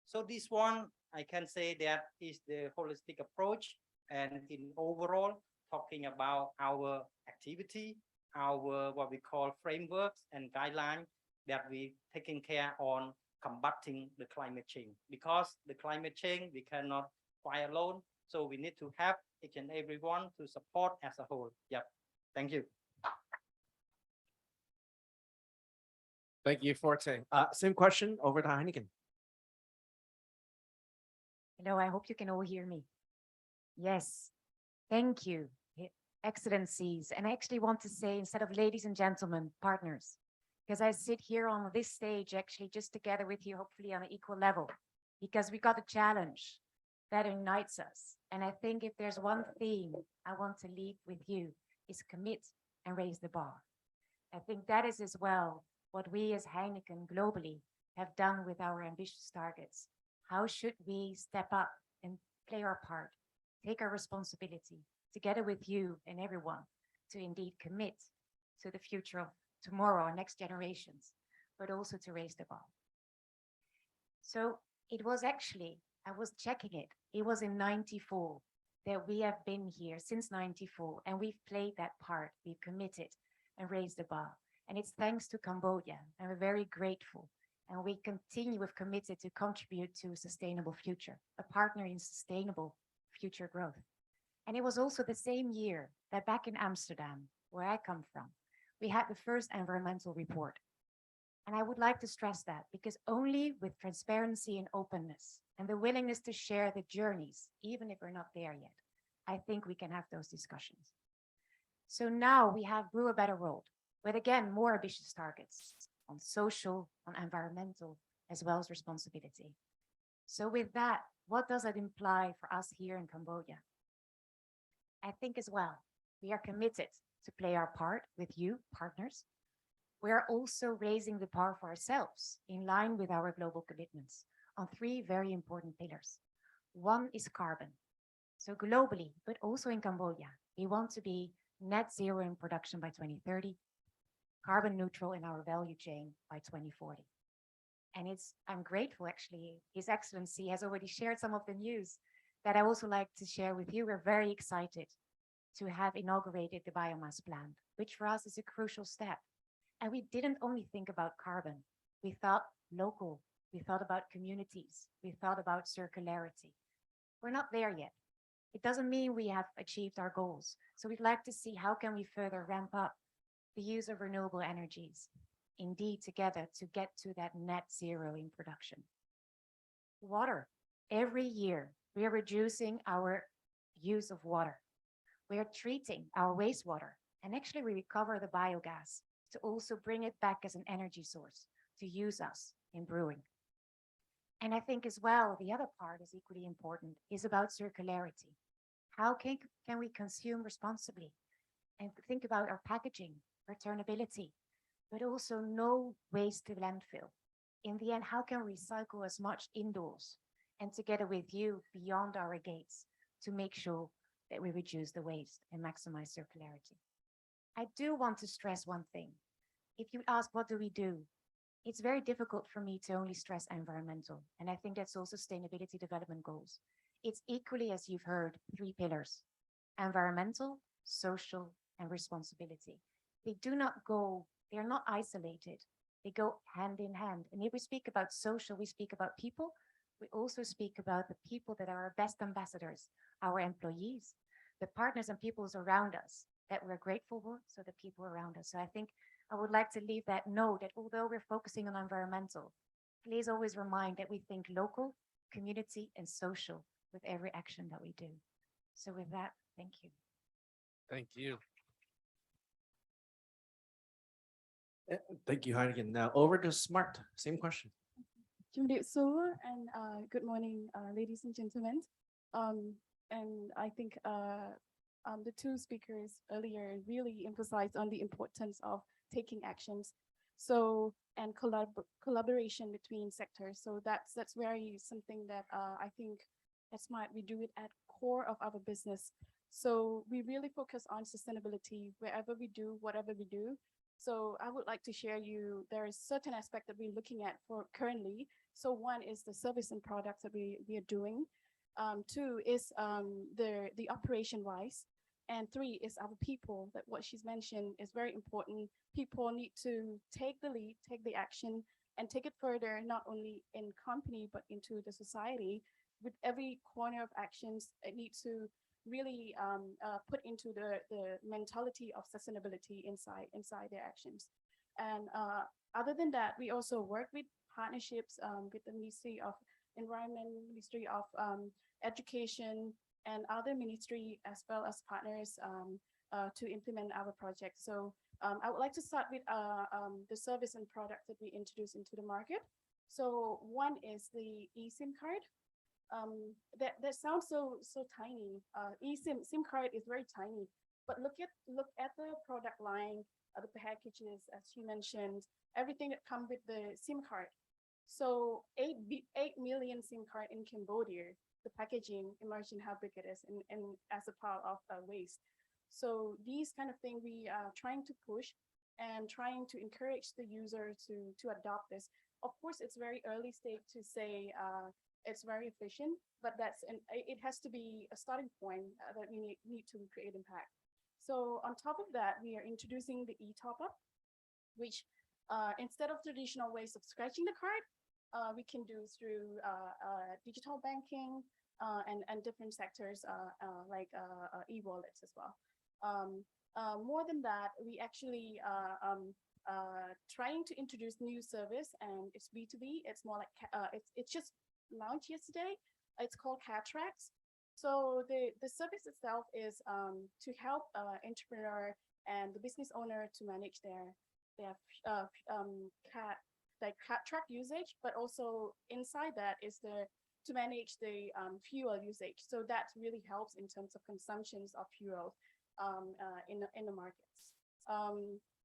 So this one, I can say that is the holistic approach, and in overall talking about our activity, our what we call frameworks and guidelines that we taking care on combating the climate change, because the climate change we cannot fight alone. So we need to have each and everyone to support as a whole. Yep. Thank you. Thank you, Forte. Same question over to Heineken. Hello, I hope you can all hear me. Yes, thank you, Excellencies. And I actually want to say, instead of ladies and gentlemen, partners, because I sit here on this stage actually just together with you, hopefully on an equal level, because we got a challenge that unites us. And I think if there's one theme I want to leave with you is commit and raise the bar. I think that is as well what we as Heineken globally have done with our ambitious targets. How should we step up and play our part, take our responsibility together with you and everyone to indeed commit to the future of tomorrow, our next generations, but also to raise the bar. So it was actually, I was checking it, it was in '94 that we have been here since 94 and we've played that part, we've committed and raised the bar. And it's thanks to Cambodia, and we're very grateful. And we continue, we've committed to contribute to a sustainable future, a partner in sustainable future growth. And it was also the same year that back in Amsterdam, where I come from, we had the first environmental report. And I would like to stress that because only with transparency and openness and the willingness to share the journeys, even if we're not there yet, I think we can have those discussions. So now we have Brew a Better World, with again, more ambitious targets on social, on environmental, as well as responsibility. So with that, what does it imply for us here in Cambodia? I think as well, we are committed to play our part with you, partners. We are also raising the bar for ourselves in line with our global commitments on 3 very important pillars. One is carbon. So globally, but also in Cambodia, we want to be net zero in production by 2030, carbon neutral in our value chain by 2040. And I'm grateful actually, His Excellency has already shared some of the news that I also like to share with you. We're very excited to have inaugurated the biomass plant, which for us is a crucial step. And we didn't only think about carbon, we thought local, we thought about communities, we thought about circularity. We're not there yet. It doesn't mean we have achieved our goals. So we'd like to see how can we further ramp up the use of renewable energies, indeed together to get to that net zero in production. Water, every year we are reducing our use of water. We are treating our wastewater, and actually we recover the biogas to also bring it back as an energy source to use us in brewing. And I think as well, the other part is equally important, is about circularity. How can we consume responsibly and think about our packaging, returnability, but also no waste to landfill. In the end, how can we recycle as much indoors and together with you beyond our gates to make sure that we reduce the waste and maximize circularity? I do want to stress one thing. If you ask, what do we do? It's very difficult for me to only stress environmental. And I think that's also sustainability development goals. It's equally, as you've heard, 3 pillars: environmental, social, and responsibility. They do not go, they're not isolated. They go hand in hand. And if we speak about social, we speak about people. We also speak about the people that are our best ambassadors, our employees, the partners and peoples around us that we're grateful for, so the people around us. So I think I would like to leave that note that although we're focusing on environmental, please always remind that we think local, community, and social with every action that we do. So with that, thank you. Thank you. Thank you, Heineken. Now over to Smart. Same question. And good morning, ladies and gentlemen. And I think the 2 speakers earlier really emphasized on the importance of taking actions. So, and collaboration between sectors. So that's very something that I think at Smart, we do it at core of our business. So we really focus on sustainability wherever we do, whatever we do. So I would like to share you, there is certain aspect that we're looking at for currently. So 1 is the service and products that we are doing. 2 is the operation wise. And 3 is our people, that what she's mentioned is very important. People need to take the lead, take the action, and take it further, not only in company, but into the society. With every corner of actions, it needs to really put into the mentality of sustainability inside their actions. And other than that, we also work with partnerships with the Ministry of Environment, Ministry of Education, and other ministry as well as partners to implement our project. So I would like to start with the service and products that we introduce into the market. So 1 is the eSIM card. That sounds so tiny. SIM card is very tiny, but look at the product line, the packages, as you mentioned, everything that comes with the SIM card. So 8 million SIM card in Cambodia. The packaging, imagine how big it is, and as a part of waste. So these kind of things we are trying to push and trying to encourage the user to adopt this. Of course, it's very early stage to say it's very efficient, but it has to be a starting point that we need to create impact. So on top of that, we are introducing the e-top-up, which instead of traditional ways of scratching the card, we can do through digital banking and different sectors like e-wallets as well. More than that, we actually trying to introduce new service, and it's B2B. It's more like it's just launched yesterday. It's called CATRACS. So the service itself is to help entrepreneur and the business owner to manage their CAT track usage, but also inside that is to manage the fuel usage. So that really helps in terms of consumptions of fuel in the markets.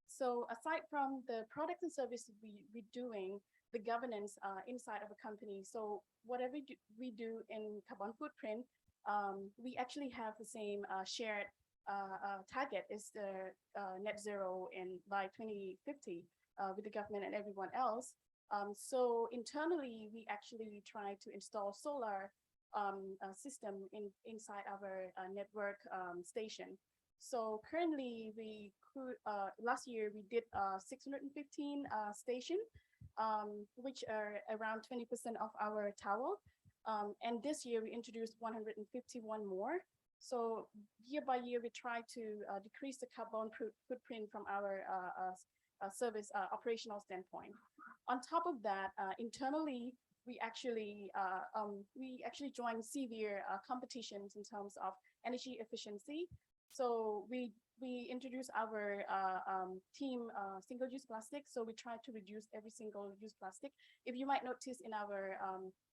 So aside from the products and services we're doing, the governance inside of a company. So whatever we do in carbon footprint, we actually have the same shared target is the net zero by 2050 with the government and everyone else. So internally, we actually try to install solar system inside our network station. So currently, last year we did 615 station, which are around 20% of our tower. And this year we introduced 151 more. So year by year, we try to decrease the carbon footprint from our service operational standpoint. On top of that, internally, we actually joined severe competitions in terms of energy efficiency. So we introduced our team single-use plastic. So we try to reduce every single-use plastic. If you might notice in our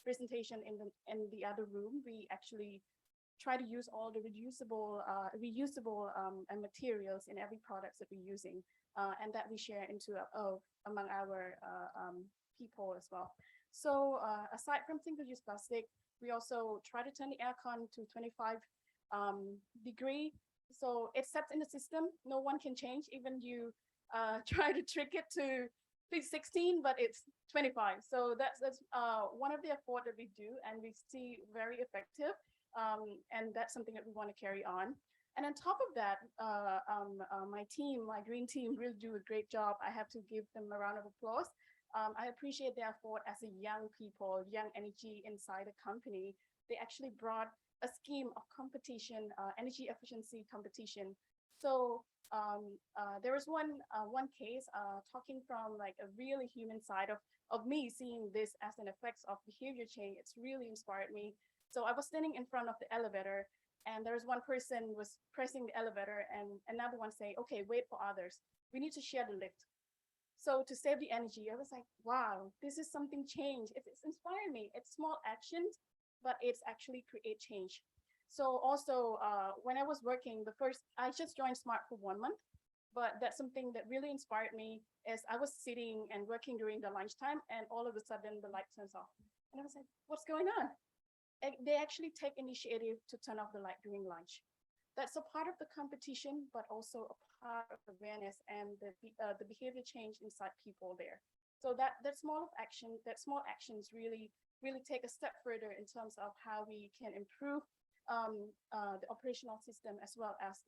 presentation in the other room, we actually try to use all the reusable materials in every products that we're using, and that we share into among our people as well. So aside from single-use plastic, we also try to turn the aircon to 25 degree. So it's set in the system. No one can change. Even you try to trick it to 16, but it's 25. So that's one of the effort that we do, and we see very effective. And that's something that we want to carry on. And on top of that, my team, my green team, really do a great job. I have to give them a round of applause. I appreciate their effort as a young people, young energy inside the company. They actually brought a scheme of competition, energy efficiency competition. So there was one case talking from like a really human side of me seeing this as an effects of behavior change. It's really inspired me. So I was standing in front of the elevator, and there was one person was pressing the elevator, and another one saying, "Okay, wait for others. We need to share the lift." So to save the energy, I was like, "Wow, this is something change." It's inspired me. It's small actions, but it's actually create change. So also when I was working, I just joined Smart for 1 month, but that's something that really inspired me is I was sitting and working during the lunchtime, and all of a sudden the light turns off. And I was like, "What's going on?" They actually take initiative to turn off the light during lunch. That's a part of the competition, but also a part of awareness and the behavior change inside people there. So that small actions really take a step further in terms of how we can improve the operational system, as well as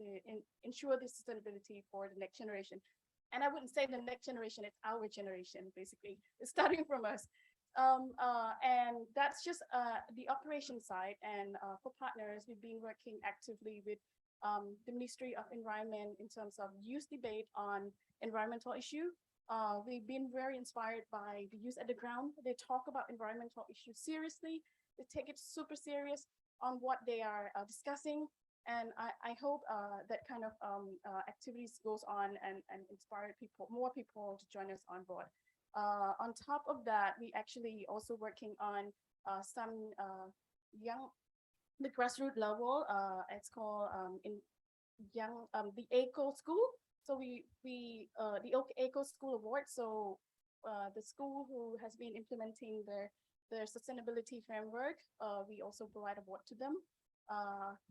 ensure the sustainability for the next generation. And I wouldn't say the next generation, it's our generation, basically. It's starting from us. And that's just the operation side. And for partners, we've been working actively with the Ministry of Environment in terms of youth debate on environmental issue. We've been very inspired by the youth at the ground. They talk about environmental issues seriously. They take it super serious on what they are discussing. And I hope that kind of activities goes on and inspire more people to join us on board. On top of that, we actually also working on some the grassroots level. It's called the Eco School. So the Eco School Award. So the school who has been implementing their sustainability framework, we also provide award to them.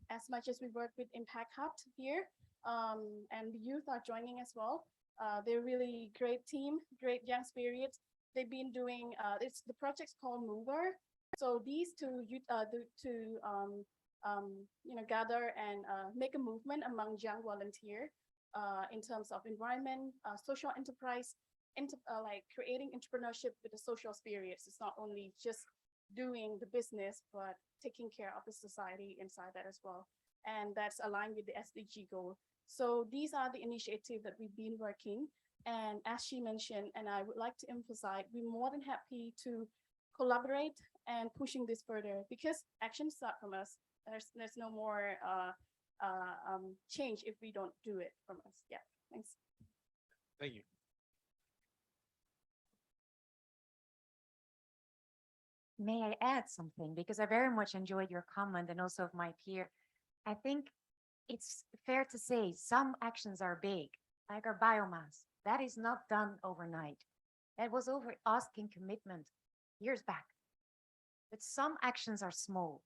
As much as we work with Impact Hub here, and the youth are joining as well. They're really great team, great young spirits. They've been doing, the project's called Mover. So these two, gather and make a movement among young volunteers in terms of environment, social enterprise, like creating entrepreneurship with a social spirit. It's not only just doing the business, but taking care of the society inside that as well. And that's aligned with the SDG goal. So these are the initiatives that we've been working. And as she mentioned, and I would like to emphasize, we're more than happy to collaborate and pushing this further because actions start from us. There's no more change if we don't do it from us. Yeah, thanks. Thank you. May I add something? Because I very much enjoyed your comment and also of my peer. I think it's fair to say some actions are big, like our biomass. That is not done overnight. That was over asking commitment years back. But some actions are small,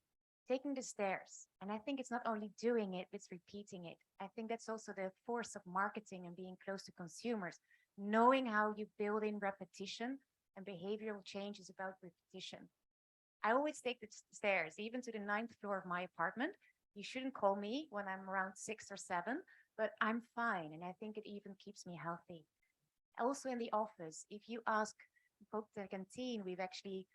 taking the stairs. And I think it's not only doing it, it's repeating it. I think that's also the force of marketing and being close to consumers, knowing how you build in repetition, and behavioral change is about repetition. I always take the stairs, even to the 9th floor of my apartment. You shouldn't call me when I'm around 6 or 7, but I'm fine. And I think it even keeps me healthy. Also in the office, if you ask folk the canteen, we've actually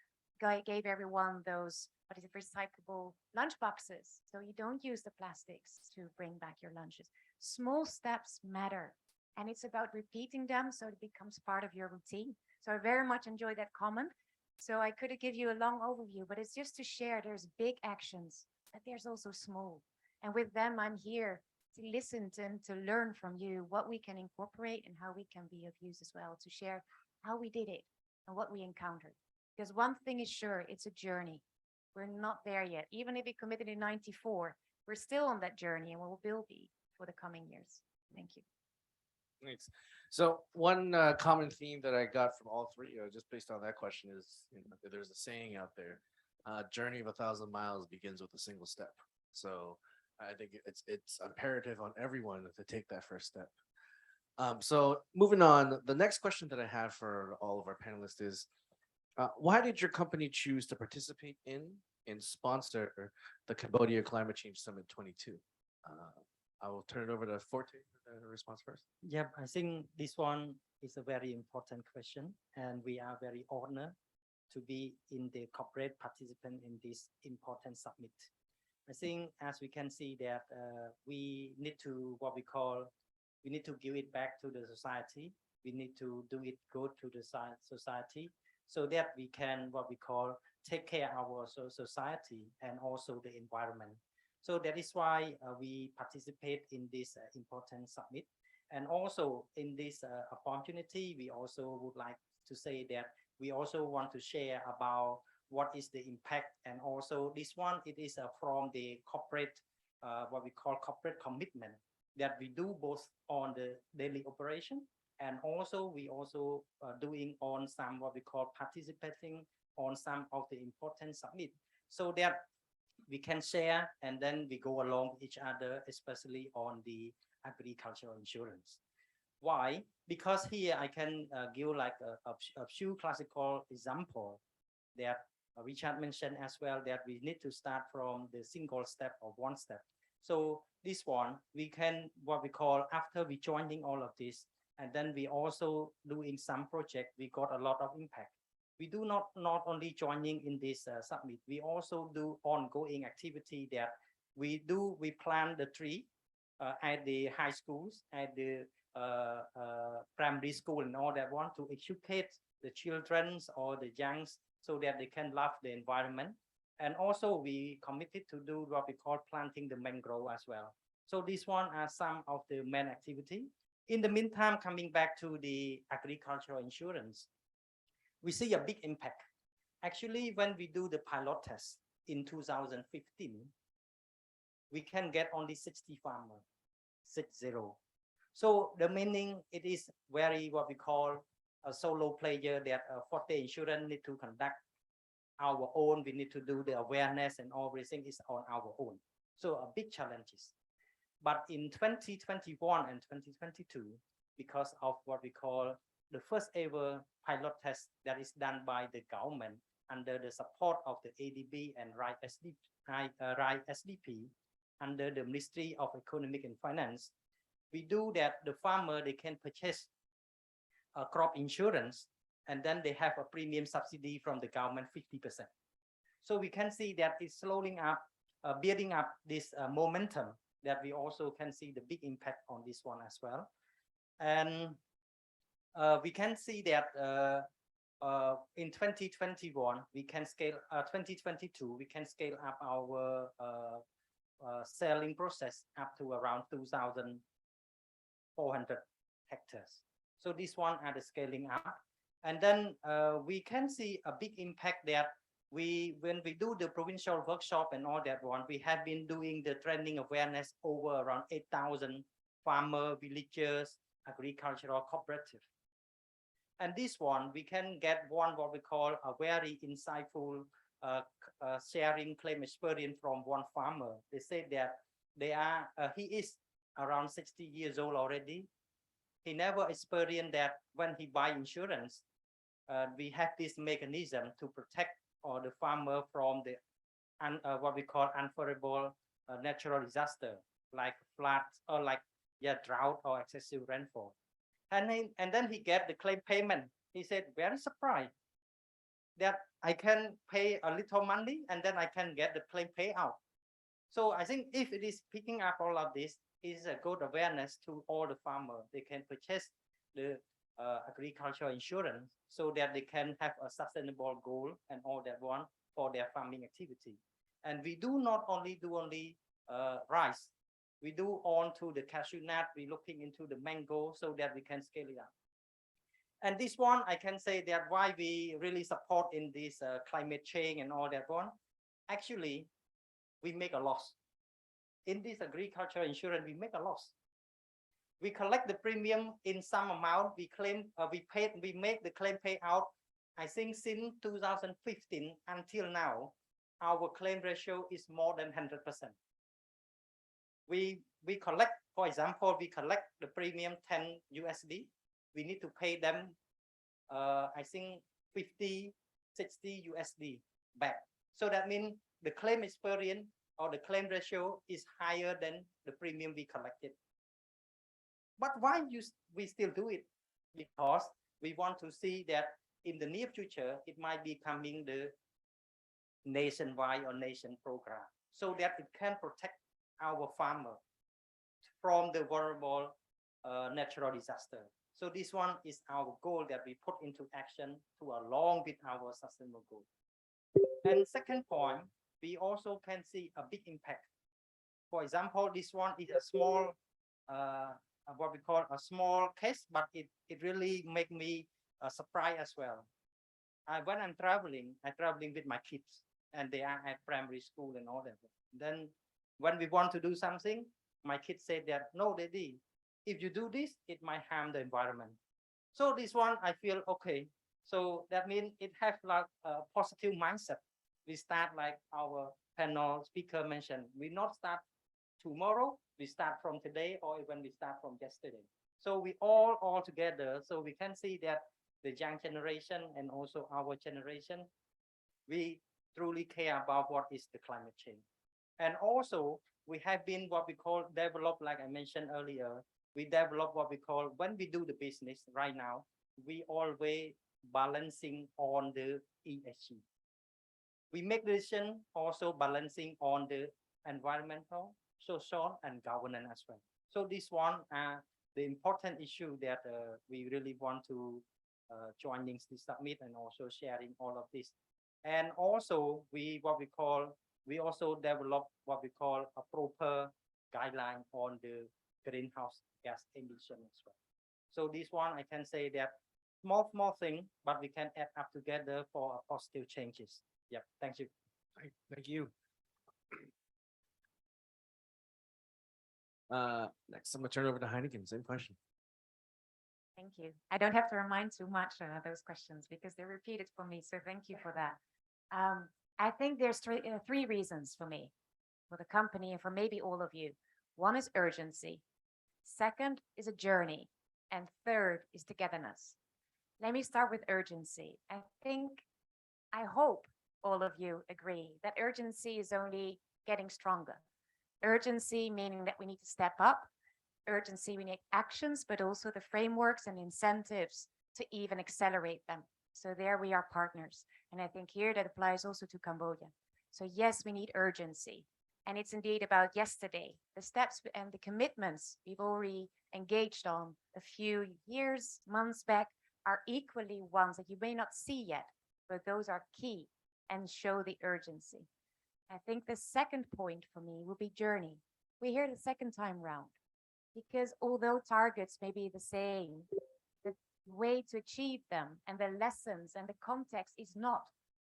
gave everyone those, recyclable lunch boxes. So you don't use the plastics to bring back your lunches. Small steps matter. And it's about repeating them so it becomes part of your routine. So I very much enjoyed that comment. So I could give you a long overview, but it's just to share there's big actions, but there's also small. And with them, I'm here to listen to, and to learn from you what we can incorporate and how we can be of use as well, to share how we did it and what we encountered. Because one thing is sure, it's a journey. We're not there yet. Even if we committed in 94, we're still on that journey and we will be for the coming years. Thank you. Thanks. So one common theme that I got from all three, just based on that question, is there's a saying out there: "Journey of 1,000 miles begins with a single step." So I think it's imperative on everyone to take that first step. So moving on, the next question that I have for all of our panelists is, why did your company choose to participate in and sponsor the Cambodia Climate Change Summit 22? I will turn it over to Forte for the response first. Yeah, I think this one is a very important question, and we are very honored to be in the corporate participant in this important summit. I think as we can see that we need to we need to give it back to the society. We need to do it good to the society so that we can take care of our society and also the environment. So that is why we participate in this important summit. And also in this opportunity, we also would like to say that we also want to share about what is the impact. And also this one, it is from the corporate, what we call corporate commitment that we do both on the daily operation. And also we also doing on some what we call participating on some of the important summit, so that we can share and then we go along with each other, especially on the agricultural insurance. Why? Because here I can give like a few classical example that Richard mentioned as well, that we need to start from the single step or one step. So this one, we can what we call after we joining all of this, and then we also doing some project, we got a lot of impact. We do not only joining in this summit, we also do ongoing activity that we plant the tree at the high schools, at the primary school and all that, want to educate the children or the youngs so that they can love the environment. And also we committed to do what we call planting the mangrove as well. So these one are some of the main activity. In the meantime, coming back to the agricultural insurance, we see a big impact. Actually, when we do the pilot test in 2015, we can get only 60 farmers, 60. So the meaning, it is very what we call a solo player that for the insurance need to conduct our own. We need to do the awareness and everything is on our own. So a big challenges. But in 2021 and 2022, because of what we call the first ever pilot test that is done by the government under the support of the ADB and RISE SDP under the Ministry of Economic and Finance. We do that the farmer, they can purchase a crop insurance, and then they have a premium subsidy from the government 50%. So we can see that it's slowing up, building up this momentum that we also can see the big impact on this one as well. And we can see that in 2021, we can scale, 2022, we can scale up our selling process up to around 2,400 hectares. So this one are the scaling up. And then we can see a big impact that when we do the provincial workshop and all that one, we have been doing the training awareness over around 8,000 farmer, villagers, agricultural cooperative. And this one, we can get one what we call a very insightful sharing claim experience from one farmer. They say that he is around 60 years old already. He never experienced that when he buy insurance, we have this mechanism to protect the farmer from the what we call unfavorable natural disaster, like floods or like drought or excessive rainfall. And then he get the claim payment. He said, very surprised that I can pay a little money and then I can get the claim payout. So I think if it is picking up all of this, is a good awareness to all the farmers. They can purchase the agricultural insurance so that they can have a sustainable goal and all that one for their farming activity. And we do not only do rice. We do on to the cashew nut. We're looking into the mango so that we can scale it up. And this one, I can say that why we really support in this climate change and all that one. Actually, we make a loss. In this agricultural insurance, we make a loss. We collect the premium in some amount. We claim, we make the claim payout. I think since 2015 until now, our claim ratio is more than 100%. We collect, for example, we collect the premium 10 USD. We need to pay them, I think 50, 60 USD back. So that means the claim experience or the claim ratio is higher than the premium we collected. But why we still do it? Because we want to see that in the near future, it might be coming the nationwide or nation program so that it can protect our farmer from the vulnerable natural disaster. So this one is our goal that we put into action to along with our sustainable goal. And second point, we also can see a big impact. For example, this one is a small, what we call a small case, but it really make me surprised as well. When I'm traveling with my kids and they are at primary school and all that. Then when we want to do something, my kids say that, no, daddy, if you do this, it might harm the environment. So this one, I feel okay. So that means it has like a positive mindset. We start like our panel speaker mentioned, we not start tomorrow, we start from today, or even we start from yesterday. So we all together, so we can see that the young generation and also our generation, we truly care about what is the climate change. And also we have been what we call develop, like I mentioned earlier, we develop what we call, when we do the business right now, we always balancing on the ESG. We make decision also balancing on the environmental, social, and governance as well. So this one are the important issue that we really want to joining this summit and also sharing all of this. And also we also develop what we call a proper guideline on the greenhouse gas emission as well. So this one I can say that small thing, but we can add up together for positive changes. Yeah, thank you. Thank you. Next, I'm gonna turn it over to Heineken. Same question. Thank you. I don't have to remind too much those questions because they're repeated for me. So thank you for that. I think there's three reasons for me, for the company, and for maybe all of you. One is urgency. Second is a journey. And third is togetherness. Let me start with urgency. I think I hope all of you agree that urgency is only getting stronger. Urgency meaning that we need to step up. Urgency, we need actions, but also the frameworks and incentives to even accelerate them. So there we are partners. And I think here that applies also to Cambodia. So yes, we need urgency. And it's indeed about yesterday. The steps and the commitments we've already engaged on a few years, months back are equally ones that you may not see yet, but those are key and show the urgency. I think the second point for me will be journey. We hear the second time round, because although targets may be the same, the way to achieve them and the lessons and the context is not.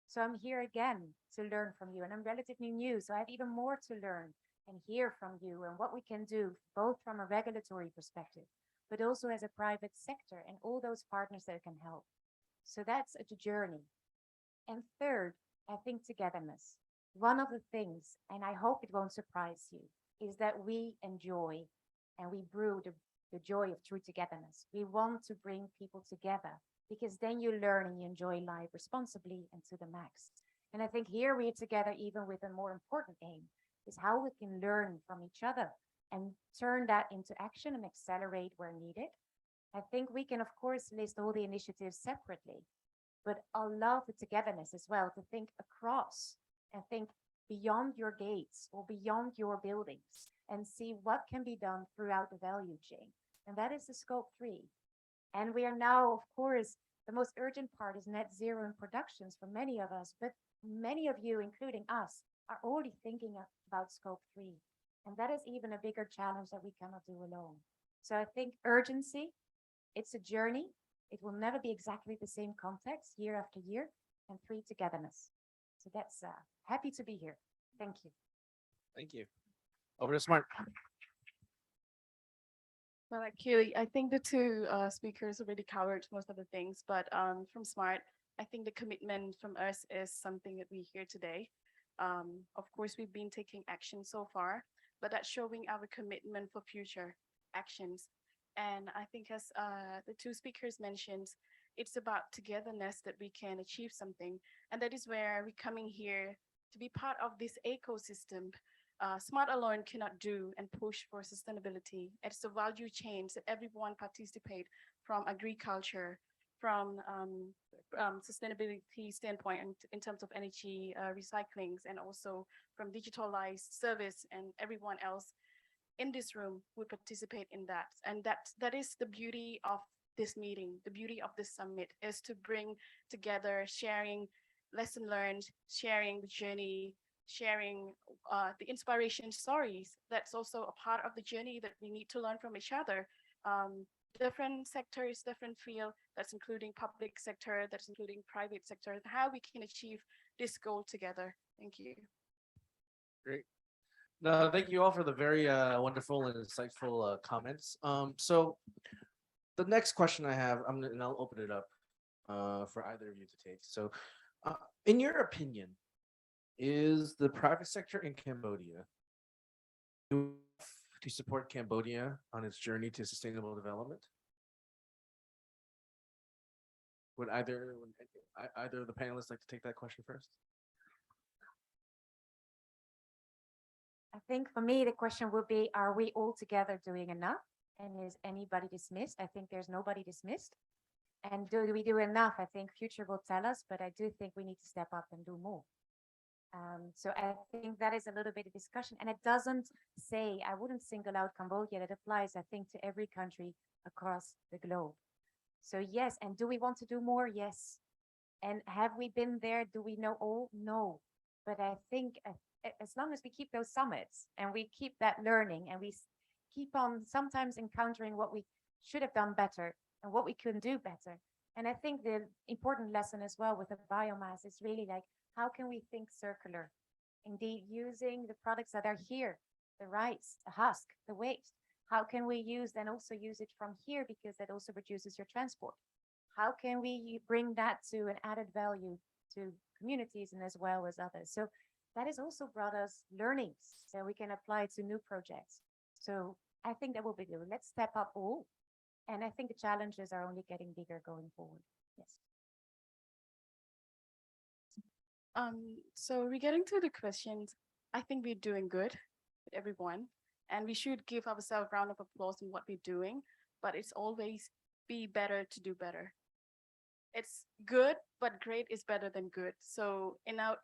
So I'm here again to learn from you, and I'm relatively new, so I have even more to learn and hear from you and what we can do, both from a regulatory perspective, but also as a private sector and all those partners that can help. So that's a journey. And third, I think togetherness. One of the things, and I hope it won't surprise you, is that we enjoy and we brew the joy of true togetherness. We want to bring people together because then you learn and you enjoy life responsibly and to the max. And I think here we're together even with a more important aim, is how we can learn from each other and turn that into action and accelerate where needed. I think we can, of course, list all the initiatives separately, but I love the togetherness as well, to think across and think beyond your gates or beyond your buildings and see what can be done throughout the value chain. And that is the scope 3. And we are now, of course, the most urgent part is net zero in productions for many of us, but many of you, including us, are already thinking about scope 3. And that is even a bigger challenge that we cannot do alone. So I think urgency, it's a journey. It will never be exactly the same context year after year. And 3, togetherness. So that's happy to be here. Thank you. Thank you. Over to Smart. Well, actually, I think the two speakers already covered most of the things, but from SMART, I think the commitment from us is something that we hear today. Of course, we've been taking action so far, but that's showing our commitment for future actions. And I think as the two speakers mentioned, it's about togetherness that we can achieve something. And that is where we're coming here to be part of this ecosystem. Smart alone cannot do and push for sustainability. It's the value chains that everyone participate, from agriculture, from sustainability standpoint in terms of energy recyclings, and also from digitalized service, and everyone else in this room would participate in that. And that is the beauty of this meeting. The beauty of this summit is to bring together, sharing lesson learned, sharing the journey, sharing the inspiration stories. That's also a part of the journey that we need to learn from each other. Different sectors, different field, that's including public sector, that's including private sector, how we can achieve this goal together. Thank you. Great. No, thank you all for the very wonderful and insightful comments. So the next question I have, and I'll open it up for either of you to take. So in your opinion, is the private sector in Cambodia to support Cambodia on its journey to sustainable development? Would either of the panelists like to take that question first? I think for me, the question would be, are we all together doing enough? And is anybody dismissed? I think there's nobody dismissed. And do we do enough? I think future will tell us, but I do think we need to step up and do more. So I think that is a little bit of discussion, and it doesn't say, I wouldn't single out Cambodia, that applies, I think, to every country across the globe. So yes, and do we want to do more? Yes. And have we been there? Do we know all? No. But I think as long as we keep those summits and we keep that learning and we keep on sometimes encountering what we should have done better and what we couldn't do better. And I think the important lesson as well with the biomass is really like, how can we think circular? Indeed, using the products that are here, the rice, the husk, the waste. How can we use and also use it from here, because that also reduces your transport? How can we bring that to an added value to communities and as well as others? So that has also brought us learnings that we can apply to new projects. So I think that will be good. Let's step up all. And I think the challenges are only getting bigger going forward. Yes. So regarding to the questions, I think we're doing good with everyone, and we should give ourselves a round of applause in what we're doing, but it's always be better to do better. It's good, but great is better than good. So in our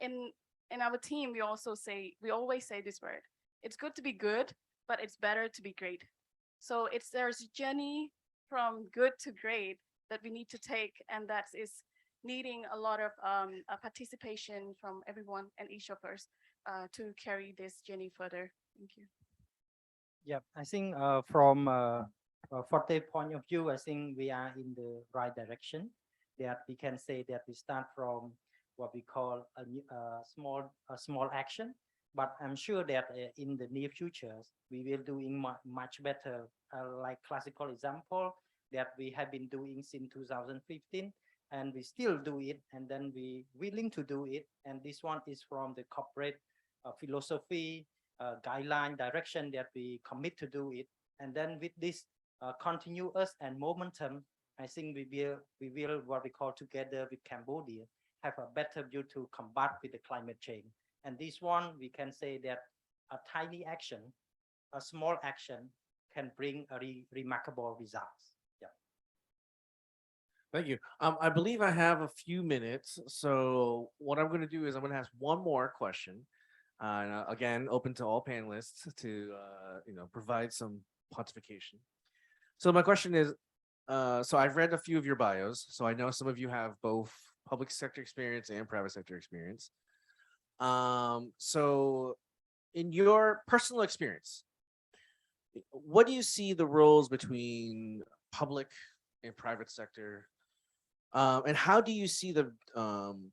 team, we always say this word. It's good to be good, but it's better to be great. So there's a journey from good to great that we need to take, and that is needing a lot of participation from everyone and each of us to carry this journey further. Thank you. Yeah, I think from Forte point of view, I think we are in the right direction. That we can say that we start from what we call a small action, but I'm sure that in the near future we will doing much better. Like classical example that we have been doing since 2015, and we still do it, and then we willing to do it. And this one is from the corporate philosophy, guideline, direction that we commit to do it. And then with this continuous and momentum, I think we will what we call together with Cambodia have a better view to combat with the climate change. And this one we can say that a tiny action, a small action can bring a remarkable results. Yeah. Thank you. I believe I have a few minutes. So what I'm going to do is I'm going to ask one more question. And again, open to all panelists to provide some pontification. So my question is, so I've read a few of your bios, so I know some of you have both public sector experience and private sector experience. So in your personal experience, what do you see the roles between public and private sector? And how do you see them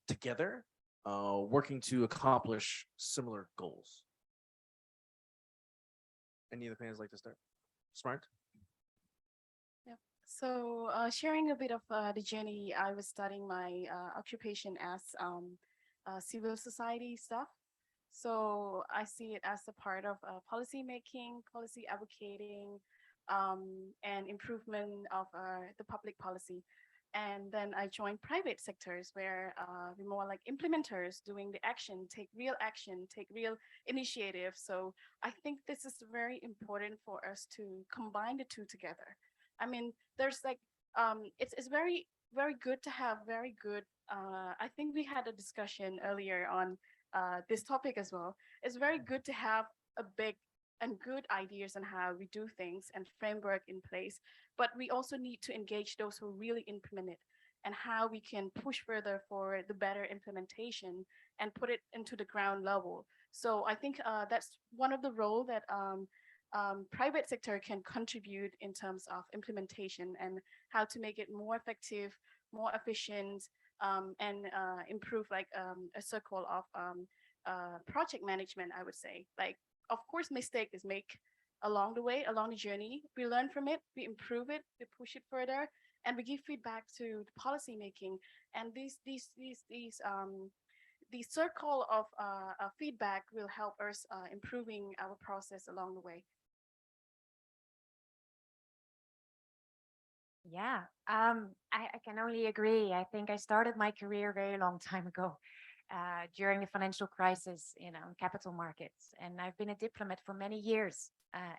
together working to accomplish similar goals? Any of the panelists like to start? Smart? Yeah. So sharing a bit of the journey, I was studying my occupation as civil society stuff. So I see it as a part of policy making, policy advocating, and improvement of the public policy. And then I joined private sectors where we're more like implementers doing the action, take real initiative. So I think this is very important for us to combine the two together. I mean, there's like, it's very, very good to have very good, I think we had a discussion earlier on this topic as well. It's very good to have a big and good ideas on how we do things and framework in place, but we also need to engage those who really implement it and how we can push further for the better implementation and put it into the ground level. So I think that's one of the role that private sector can contribute in terms of implementation and how to make it more effective, more efficient, and improve like a circle of project management, I would say. Like, of course, mistake is make along the way, along the journey. We learn from it, we improve it, we push it further, and we give feedback to the policy making. And the circle of feedback will help us improving our process along the way. Yeah, I can only agree. I think I started my career a very long time ago during the financial crisis, in capital markets. And I've been a diplomat for many years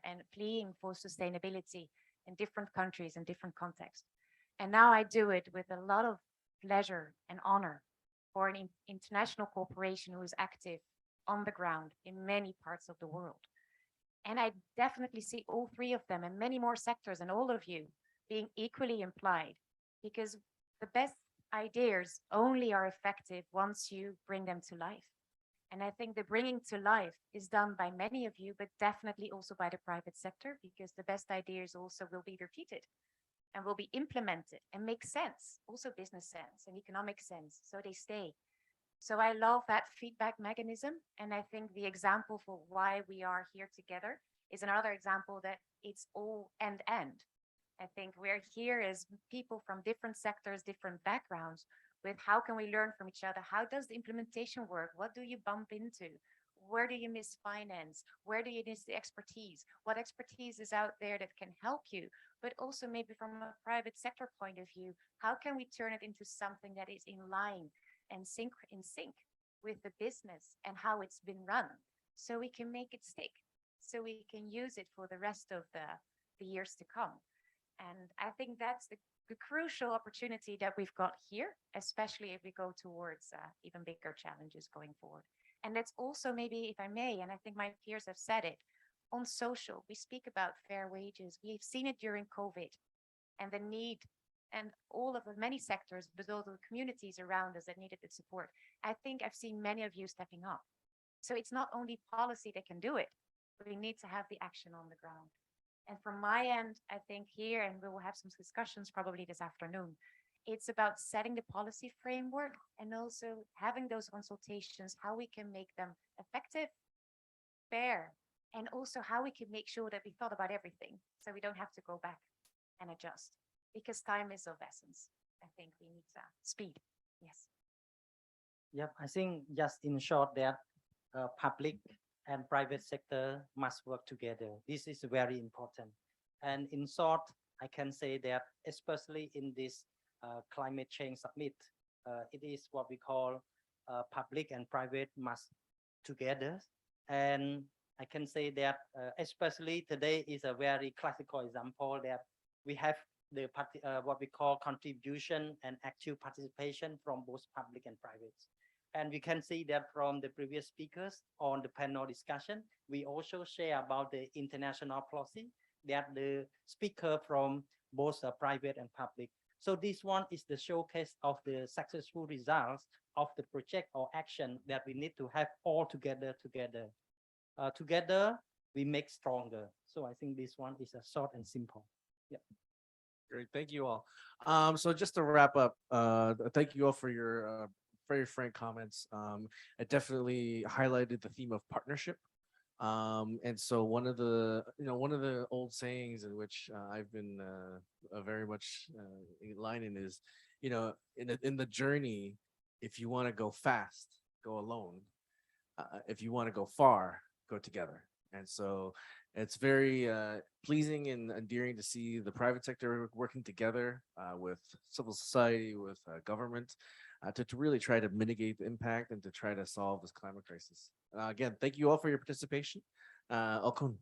and fleeing for sustainability in different countries and different contexts. And now I do it with a lot of pleasure and honor for an international corporation who is active on the ground in many parts of the world. And I definitely see all three of them and many more sectors and all of you being equally implied, because the best ideas only are effective once you bring them to life. And I think the bringing to life is done by many of you, but definitely also by the private sector, because the best ideas also will be repeated and will be implemented and make sense, also business sense and economic sense, so they stay. So I love that feedback mechanism. And I think the example for why we are here together is another example that it's all end-end. I think we're here as people from different sectors, different backgrounds, with how can we learn from each other? How does the implementation work? What do you bump into? Where do you miss finance? Where do you miss the expertise? What expertise is out there that can help you? But also maybe from a private sector point of view, how can we turn it into something that is in line and in sync with the business and how it's been run, so we can make it stick, so we can use it for the rest of the years to come. And I think that's the crucial opportunity that we've got here, especially if we go towards even bigger challenges going forward. And that's also maybe, if I may, and I think my peers have said it, on social, we speak about fair wages. We've seen it during COVID and the need, and all of the many sectors, but also the communities around us that needed the support. I think I've seen many of you stepping up. So it's not only policy that can do it, we need to have the action on the ground. And from my end, I think here, and we will have some discussions probably this afternoon, it's about setting the policy framework and also having those consultations, how we can make them effective, fair, and also how we can make sure that we thought about everything so we don't have to go back and adjust, because time is of essence. I think we need speed. Yes. Yep, I think just in short that public and private sector must work together. This is very important. And in short, I can say that especially in this climate change summit, it is what we call public and private must together. And I can say that especially today is a very classical example that we have the what we call contribution and active participation from both public and private. And we can see that from the previous speakers on the panel discussion, we also share about the international policy that the speaker from both private and public. So this one is the showcase of the successful results of the project or action that we need to have all together. Together, we make stronger. So I think this one is a short and simple. Yeah. Great, thank you all. So just to wrap up, thank you all for your very frank comments. It definitely highlighted the theme of partnership. And so one of the old sayings in which I've been very much aligning is, in the journey, if you want to go fast, go alone. If you want to go far, go together. And so it's very pleasing and endearing to see the private sector working together with civil society, with government, to really try to mitigate the impact and to try to solve this climate crisis. Again, thank you all for your participation. Okun.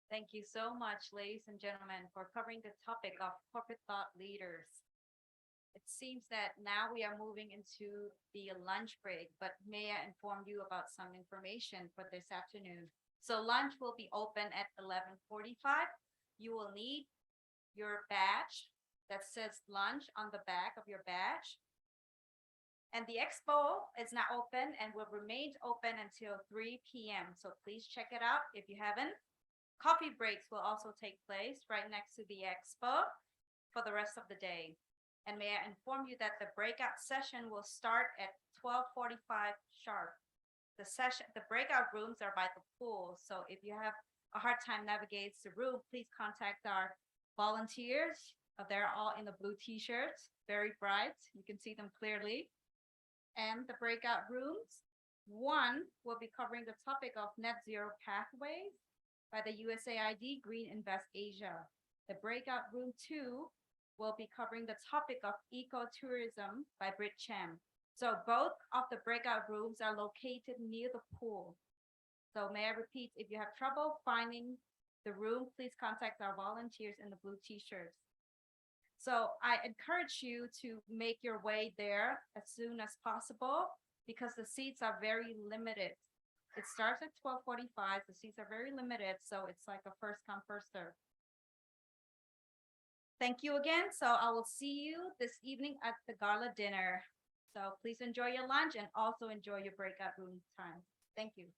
Thank you so much, ladies and gentlemen, for covering the topic of corporate thought leaders. It seems that now we are moving into the lunch break, but may I inform you about some information for this afternoon. So lunch will be open at 11:45. You will need your badge that says lunch on the back of your badge. And the expo is now open and will remain open until 3 p.m. So please check it out if you haven't. Coffee breaks will also take place right next to the expo for the rest of the day. And may I inform you that the breakout session will start at 12:45 sharp. The breakout rooms are by the pool. So if you have a hard time navigating the room, please contact our volunteers. They're all in the blue t-shirts, very bright. You can see them clearly. And the breakout rooms, one will be covering the topic of net zero pathways by the USAID Green Invest Asia. The breakout room 2 will be covering the topic of ecotourism by Brit Cham. So both of the breakout rooms are located near the pool. So may I repeat, if you have trouble finding the room, please contact our volunteers in the blue t-shirts. So I encourage you to make your way there as soon as possible because the seats are very limited. It starts at 12:45. The seats are very limited, so it's like a first come, first serve. Thank you again. So I will see you this evening at the gala dinner. So please enjoy your lunch and also enjoy your breakout room time. Thank you.